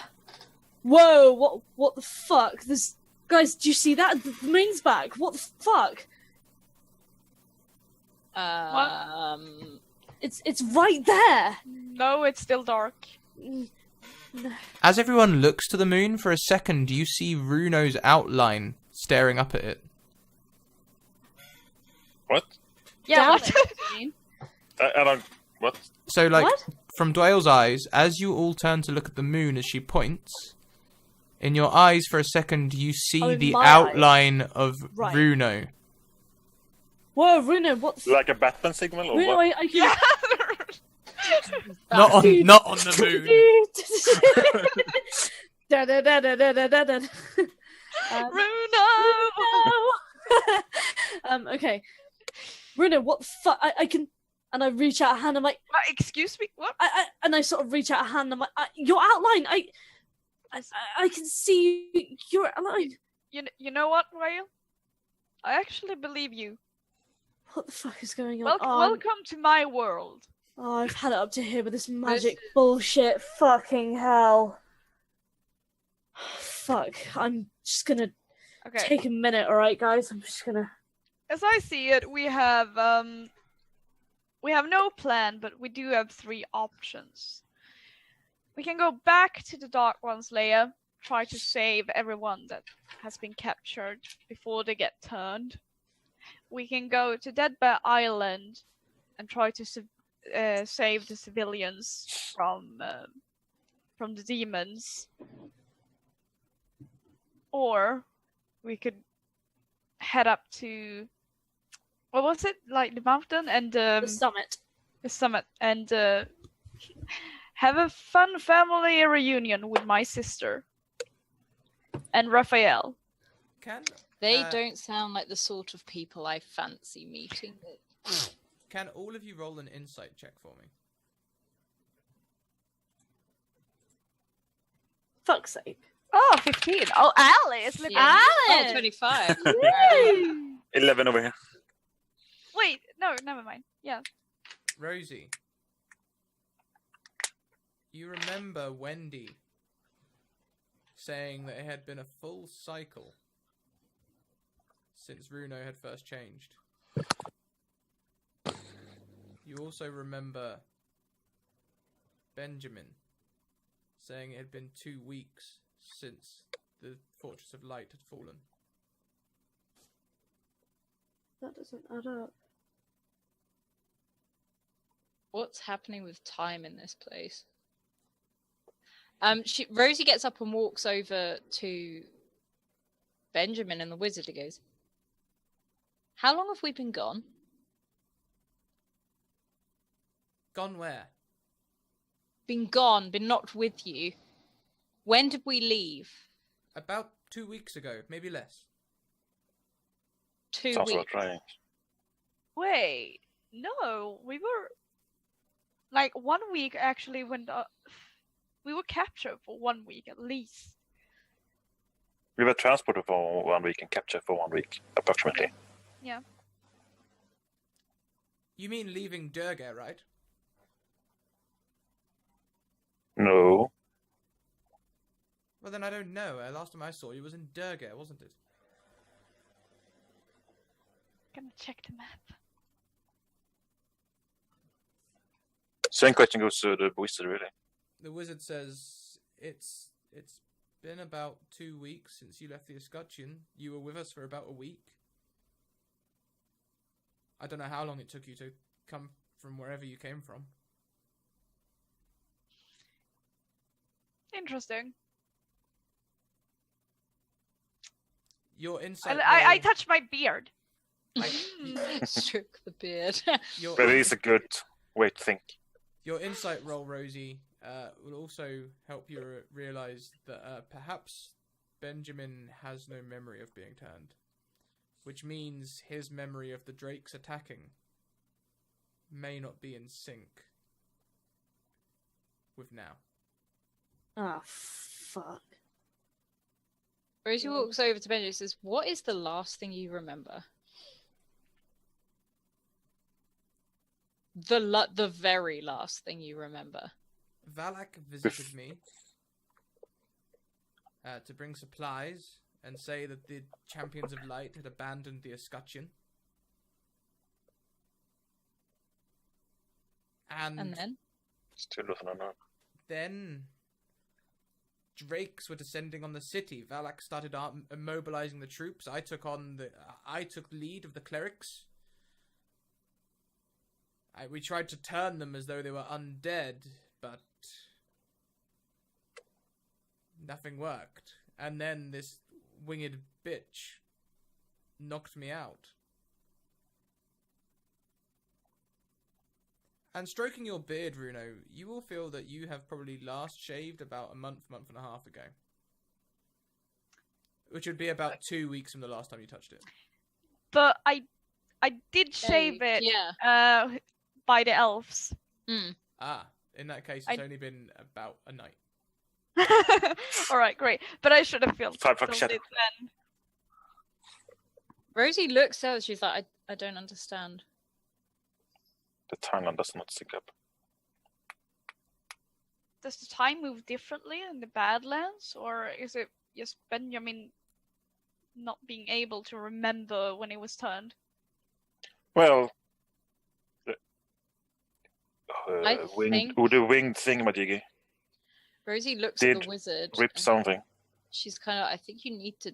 what the fuck? This... Guys, do you see that? The moon's back. What the fuck? It's right there. No, it's still dark. As everyone looks to the moon for a second, you see Runo's outline staring up at it. What? Yeah, Damn what? it. I don't... What? So, like, What? from Dwayle's eyes, as you all turn to look at the moon as she points, in your eyes for a second you see Oh, in the my outline of Right. Runo. Whoa, Runa, what the Like a Batman signal or Runa, what? I can... Not on the moon. Da da da da da da da da. Bruno! Okay. Runa, what the fuck? I can... And I reach out a hand, I'm like... Excuse me? What? And I sort of reach out a hand, I'm like, your outline, I can see your outline. You know what, Rael? I actually believe you. What the fuck is going on? Welcome to my world. Oh, I've had it up to here with this magic is- bullshit. Fucking hell. Fuck. I'm just gonna Okay. take a minute, alright, guys? I'm just gonna... As I see it, we have we have no plan, but we do have 3 options. We can go back to the Dark One's lair, try to save everyone that has been captured before they get turned. We can go to Dead Bear Island and try to save the civilians from the demons. Or we could head up to, what was it, like the mountain and The summit. And have a fun family reunion with my sister and Raphael. They don't sound like the sort of people I fancy meeting with. Can all of you roll an insight check for me? Fuck's sake. Oh, 15. Oh, Alice! Look Yeah. at Oh, 25. Yay! 11 over here. Wait, no, never mind. Yeah. Rosie, you remember Wendy saying that it had been a full cycle since Runo had first changed. You also remember Benjamin saying it had been 2 weeks since the Fortress of Light had fallen. That doesn't add up. What's happening with time in this place? Rosie gets up and walks over to Benjamin and the wizard and goes, "How long have we been gone?" Gone where? Been gone, been not with you. When did we leave? About 2 weeks ago, maybe less. 2 Sounds weeks. about right. Wait, no, we were like 1 week actually when we were captured for 1 week at least. We were transported for 1 week and captured for 1 week, approximately. Yeah. You mean leaving Durga, right? No. Well, then I don't know. Last time I saw you was in Durga, wasn't it? Gonna check the map. Same question goes to the wizard, really. The wizard says it's been about 2 weeks since you left the escutcheon. You were with us for about a week. I don't know how long it took you to come from wherever you came from. Interesting. Your insight. I touched my beard. Stroke the beard. Your, But it is a good way to think. your insight roll, Rosie, will also help you realize that perhaps Benjamin has no memory of being turned, which means his memory of the Drakes attacking may not be in sync with now. Ah, fuck. Rosie walks over to Benjamin and says, "What is the last thing you remember?" The very last thing you remember. Valak visited me to bring supplies and say that the Champions of Light had abandoned the escutcheon. And then? Still nothing unknown. Then Drakes were descending on the city. Valak started mobilizing the troops. I took lead of the clerics. We tried to turn them as though they were undead, but nothing worked. And then this winged bitch knocked me out. And stroking your beard, Runo, you will feel that you have probably last shaved about a month and a half ago. Which would be about 2 weeks from the last time you touched it. But I did shave it. Yeah. By the elves. Ah, in that case, it's only been about a night. All right, great. But I should have filmed Five it then. Rosie looks at us. She's like, I don't understand. The timeline does not sync up. Does the time move differently in the Badlands, or is it just Benjamin not being able to remember when it was turned? Well, With the winged thingamajiggy. Rosie looks Did at the wizard. rip and something. She's kind of. I think you need to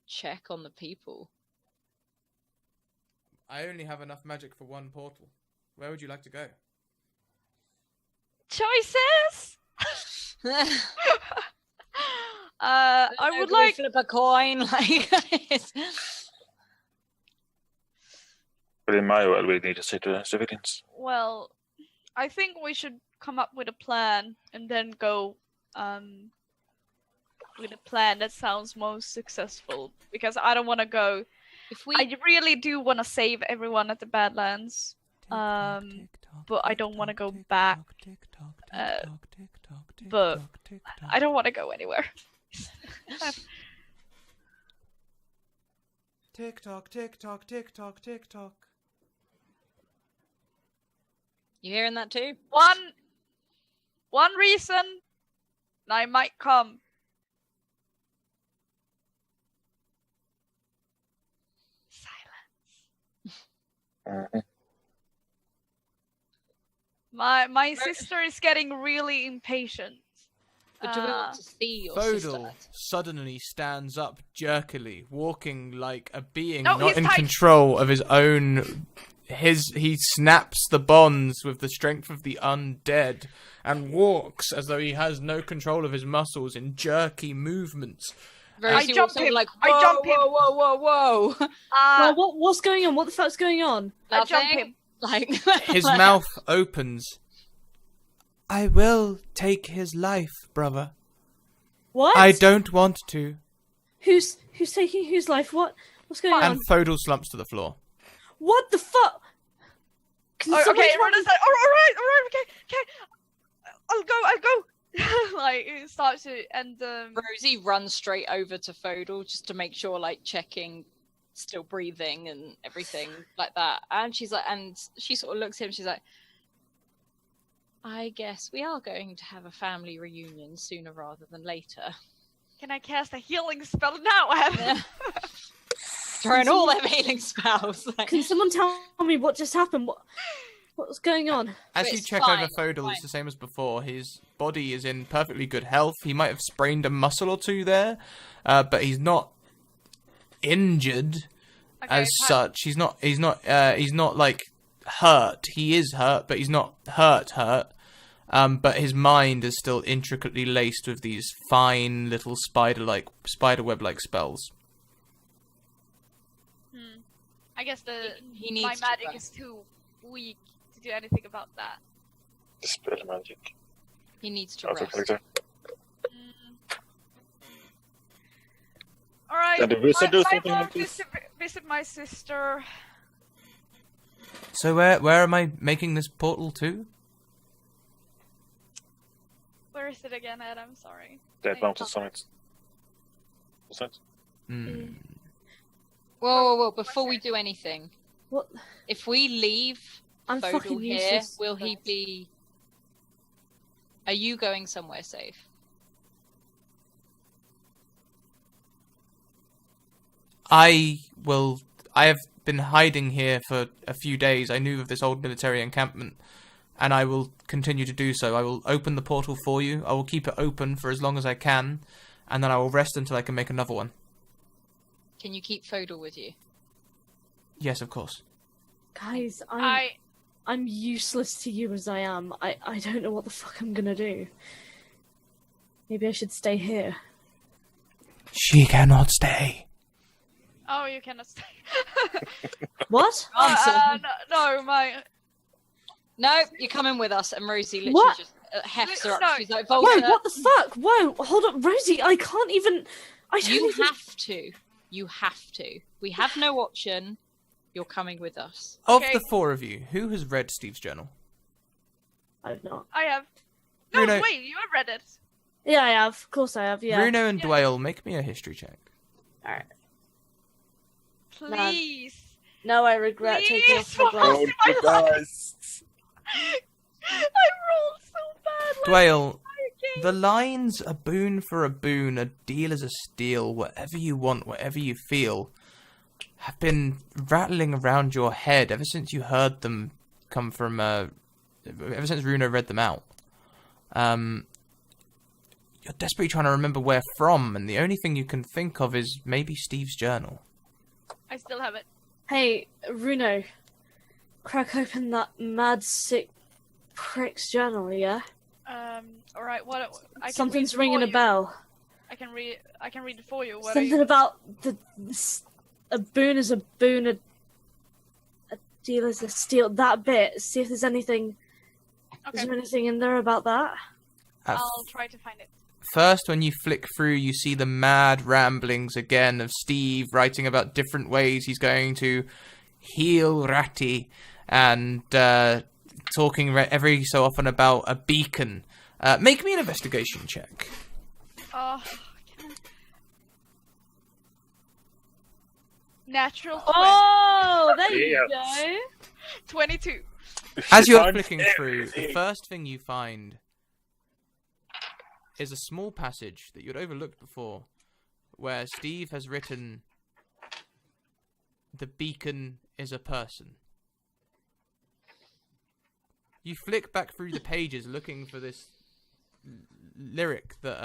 check on the people. I only have enough magic for one portal. Where would you like to go? Choices. I would like. Flip a coin, like. But in my world, we need to say to civilians. Well, I think we should come up with a plan and then go with a plan that sounds most successful. Because I don't want to go. If we I really do want to save everyone at the Badlands. But I don't want to go back. But I don't want to go anywhere. Tick tock, tick tock, tick tock, tick tock. You hearing that too? One reason, and I might come. Silence. Mhm. My sister is getting really impatient. But do we want to see your Fodal sister? suddenly stands up jerkily, walking like a being No, not he's in tight. control of his own. He snaps the bonds with the strength of the undead and walks as though he has no control of his muscles in jerky movements. Rosie jumped walks over him. like, I whoa, jumped him. whoa, whoa, whoa, whoa. Well, what's going on? What the fuck's going on? I jump Nothing. him. Like His mouth opens. I will take his life, brother. What? I don't want to. Who's taking whose life? What's going on? And Fodal slumps to the floor. What the fuck? Can Oh, someone okay, tell me- all right, okay. I'll go. Like it starts to and Rosie runs straight over to Fodal just to make sure, like, checking, still breathing and everything like that. And she's like, and she sort of looks at him. She's like, I guess we are going to have a family reunion sooner rather than later. can I cast a healing spell now? Yeah. Throwing all their healing spells. Like, Can someone tell me what just happened? What's going on? As But you it's check fine, over it's Fodal, fine. it's the same as before. His body is in perfectly good health. He might have sprained a muscle or two there, but he's not injured as such. He's not like hurt. He is hurt, but he's not hurt. But his mind is still intricately laced with these fine little spiderweb-like spells. I guess He needs my to magic rest. is too weak to do anything about that. Dispel magic. he needs to Out of rest. character. All right, Can the wizard do I something will like this? visit my sister. So where am I making this portal to? Where is it again, Ed? I'm sorry. Dead Mountain Summit. What's that? Hmm. Whoa! Before we do anything, What? if we leave I'm Fodal fucking here, useless. will he be? Are you going somewhere safe? I have been hiding here for a few days. I knew of this old military encampment, and I will continue to do so. I will open the portal for you. I will keep it open for as long as I can, and then I will rest until I can make another one. Can you keep Fodal with you? Yes, of course. Guys, I I'm useless to you as I am. I don't know what the fuck I'm gonna do. Maybe I should stay here. She cannot stay. Oh, you cannot stay. What? No, my. No, you're coming with us. And Rosie literally What? just hefts her up. No. She's like, Whoa, Volta, what the fuck? Whoa, hold up, Rosie, I can't even... I don't you even... have to. You have to. We have no option. You're coming with us. Of Okay. the four of you, who has read Steve's journal? I've not. I have. No, Bruno- wait, you have read it. Yeah, I have. Of course I have, yeah. Bruno and Yeah. Dwayne, make me a history check. Alright. Please. No, I regret taking off my Please, glasses. my life. Guys. I rolled so bad. Dwayne, the lines "a boon for a boon, a deal is a steal, whatever you want, whatever you feel," have been rattling around your head ever since you heard them come from ever since Runa read them out, you're desperately trying to remember where from, and the only thing you can think of is maybe Steve's journal. I still have it. Hey, Runo, crack open that mad sick prick's journal, yeah? All right. What? Something's ringing a bell. I can read it for you. What Something about a boon is a boon, a deal is a steal. That bit. See if there's anything. Okay. Is there anything in there about that? I'll try to find it. First, when you flick through, you see the mad ramblings again of Steve writing about different ways he's going to heal Ratty, and talking every so often about a beacon. Make me an investigation check. Natural 20. Oh, there you Yes. go. 22. As She you're finds flicking through, the everything. first thing you find is a small passage that you'd overlooked before, where Steve has written, "The beacon is a person." You flick back through the pages looking for this lyric that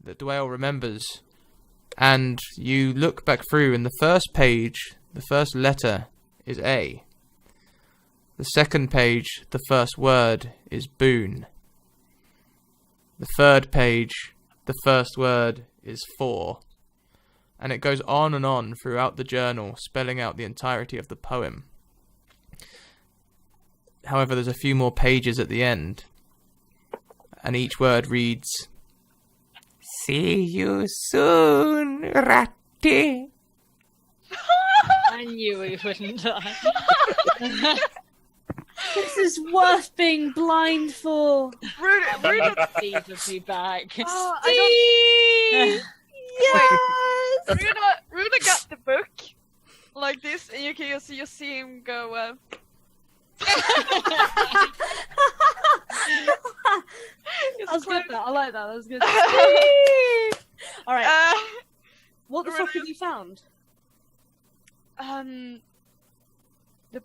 Dwayne remembers, and you look back through, and the first page, the first letter is A. The second page, the first word is boon. The third page, the first word is for. And it goes on throughout the journal, spelling out the entirety of the poem. However, there's a few more pages at the end, and each word reads, "See you soon, Ratty." I knew he wouldn't die. This is worth being blind for. Runa, Steve would be back. I Yes. don't. Runa got the book like this, and you can just see him go. That was good. That I like that. That was good. All right. What the fuck have you found? The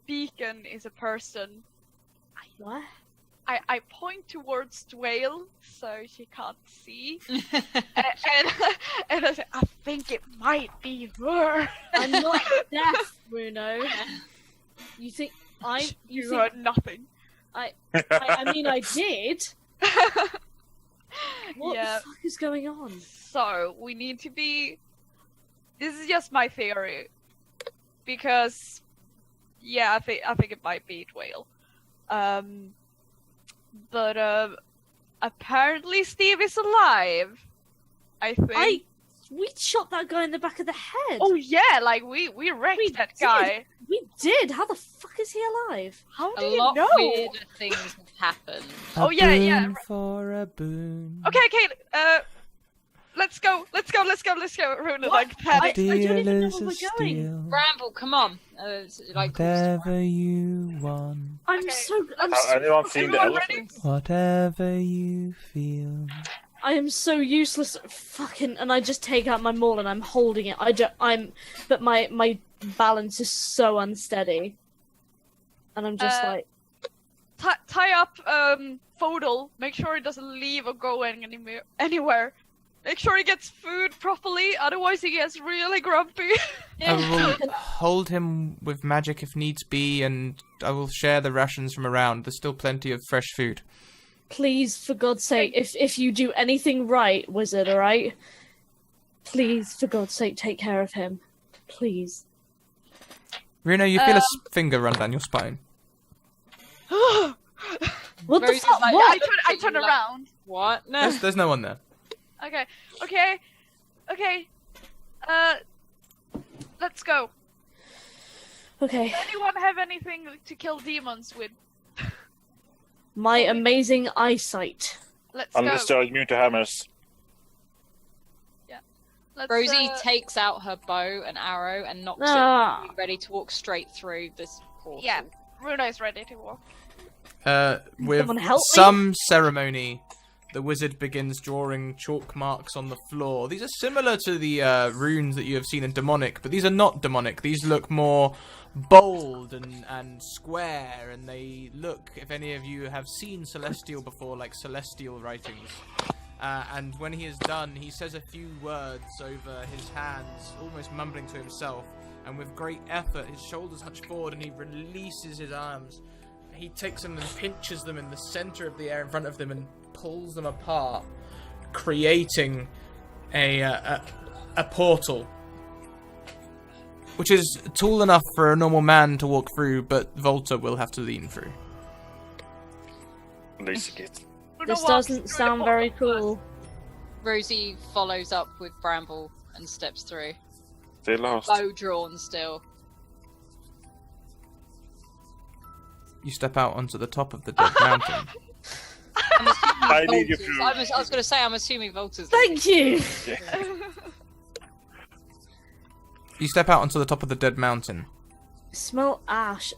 beacon is a person. What? I point towards Dwayne so she can't see, and I say, I think it might be her. I'm not deaf, Bruno. You think I? You think heard nothing. I mean, I did. What Yeah. the fuck is going on? So we need to be. This is just my theory, because yeah, I think it might be Dwayne. But apparently Steve is alive. I think. We shot that guy in the back of the head. Oh yeah, like we wrecked We that did. guy. We did. How the fuck is he alive? How do A you lot know? weirder things have happened. Oh, yeah, yeah. boon for a boon. Okay, let's go, Runa, like I panic. don't even know Steal where is we're a going. steal. Bramble, come on. It's like Whatever you want, I'm Okay. I'm Has so anyone seen the Everyone ready? elephant? whatever you feel. I am so useless at fucking, and I just take out my maul and I'm holding it. But my balance is so unsteady, and I'm just like, Tie up Fodel. Make sure he doesn't leave or go anywhere. Make sure he gets food properly, otherwise he gets really grumpy. I will hold him with magic if needs be, and I will share the rations from around. There's still plenty of fresh food. please, for God's sake, if you do anything right, wizard, all right, please, for God's sake, take care of him, please. Runa, you feel a finger run down your spine. What the Rose is fuck? like, What? I turn around. What? No. There's no one there. Okay. Let's go. Okay, Anyone have anything to kill demons with? my amazing eyesight. Let's Unless go. they're immune to hammers. Let's, Rosie takes out her bow and arrow and knocks Ah. it, ready to walk straight through this portal. Yeah, Runa is ready to walk. With Someone help me? some ceremony, The wizard begins drawing chalk marks on the floor. These are similar to the runes that you have seen in demonic, but these are not demonic. These look more bold and square, and they look, if any of you have seen celestial before, like celestial writings. And when he is done, he says a few words over his hands, almost mumbling to himself, and with great effort his shoulders touch forward and he releases his arms. He takes them and pinches them in the center of the air in front of them and pulls them apart, creating a portal, which is tall enough for a normal man to walk through, but Volta will have to lean through. Lazy git. This doesn't sound very cool. Rosie follows up with Bramble and steps through. They lost. Bow drawn still. You step out onto the top of the dead mountain. I need you through. I was going to say, I'm assuming Volta's. Thank you! You step out onto the top of the dead mountain. Smell ash.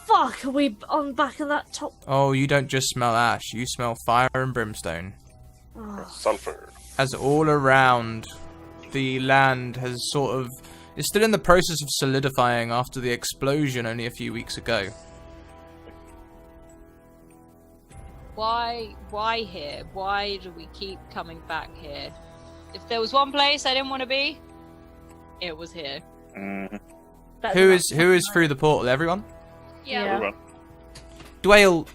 Fuck, are we on back of that top? Oh, you don't just smell ash, you smell fire and brimstone. Oh, Sulfur. As all around, the land is still in the process of solidifying after the explosion only a few weeks ago. Why here? Why do we keep coming back here? If there was one place I didn't want to be, it was here. Mm-hmm. Who is through the portal? Everyone? Yeah. Everyone. Dwayne,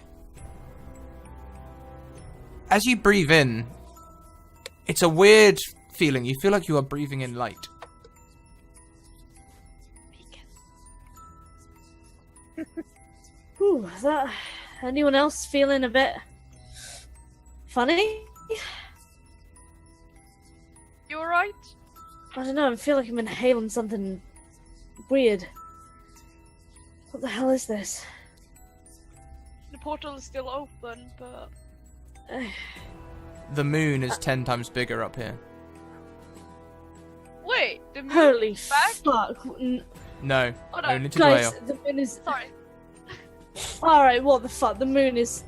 as you breathe in, it's a weird feeling. You feel like you are breathing in light. Ooh, is that... Anyone else feeling a bit... funny? You alright? I don't know, I feel like I'm inhaling something weird. What the hell is this? The portal is still open, but The moon is 10 times bigger up here. wait, the moon Holy is back? fuck. No, Oh, no. only to Guys, Dwayne. the moon is... Sorry. Alright, what the fuck? The moon is...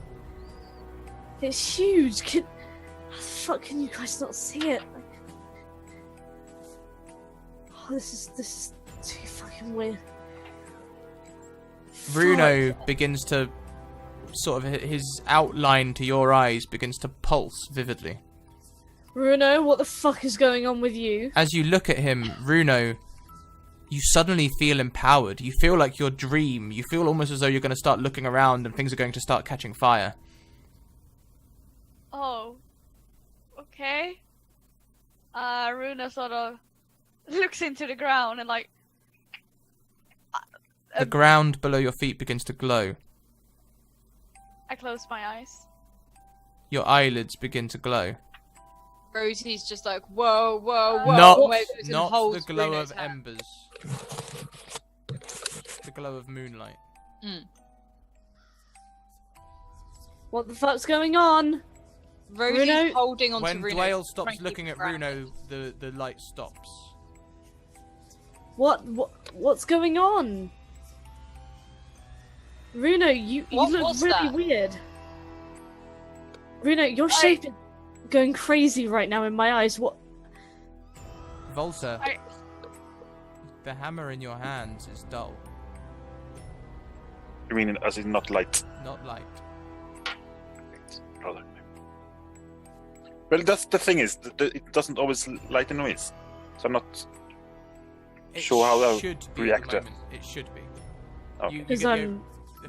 It's huge. How the fuck can you guys not see it? Oh, this is too fucking weird. Bruno Fuck. begins to sort of his outline to your eyes begins to pulse vividly. Bruno, what the fuck is going on with you? As you look at him, Bruno, you suddenly feel empowered. You feel like your dream. You feel almost as though you're going to start looking around and things are going to start catching fire. Oh. Okay. Runa sort of looks into the ground and like... The ground below your feet begins to glow. I close my eyes. Your eyelids begin to glow. Rosie's just like, whoa, whoa, whoa. Not waves and the holds glow Bruno's of hand. embers. The glow of moonlight. What the fuck's going on? Rosie's Bruno- holding onto When Bruno. Dwayne stops trying to looking keep at him Bruno, grounded. the light stops. What's going on? Bruno, you What look was really that? weird. Bruno, your shape is going crazy right now in my eyes. What? Volta, I- the hammer in your hands is dull, You mean as in not light? not light. Rather. Well, that's the thing is, it doesn't always light the noise. So I'm not It sure how that should be react at to- the moment. It should be. Okay. You get Because the I'm feeling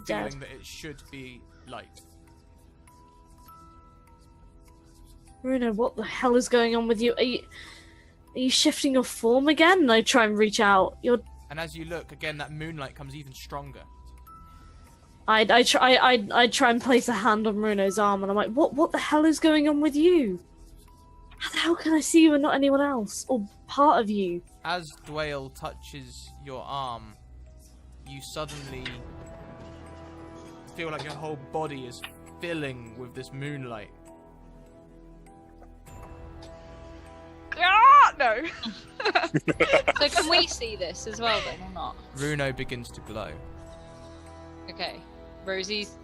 dead. that it should be light. Bruno, what the hell is going on with you? Are you shifting your form again? And I try and reach out. And as you look again, that moonlight comes even stronger. I try and place a hand on Bruno's arm, and I'm like, what the hell is going on with you? How the hell can I see you and not anyone else, or part of you? As Dwayne touches your arm, you suddenly feel like your whole body is filling with this moonlight. Ah, no. So can we see this as well then, or not? Bruno begins to glow. Okay. Rosie's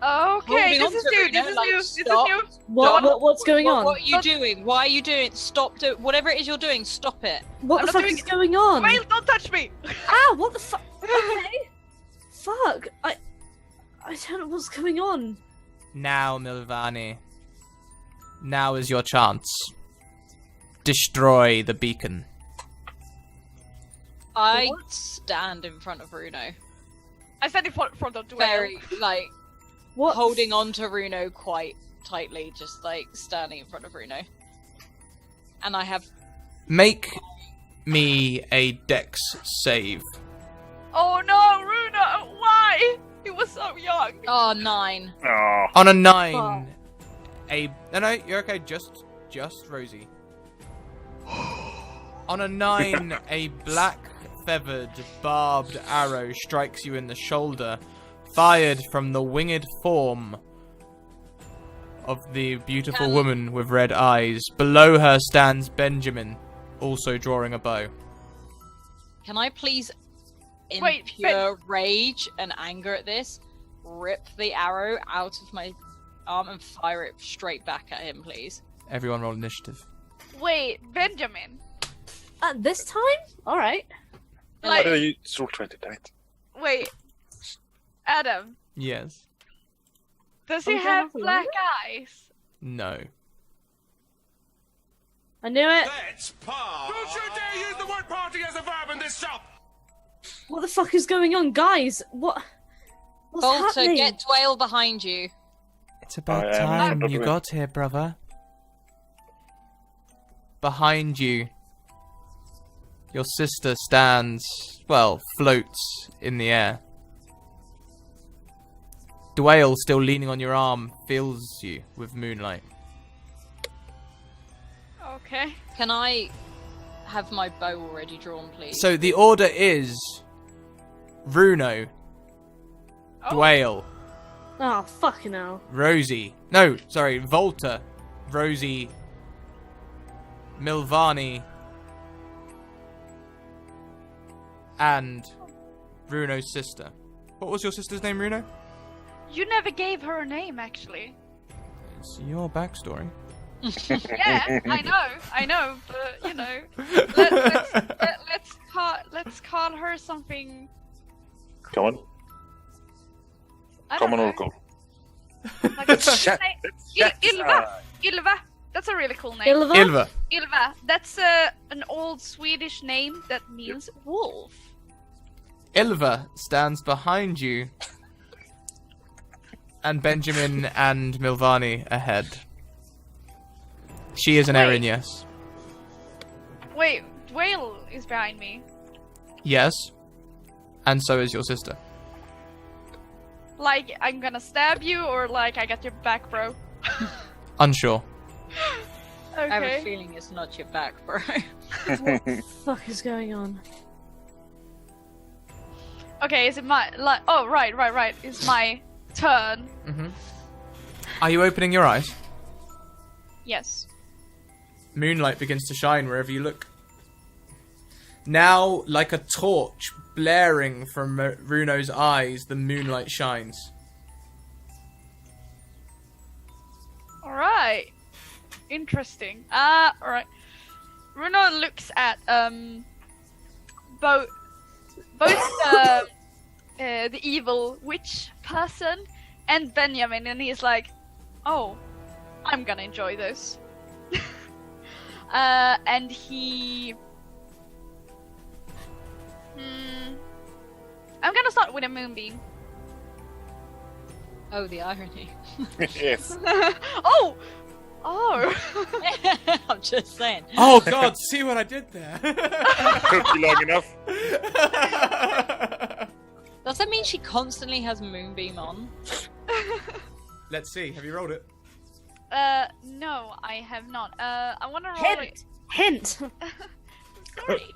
Okay, Holding this on is to new. Reno, This is like, new. This is stop. new. What's going on? What are you doing? Why are you doing it? Stop it. Whatever it is you're doing, stop it. What I'm the not fuck doing is it. going on? Whale, don't touch me! Ah, what the fuck? Okay. Fuck. I don't know what's going on. Now, Milvani. Now is your chance. Destroy the beacon. I What? stand in front of Runo. I stand in front of Dwayne. Very, like, What? holding on to Runo quite tightly, just, like, standing in front of Runo. And I have... Make me a dex save. Oh no, Runa! Why? He was so young. Oh, 9. Oh, On a 9, no, you're okay. Just Rosie. On a 9, a black feathered barbed arrow strikes you in the shoulder, fired from the winged form of the beautiful woman with red eyes. Below her stands Benjamin, also drawing a bow. Can I please, in Wait, pure rage and anger at this, rip the arrow out of my arm and fire it straight back at him, please? Everyone roll initiative. Wait, Benjamin. At this time? All right. why Like, did you roll 20, damn it? wait. Adam, Yes. does he Oh, have yeah. black eyes? No. I knew it. Let's party. Don't you dare use the word party as a verb in this shop. What the fuck is going on, guys? What's Bolter, happening? get Dwayne behind you. It's about I am time not you doing- got here, brother. Behind you, your sister stands, well, floats in the air. Dwayne, still leaning on your arm, fills you with moonlight. Okay. Can I have my bow already drawn, please? So the order is Runo, Oh. Dwayne, Oh, fucking hell. Rosie. No, sorry, Volta, Rosie, Milvani, and Runo's sister. What was your sister's name, Runo? You never gave her a name, actually. It's your backstory. Yeah, I know, but you know, let's call her something. Come on, I come don't on, know. Oracle. Like, Let's chat. say- Let's Il- chat. Ilva. Ilva. That's a really cool name. Ilva? Ilva. Ilva. That's an old Swedish name that means wolf. Ilva stands behind you, and Benjamin and Milvani ahead. She is an Wait. Erin, yes. Wait, Dwayne is behind me. Yes. And so is your sister. Like, I'm gonna stab you, or like, I got your back, bro. Unsure. I have a Okay. feeling it's not your back, bro. What the fuck is going on? Okay, is it my like? Oh, right. It's my turn. Mm-hmm. Are you opening your eyes? Yes. Moonlight begins to shine wherever you look. Now, like a torch blaring from Runo's eyes, the moonlight shines. All right. Interesting. All right. Runo looks at both the evil witch person and Benjamin, and he's like, "Oh, I'm gonna enjoy this." And he. I'm gonna start with a moonbeam. Oh, the irony. Yes. Oh! I'm just saying. Oh god, see what I did there? Took you long enough. Does that mean she constantly has Moonbeam on? Let's see, have you rolled it? No, I have not. I wanna roll it. Hint! Sorry.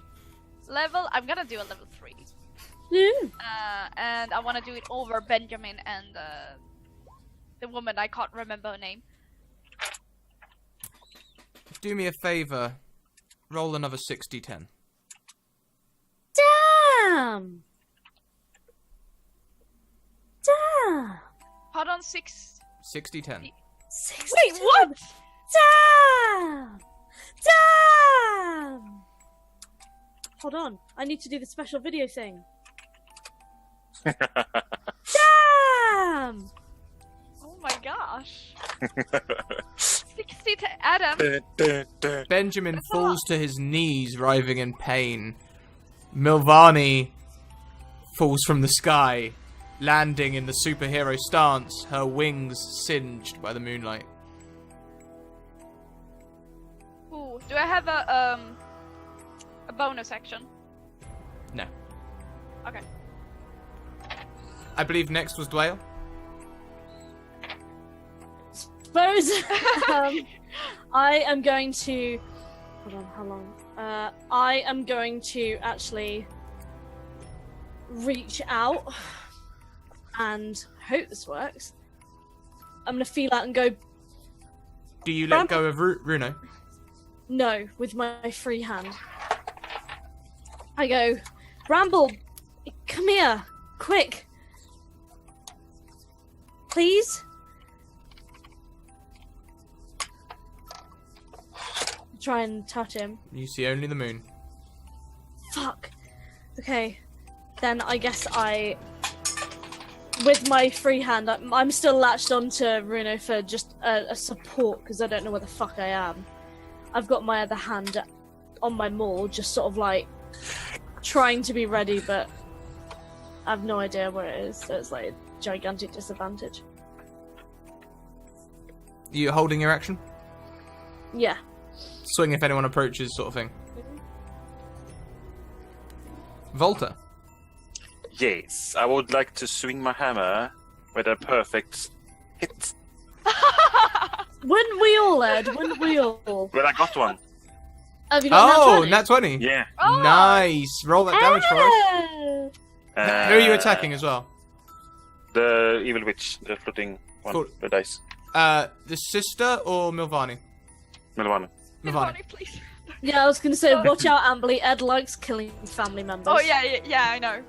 I'm gonna do a level 3. Yeah. And I wanna do it over Benjamin and the woman, I can't remember her name. Do me a favour. Roll another 60-10. Damn! Damn! Hold on, 6. 60-10. Wait, what? Damn! Damn! Hold on, I need to do the special video thing. Damn! Oh my gosh. 60 to Adam. Benjamin falls to his knees, writhing in pain. Milvani falls from the sky, landing in the superhero stance, her wings singed by the moonlight. Ooh, do I have a bonus action? No. Okay. I believe next was Dwayne. Suppose I am going to. Hold on, how long? I am going to actually reach out and hope this works. I'm gonna feel out and go. Do you let go of Runo? No, with my free hand. I go, Bramble, come here, quick, please. Try and touch him. You see only the moon. Fuck. Okay, then I guess with my free hand, I'm still latched onto Runo for just a support because I don't know where the fuck I am. I've got my other hand on my maul, just sort of like trying to be ready, but I have no idea where it is, so it's like a gigantic disadvantage. You holding your action? Yeah. Swing if anyone approaches, sort of thing. Volta. Yes, I would like to swing my hammer with a perfect hit. Wouldn't we all, Ed? Wouldn't we all? Well, I got one. Have you got Oh, nat nat 20. Yeah. Oh! Nice. Roll that damage for us. Ah! Who are you attacking as well? The evil witch, the floating one, Cool. the dice. The sister or Milvani? Milvana. Milvani. Please. Yeah, I was gonna say, watch out, Ambly. Ed likes killing family members. Oh yeah, I know.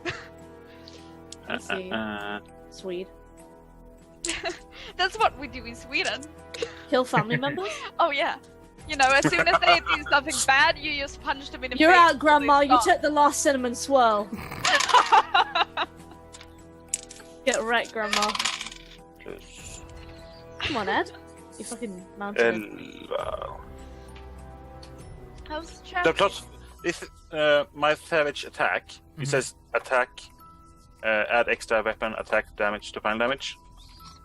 I see. Swede. That's what we do in Sweden. Kill family members? Oh yeah. You know, as soon as they do something bad, you just punch them in the face. You're out, until Grandma. they You stop. took the last cinnamon swirl. Get wrecked, Grandma. Come on, Ed. You fucking mountain. How's The Chad? plus is my savage attack. It says attack, add extra weapon attack damage to final damage.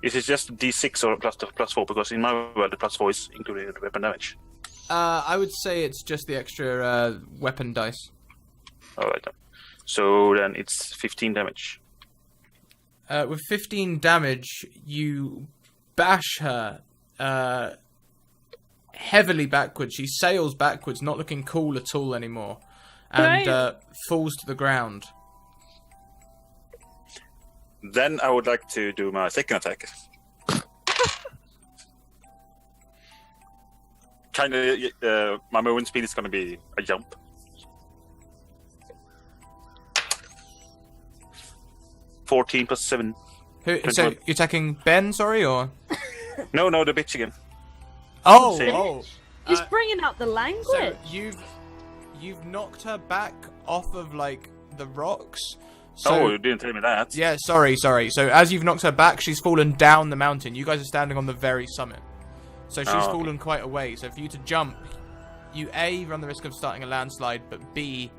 Is it just D6 or +4? Because in my world, the +4 is included weapon damage. I would say it's just the extra weapon dice. Alright then. So then it's 15 damage. With 15 damage, you bash her heavily backwards. She sails backwards, not looking cool at all anymore, and falls to the ground. Then I would like to do my second attack. My movement speed is going to be a jump. $14 + 7. So you're attacking Ben, sorry, or? No, the bitch again. Oh, Same. oh. He's bringing out the language. So you've knocked her back off of like the rocks. So, You didn't tell me that. yeah, sorry. So as you've knocked her back, she's fallen down the mountain. You guys are standing on the very summit. So she's okay. fallen quite a way. So for you to jump, you A, run the risk of starting a landslide, but B,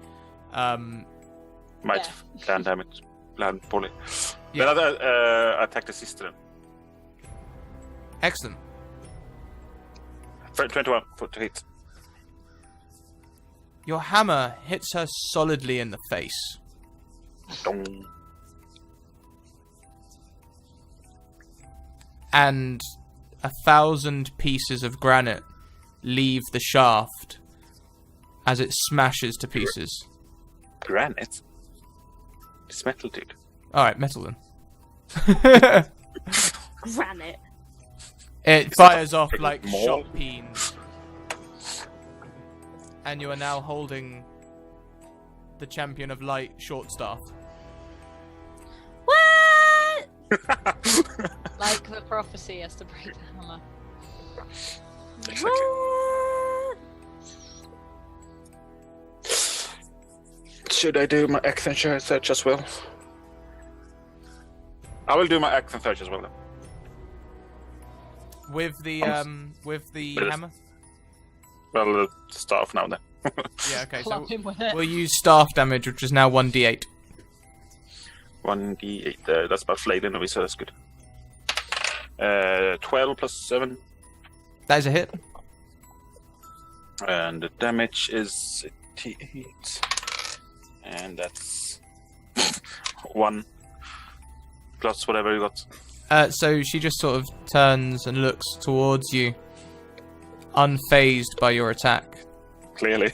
Might land poorly. Yeah. Then I attack the sister. Excellent. 21 to hit. Your hammer hits her solidly in the face. Dong. And 1,000 pieces of granite leave the shaft as it smashes to pieces. Granite? It's metal, dude. Alright, metal then. Granite. It fires off like more? shot peens. And you are now holding the champion of light short staff. What? Like prophecy has to break the hammer. Exactly. What? Should I do my accent search as well? I will do my accent search as well. Then. With the Yes. hammer. Well, start off now then. Yeah. Okay. So Club him with it. we'll use staff damage, which is now 1d8. 1d8. That's about flayed anyway, so that's good. 12 plus 7. That is a hit. And the damage is 8. And that's 1 plus whatever you got. So she just sort of turns and looks towards you, unfazed by your attack. Clearly.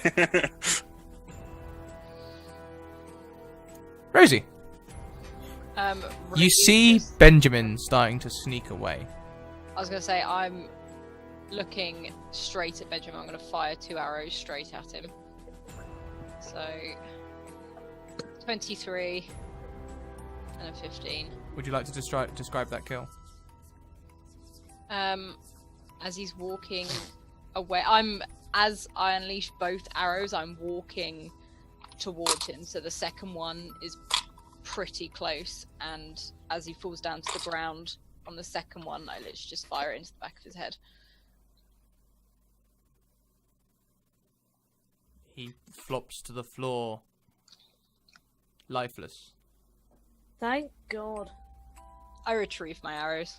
Rosie, you Rosie see just- Benjamin starting to sneak away. I was gonna say I'm looking straight at Benjamin. I'm gonna fire 2 arrows straight at him. So 23 and a 15. Would you like to describe that kill? As he's walking away, as I unleash both arrows, I'm walking towards him. So the second one is pretty close, and as he falls down to the ground on the second one, I literally just fire it into the back of his head. He flops to the floor, lifeless. Thank God. I retrieve my arrows.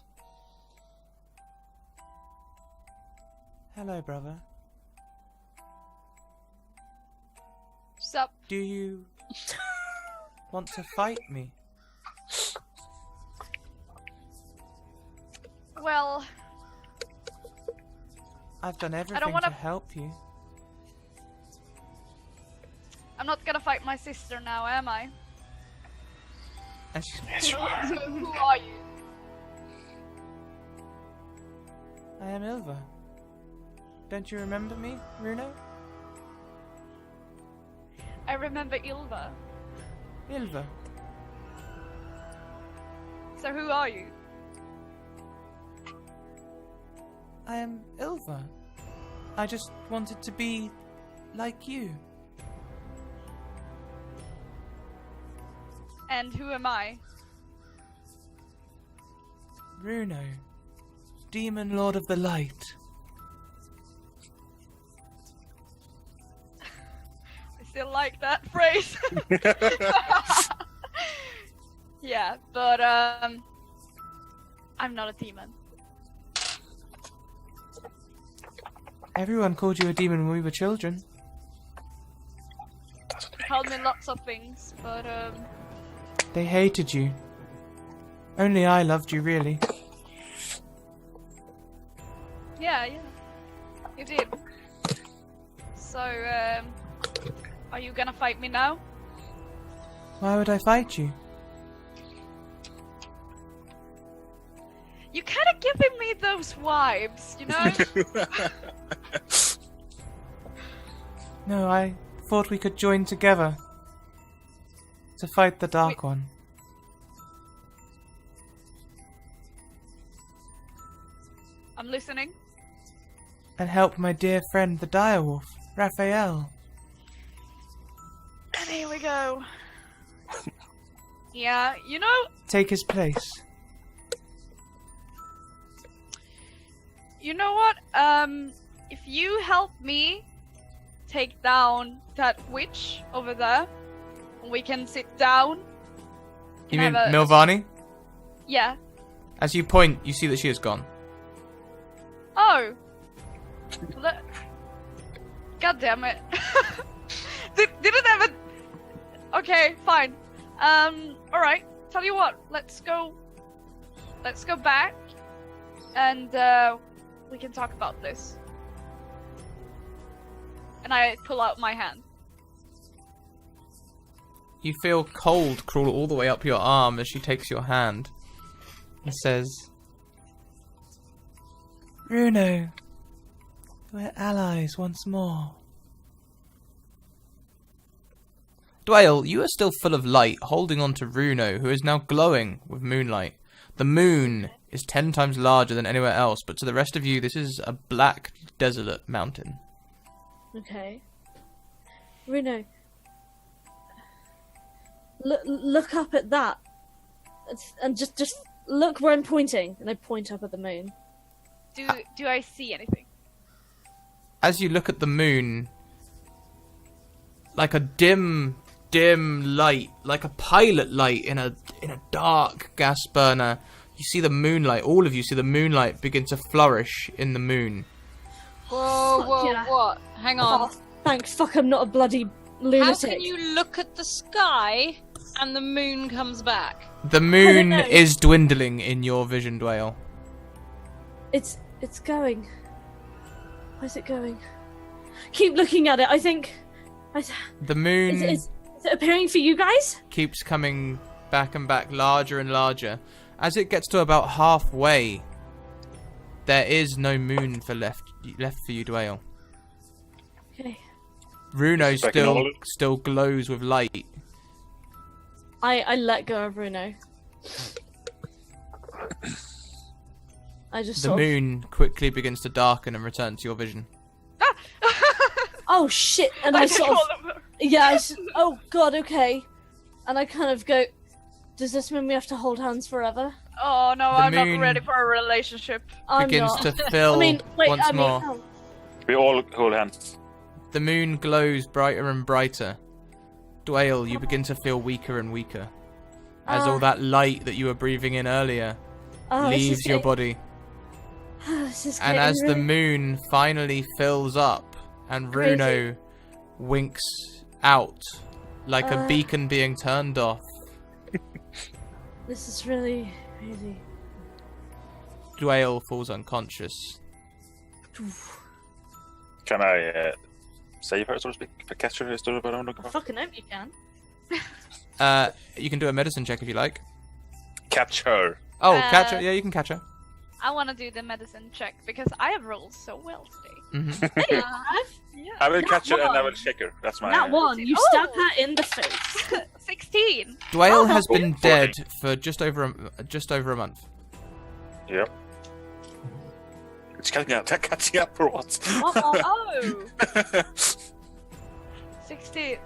Hello, brother. Sup? Do you want to fight me? Well, I've done everything wanna- to help you. I'm not gonna fight my sister now, am I? And she's, So who are you? I am Ilva. Don't you remember me, Runo? I remember Ilva. Ilva. So who are you? I am Ilva. I just wanted to be like you. And who am I? Runo. Demon Lord of the Light. I still like that phrase. Yeah, but I'm not a demon. Everyone called you a demon when we were children. Called me lots of things, but They hated you. Only I loved you, really. yeah, you did. So are you gonna fight me now? Why would I fight you? You're kind of giving me those vibes, you know? No, I thought we could join together to fight the Dark One. I'm listening. And help my dear friend the direwolf, Raphael. And here we go. Yeah, you know, Take his place. you know what? If you help me take down that witch over there, we can sit down. You Can mean have a- Milvani? Yeah. As you point, you see that she is gone. Oh. God damn it. Didn't ever. Okay, fine. Alright. Tell you what, let's go back and we can talk about this. And I pull out my hand. You feel cold crawl all the way up your arm as she takes your hand and says, Runo, we're allies once more. Dwayne, you are still full of light, holding on to Runo, who is now glowing with moonlight. The moon is 10 times larger than anywhere else, but to the rest of you, this is a black, desolate mountain. Okay. Runo, look up at that, and just look where I'm pointing, and I point up at the moon. Do I see anything? As you look at the moon, like a dim light, like a pilot light in a dark gas burner, you see the moonlight. All of you see the moonlight begin to flourish in the moon. Whoa, yeah. what? Hang on. Oh, thank fuck I'm not a bloody lunatic. How can you look at the sky and the moon comes back? The moon is dwindling in your vision, Dwayne. It's going. Where's it going? Keep looking at it. I think. The moon Is it appearing for you guys? keeps coming back and back, larger and larger. As it gets to about halfway, there is no moon left for you, Dwayne. Okay. Runo Back in order. still glows with light. I let go of Bruno. I just The sort of- moon quickly begins to darken and return to your vision. Oh shit! And I sort of oh god, okay. And I kind of go. Does this mean we have to hold hands forever? Oh no, The I'm moon not ready for a relationship. I'm Begins not. to fill I mean, wait. once more. oh, We all hold hands. The moon glows brighter and brighter. Dwayne, you begin to feel weaker and weaker. As all that light that you were breathing in earlier this leaves is your getting- body. This is And getting as the really- moon finally fills up and Crazy. Runo winks out like a Uh. beacon being turned off, This is really crazy. Dwayne falls unconscious. Can I save her, so to speak? If I catch her, is there what I'm looking I for? fucking hope you can. You can do a medicine check if you like. Catch her. Oh, catch her. Uh, Yeah, you can catch her. I want to do the medicine check because I have rolled so well today. Hmm Yeah. I will That catch her and I one. will shake her. That's my. That one, you Oh. stab her in the face. 16. Dwayne has been dead for just over a month. Yep. It's catching up for what? Oh. 16.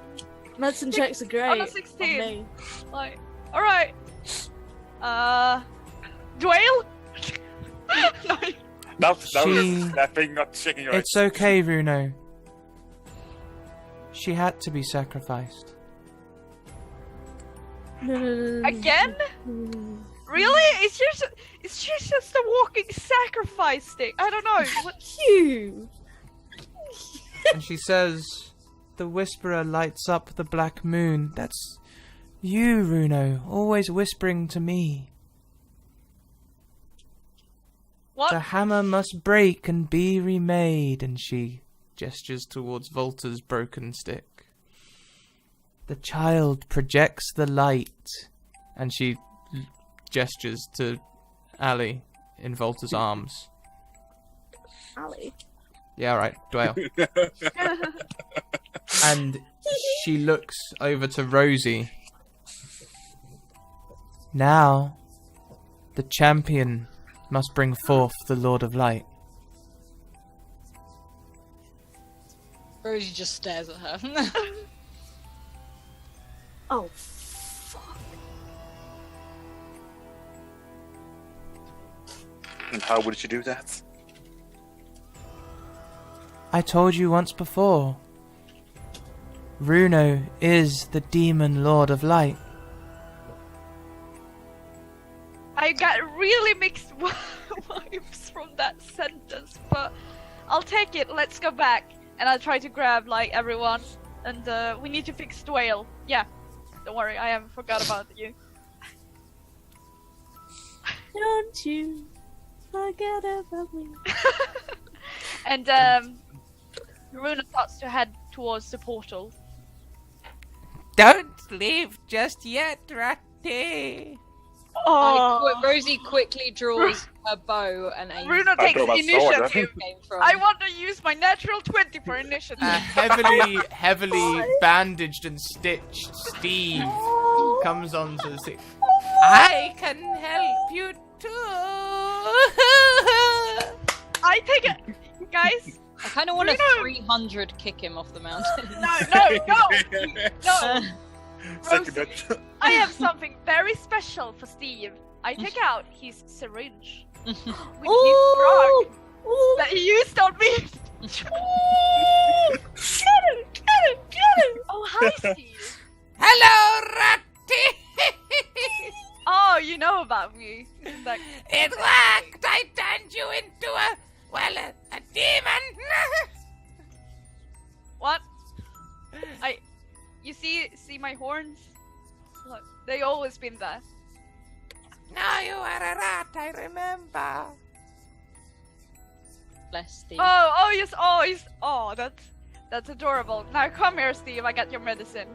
Medicine checks are great. Oh, no, on 16. me. Like, all right. Dwayne? No. Now She- you're snapping, not shaking your It's okay, Runo. She had to be sacrificed. No. Again? Really? It's just a walking sacrifice stick. I don't know. What? You. And she says, "The Whisperer lights up the black moon. That's you, Runo, always whispering to me. What? The hammer must break and be remade." And she gestures towards Volta's broken stick. "The child projects the light." And she gestures to Ali in Volta's arms. Ali. Yeah, all right, Dwayne. And she looks over to Rosie. "Now, the champion must bring forth the Lord of Light." Rosie just stares at her. Oh, fuck. And how would you do that? I told you once before. Runo is the demon Lord of Light. I got really mixed vibes from that sentence, but I'll take it. Let's go back, and I'll try to grab like everyone, and we need to fix Dwayne. Yeah, don't worry, I haven't forgot about you. Don't you forget about me. And Runa starts to head towards the portal. Don't leave just yet, Ratty. Rosie quickly draws her bow and aims. Runa I takes throw my sword at initiative. him. Came from. I want to use my natural 20 for initiative. Heavily bandaged and stitched Steve comes onto the scene. I can help you too. I take it, guys. I kind of want to Bruno! 300 kick him off the mountain. No. Second Rosie, that. I have something very special for Steve. I take out his syringe with his Ooh! drug Ooh! that he used on me. Get him! Oh, hi, Steve. Hello, Ratty! Oh, you know about me. Isn't that... It worked! I turned you into a demon! What? You see my horns? Look, they always been there. Now you are a rat, I remember. Bless Steve. Oh, that's adorable. Now come here, Steve. I got your medicine.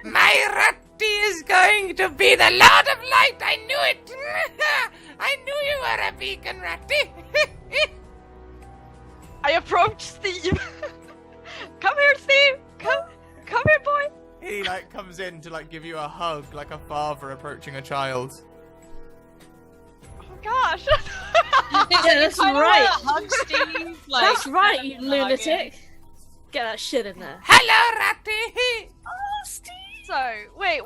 My Ratty is going to be the Lord of Light, I knew it! I knew you were a beacon, Ratty! I approach Steve. Come here, Steve. Come here, boy. He comes in to give you a hug like a father approaching a child. Oh gosh. Yeah, that's Kinda right. wanna hug Steve, That's right, you kinda hug him. lunatic. Get that shit in there. Hello, Ratty! Oh, Steve. So wait,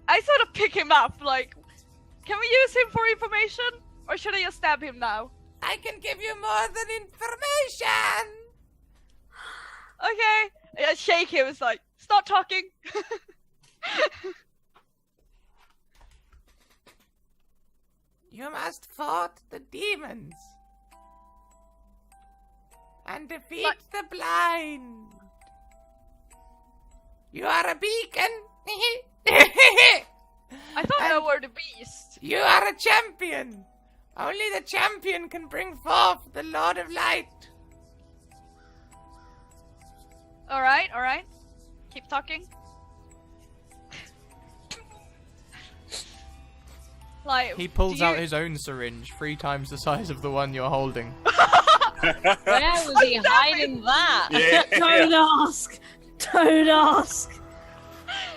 I sort of pick him up. Can we use him for information, or should I just stab him now? I can give you more than information! Okay. I shake him. It's like, stop talking. You must fight the demons and defeat But- the blind. You are a beacon. I thought And- they were the beast. You are a champion. Only the champion can bring forth the Lord of Light. All right. Keep talking. He pulls do out you- his own syringe, 3 times the size of the one you're holding. Where was he hiding that? Yeah. Don't ask. Don't ask.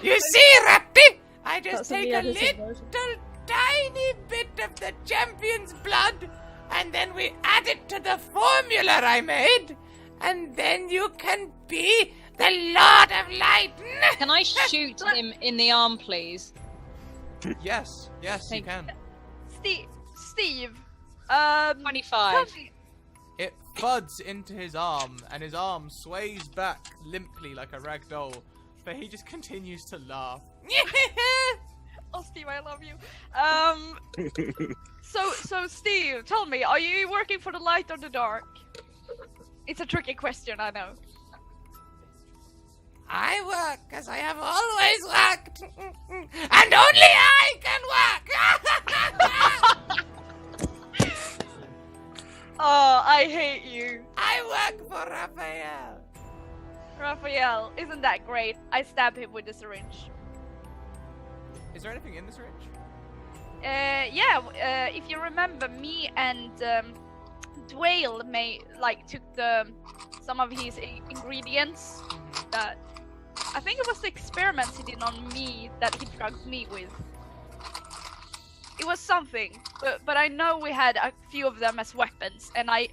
You see, Ratty? I just That's in take the a edited little version. tiny bit of the champion's blood, and then we add it to the formula I made, and then you can be the Lord of Light. Can I shoot him in the arm, please? Yes, you Thank- can. Steve. 25. tell me- It thuds into his arm, and his arm sways back limply like a rag doll, but he just continues to laugh. Oh, Steve, I love you. So Steve, tell me, are you working for the light or the dark? It's a tricky question, I know. I work as I have always worked, and only I can work. Oh, I hate you. I work for Raphael. Raphael, isn't that great? I stab him with the syringe. Is there anything in the syringe? If you remember, me and Dwayne took some of his ingredients that I think it was the experiments he did on me that he drugged me with. It was something, but I know we had a few of them as weapons, and I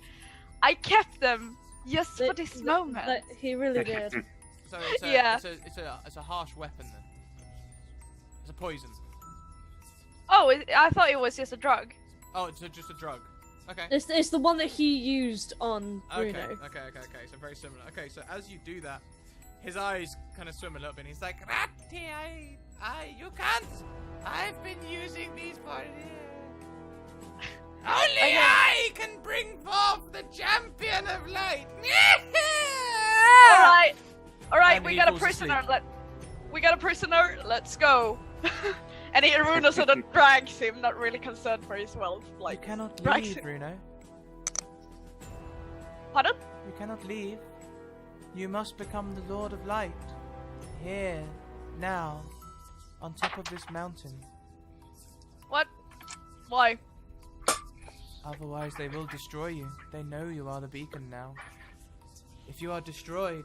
kept them just for this moment. He really did. So it's a, Yeah. it's a harsh weapon then. It's a poison. Oh, I thought it was just a drug. Oh, it's just a drug. Okay. It's the one that he used on Bruno. Okay. So very similar. Okay, so as you do that, his eyes kind of swim a little bit. And he's like, Ratty, you can't. I've been using these for years. Only I can bring forth the champion of light. All right, And we he got a falls prisoner. asleep. We got a prisoner. Let's go. And Runa sort of drags him, not really concerned for his wealth. You cannot drags leave, him. Bruno. Pardon? You cannot leave. You must become the Lord of Light. Here, now, on top of this mountain. What? Why? Otherwise, they will destroy you. They know you are the beacon now. If you are destroyed,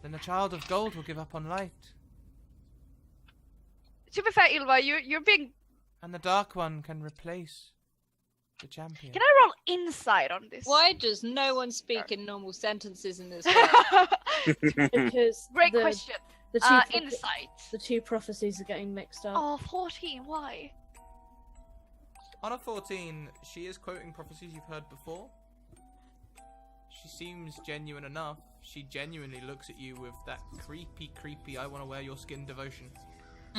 then the child of gold will give up on light. to be fair, Ylva, you're being. And the Dark One can replace the champion. Can I roll insight on this? Why does no one speak in normal sentences in this world? Because Great the, question. The two, Insight. the two prophecies are getting mixed up. Oh, 14. Why? On a 14, she is quoting prophecies you've heard before. She seems genuine enough. She genuinely looks at you with that creepy, I want to wear your skin devotion.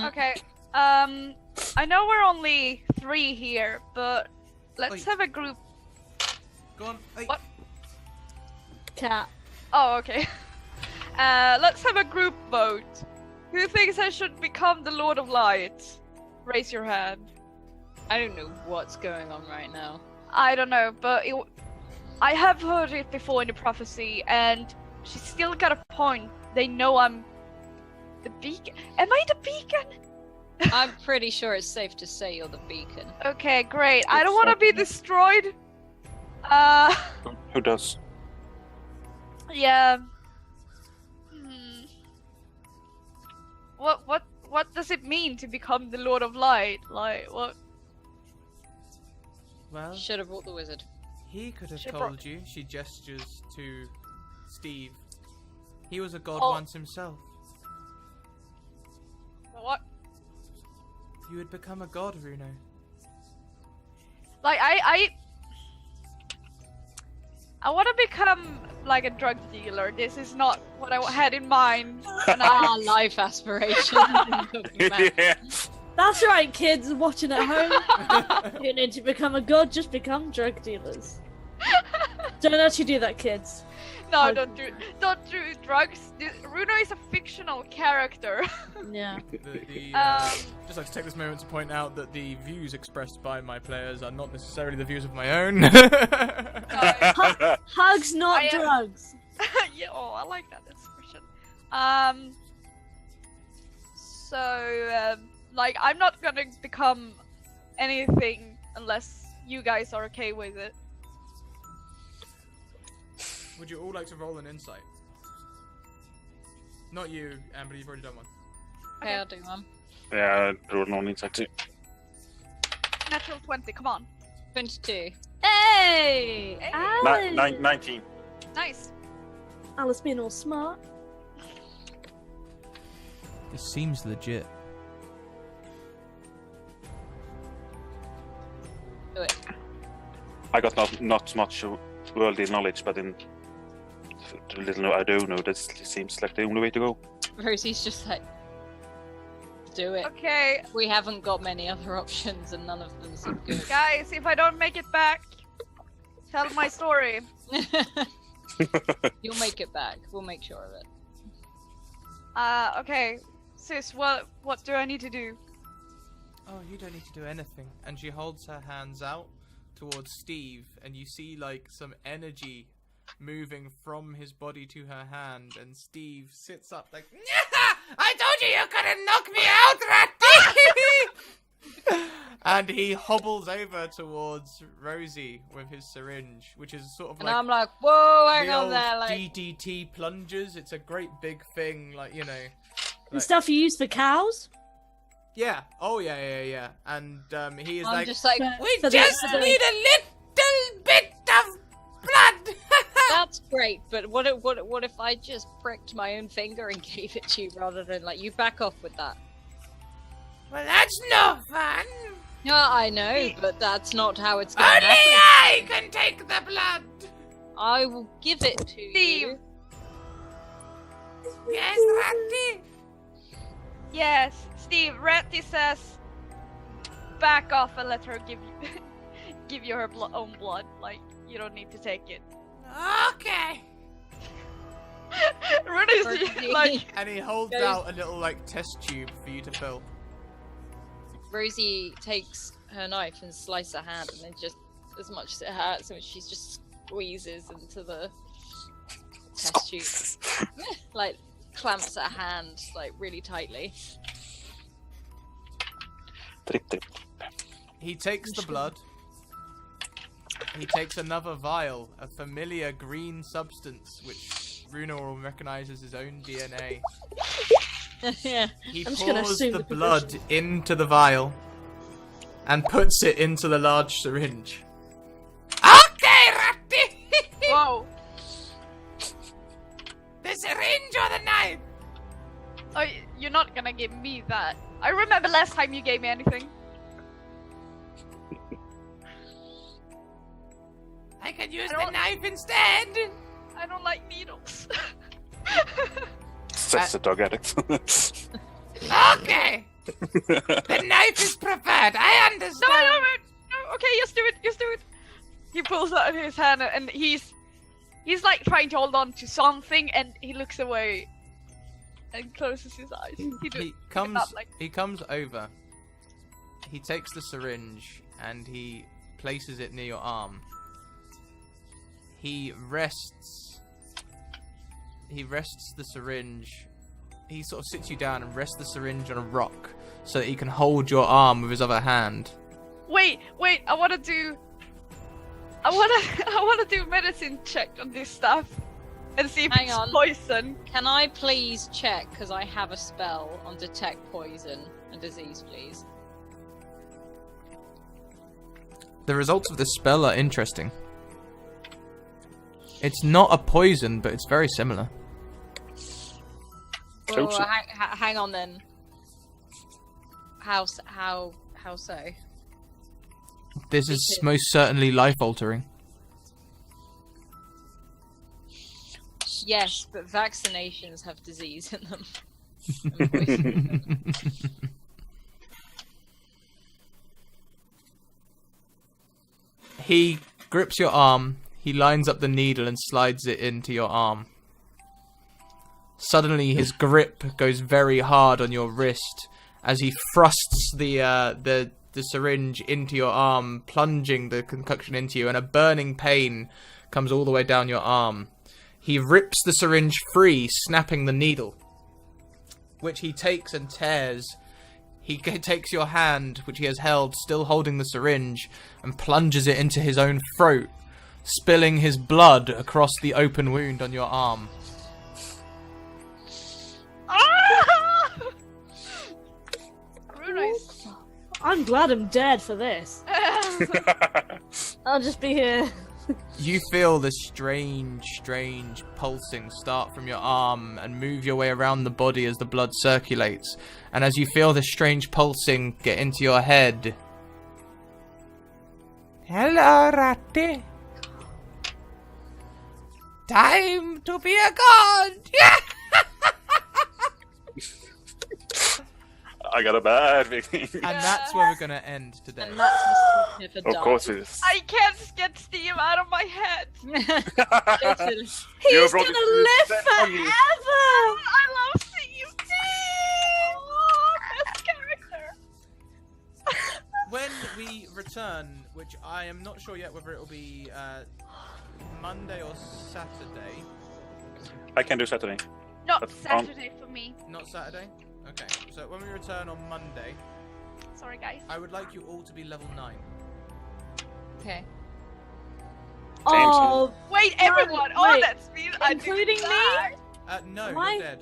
Okay. I know we're only 3 here, but let's Wait. have a group. Go on. Hey. What? Cat. Oh, okay. Let's have a group vote. Who thinks I should become the Lord of Light? Raise your hand. I don't know what's going on right now. I don't know, but I have heard it before in the prophecy, and she's still got a point. They know I'm the beacon. Am I the beacon? I'm pretty sure it's safe to say you're the beacon. Okay, great. I don't want to be destroyed. Who does? Yeah. What does it mean to become the Lord of Light? Like, what? Well, Should have brought the wizard. he could have Should've told brought- you. She gestures to Steve. He was a god Oh. once himself. What? You would become a god, Runo. Like, I want to become like a drug dealer. This is not what I had in mind. When Our life aspiration. Yeah. That's right, kids watching at home. You need to become a god, just become drug dealers. Don't actually do that, kids. No, don't do drugs. Runo is a fictional character. Yeah. Just like to take this moment to point out that the views expressed by my players are not necessarily the views of my own. Hugs, not I am- drugs. Yeah, oh, I like that expression. Like, I'm not gonna become anything unless you guys are okay with it. Would you all like to roll an insight? Not you, Amber, you've already done one. Okay, I'll do one. Yeah, I don't know insight too. Natural 20, come on. 22. Hey! Hey. Alice! 19. Nice. Alice being all smart. This seems legit. Do it. I got not much worldly knowledge, but in the little I do know, this seems like the only way to go. Rosie's just like, do it. Okay, We haven't got many other options and none of them seem good. guys, if I don't make it back, tell my story. You'll make it back. We'll make sure of it. Okay. Sis, what do I need to do? Oh, you don't need to do anything. And she holds her hands out towards Steve, and you see like some energy moving from his body to her hand, and Steve sits up like, I told you couldn't knock me out, Ratty! And he hobbles over towards Rosie with his syringe, which is sort of And like I'm like, whoa, hang the on old there, like, DDT plungers. It's a great big thing, like, you know. And stuff you use for cows? Yeah. Oh, yeah. And he is I'm like, just like, we for the- just for the- need a little bit of blood. that's great, but what if I just pricked my own finger and gave it to you rather than like, you back off with that? Well, that's no fun. No, I know, but that's not how it's gonna Only happen. I can take the blood. I will give it to Steve. you. Yes, Ratty. Yes, Steve, Ratty says, back off and let her give you her own blood. Like, you don't need to take it. Okay. Runo's like, And he holds Goes- out a little like test tube for you to fill. Rosie takes her knife and slices her hand, and then just as much as it hurts, and she just squeezes into the test tube, like clamps her hand like really tightly. Trip, trip. He takes the blood. He takes another vial, a familiar green substance, which Runo will recognize as his own DNA. Yeah. He I'm just gonna pours assume the the blood position. into the vial and puts it into the large syringe. Okay, Ratty! Whoa. The syringe or the knife? Oh, you're not gonna give me that. I remember last time you gave me anything. I can use I the don't- knife instead. I don't like needles. Says the dog addict. Okay. The knife is preferred. I understand. No, okay, just do it. He pulls out his hand and he's like trying to hold on to something and he looks away and closes his eyes. He comes over. He takes the syringe and he places it near your arm. He rests the syringe. He sort of sits you down and rests the syringe on a rock so that he can hold your arm with his other hand. Wait, I wanna do medicine check on this stuff and see if Hang it's on. poison. Can I please check, because I have a spell on detect poison and disease, please? The results of this spell are interesting. It's not a poison, but it's very similar. Well, Total. hang on then. How so? This is most certainly life-altering. Yes, but vaccinations have disease in them. And poison. He grips your arm, he lines up the needle and slides it into your arm. Suddenly his grip goes very hard on your wrist as he thrusts the syringe into your arm, plunging the concoction into you, and a burning pain comes all the way down your arm. He rips the syringe free, snapping the needle, which he takes and tears. He takes your hand, which he has held, still holding the syringe, and plunges it into his own throat, spilling his blood across the open wound on your arm. Very nice. I'm glad I'm dead for this. I'll just be here. You feel the strange pulsing start from your arm and move your way around the body as the blood circulates. And as you feel the strange pulsing get into your head... Hello, Ratty. Time to be a god! I got a bad feeling. And that's where we're gonna end today. And that's the sniff Of course it is. I can't get Steve out of my head. Literally. He's brought gonna it live to the family. forever! I love Steve. Best character. When we return, which I am not sure yet whether it will be Monday or Saturday. I can do Saturday. Not But, Saturday for me. Not Saturday? Okay, so when we return on Monday, Sorry, guys. I would like you all to be level 9. Okay. Oh, Wait, everyone. Oh, wait. that's me. I did Including me? that. No, Am you're I- dead.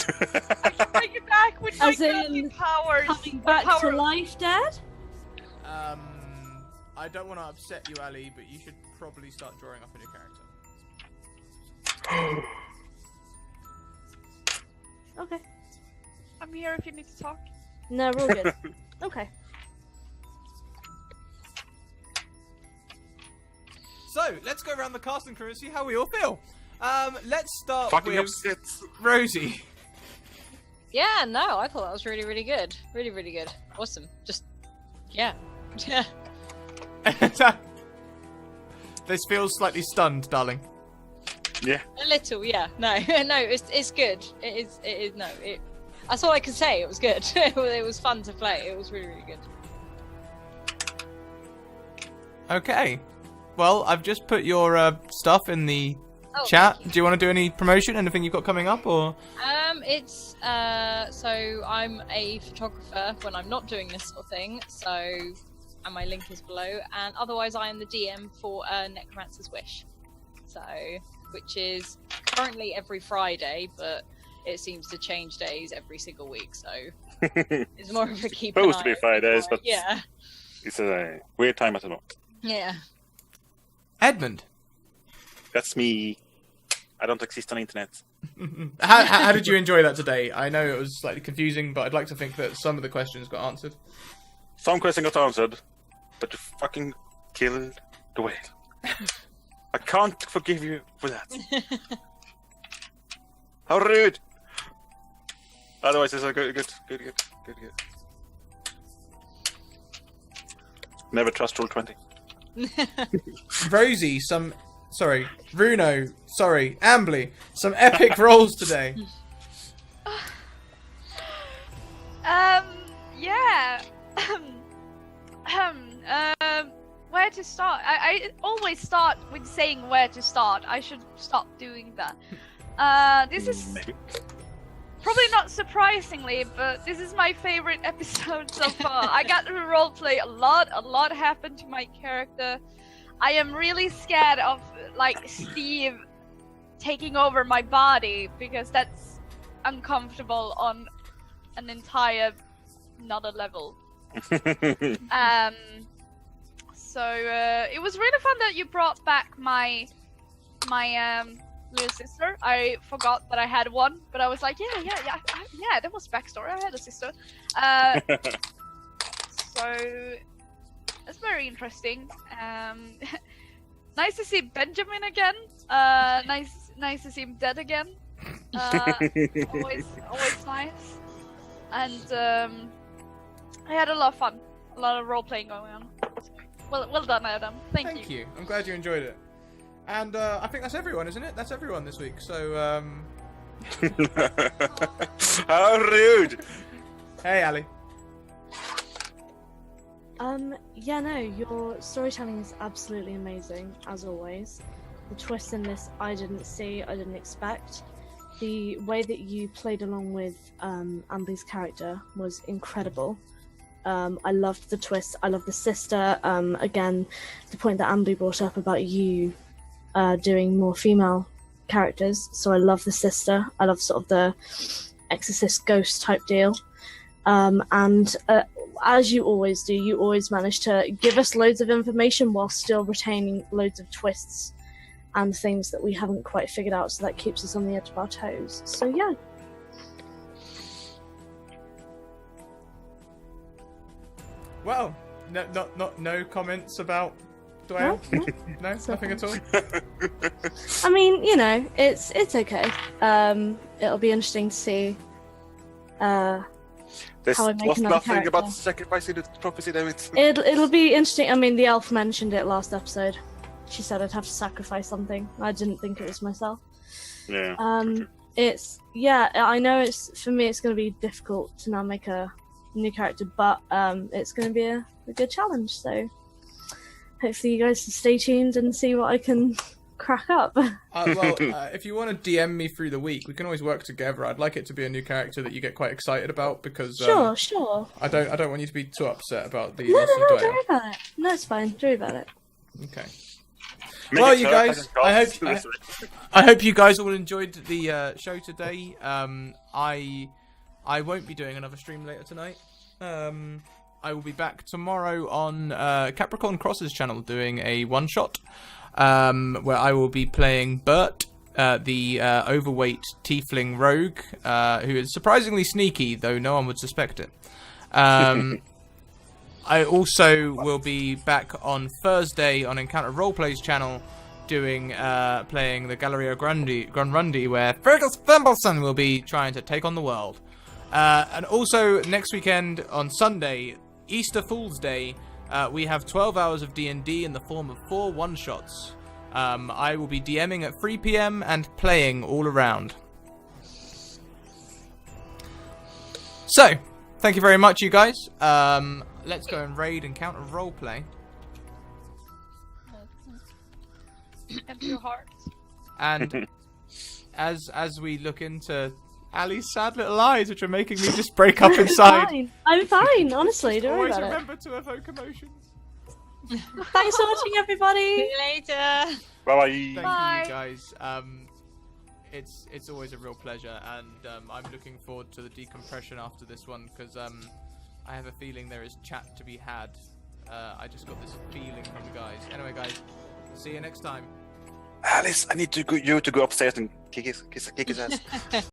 I can bring it back with my As in godly powers. coming My back power- to life, Dad? I don't want to upset you, Ali, but you should probably start drawing up a new character. Okay. I'm here if you need to talk. No, we're all good. Okay. So, let's go around the casting crew and see how we all feel. Let's start Fucking with upset. Rosie. Yeah, no, I thought that was really, really good. Really, really good. Awesome. Just, yeah. Yeah. This feels slightly stunned, darling. Yeah. A little, yeah. No, no, it's good. It is, no. That's all I can say. It was good. It was fun to play. It was really, really good. Okay. Well, I've just put your stuff in the Oh, chat. thank you. Do you want to do any promotion? Anything you've got coming up, or? It's, so I'm a photographer when I'm not doing this sort of thing, so, and my link is below, and otherwise I am the DM for Necromancer's Wish. So, which is currently every Friday, but it seems to change days every single week, so it's more of a keep an eye Supposed to be out Fridays, for but it. Yeah. it's a weird time at the moment. Yeah. Edmund, That's me. I don't exist on the internet. how did you enjoy that today? I know it was slightly confusing, but I'd like to think that some of the questions got answered. Some question got answered, but you fucking killed the whale. I can't forgive you for that. How rude! Otherwise, it's a good. Never trust rule 20. Rosie, Bruno, Ambly, some epic rolls today. Yeah. Where to start? I always start with saying where to start. I should stop doing that. This is Maybe. probably not surprisingly, but this is my favorite episode so far. I got to roleplay a lot. A lot happened to my character. I am really scared of like Steve taking over my body because that's uncomfortable on an entire another level. So it was really fun that you brought back my little sister. I forgot that I had one, but I was like, yeah, that was backstory. I had a sister. So that's very interesting. Nice to see Benjamin again. Nice to see him dead again. Always nice. And I had a lot of fun. A lot of role playing going on. Well done, Adam. Thank you. I'm glad you enjoyed it. And I think that's everyone, isn't it? That's everyone this week. So, How rude! hey, Ali. Yeah, no, your storytelling is absolutely amazing, as always. The twist in this I didn't see, I didn't expect. The way that you played along with Amber's character was incredible. I loved the twist, I loved the sister. Again, the point that Amber brought up about you doing more female characters. So I love the sister, I love sort of the exorcist ghost type deal. And as you always do, you always manage to give us loads of information while still retaining loads of twists and things that we haven't quite figured out, so that keeps us on the edge of our toes. So yeah. Well, no comments about Dwayne? No, No, nothing at all? I mean, you know, it's okay. It'll be interesting to see There's how I make was another nothing character. about sacrificing the prophecy, damn it. It'll be interesting. I mean, the elf mentioned it last episode. She said I'd have to sacrifice something. I didn't think it was myself. Yeah. I know for me it's going to be difficult to now make a new character, but it's going to be a good challenge. So hopefully you guys can stay tuned and see what I can crack up. If you want to DM me through the week, we can always work together. I'd like it to be a new character that you get quite excited about because Sure. I don't want you to be too upset about the No, loss of don't Dwayne. worry about it. No, it's fine. Don't worry about it. Okay. Make Well, it you so guys, I hope you guys all enjoyed the show today. I won't be doing another stream later tonight. I will be back tomorrow on Capricorn Cross's channel doing a one shot where I will be playing Bert, the overweight tiefling rogue, who is surprisingly sneaky, though no one would suspect it. I also will be back on Thursday on Encounter Roleplay's channel doing playing the Galleria Grandrundi, where Fergus Thimbleson will be trying to take on the world. And also next weekend on Sunday, Easter Fool's Day, we have 12 hours of D&D in the form of 4 one-shots. I will be DMing at 3 PM and playing all around. So, thank you very much, you guys. Let's go and raid Encounter Roleplay. Empty your heart. And as we look into Ali's sad little eyes, which are making me just break up inside. I'm fine, honestly. Don't worry Always about remember to evoke emotions. it. Thanks for watching, everybody. See you later. Bye Thank Bye. you guys. It's always a real pleasure, and I'm looking forward to the decompression after this one because I have a feeling there is chat to be had. I just got this feeling from the guys. Anyway, guys, see you next time. Alice, I need you to go upstairs and kick his ass.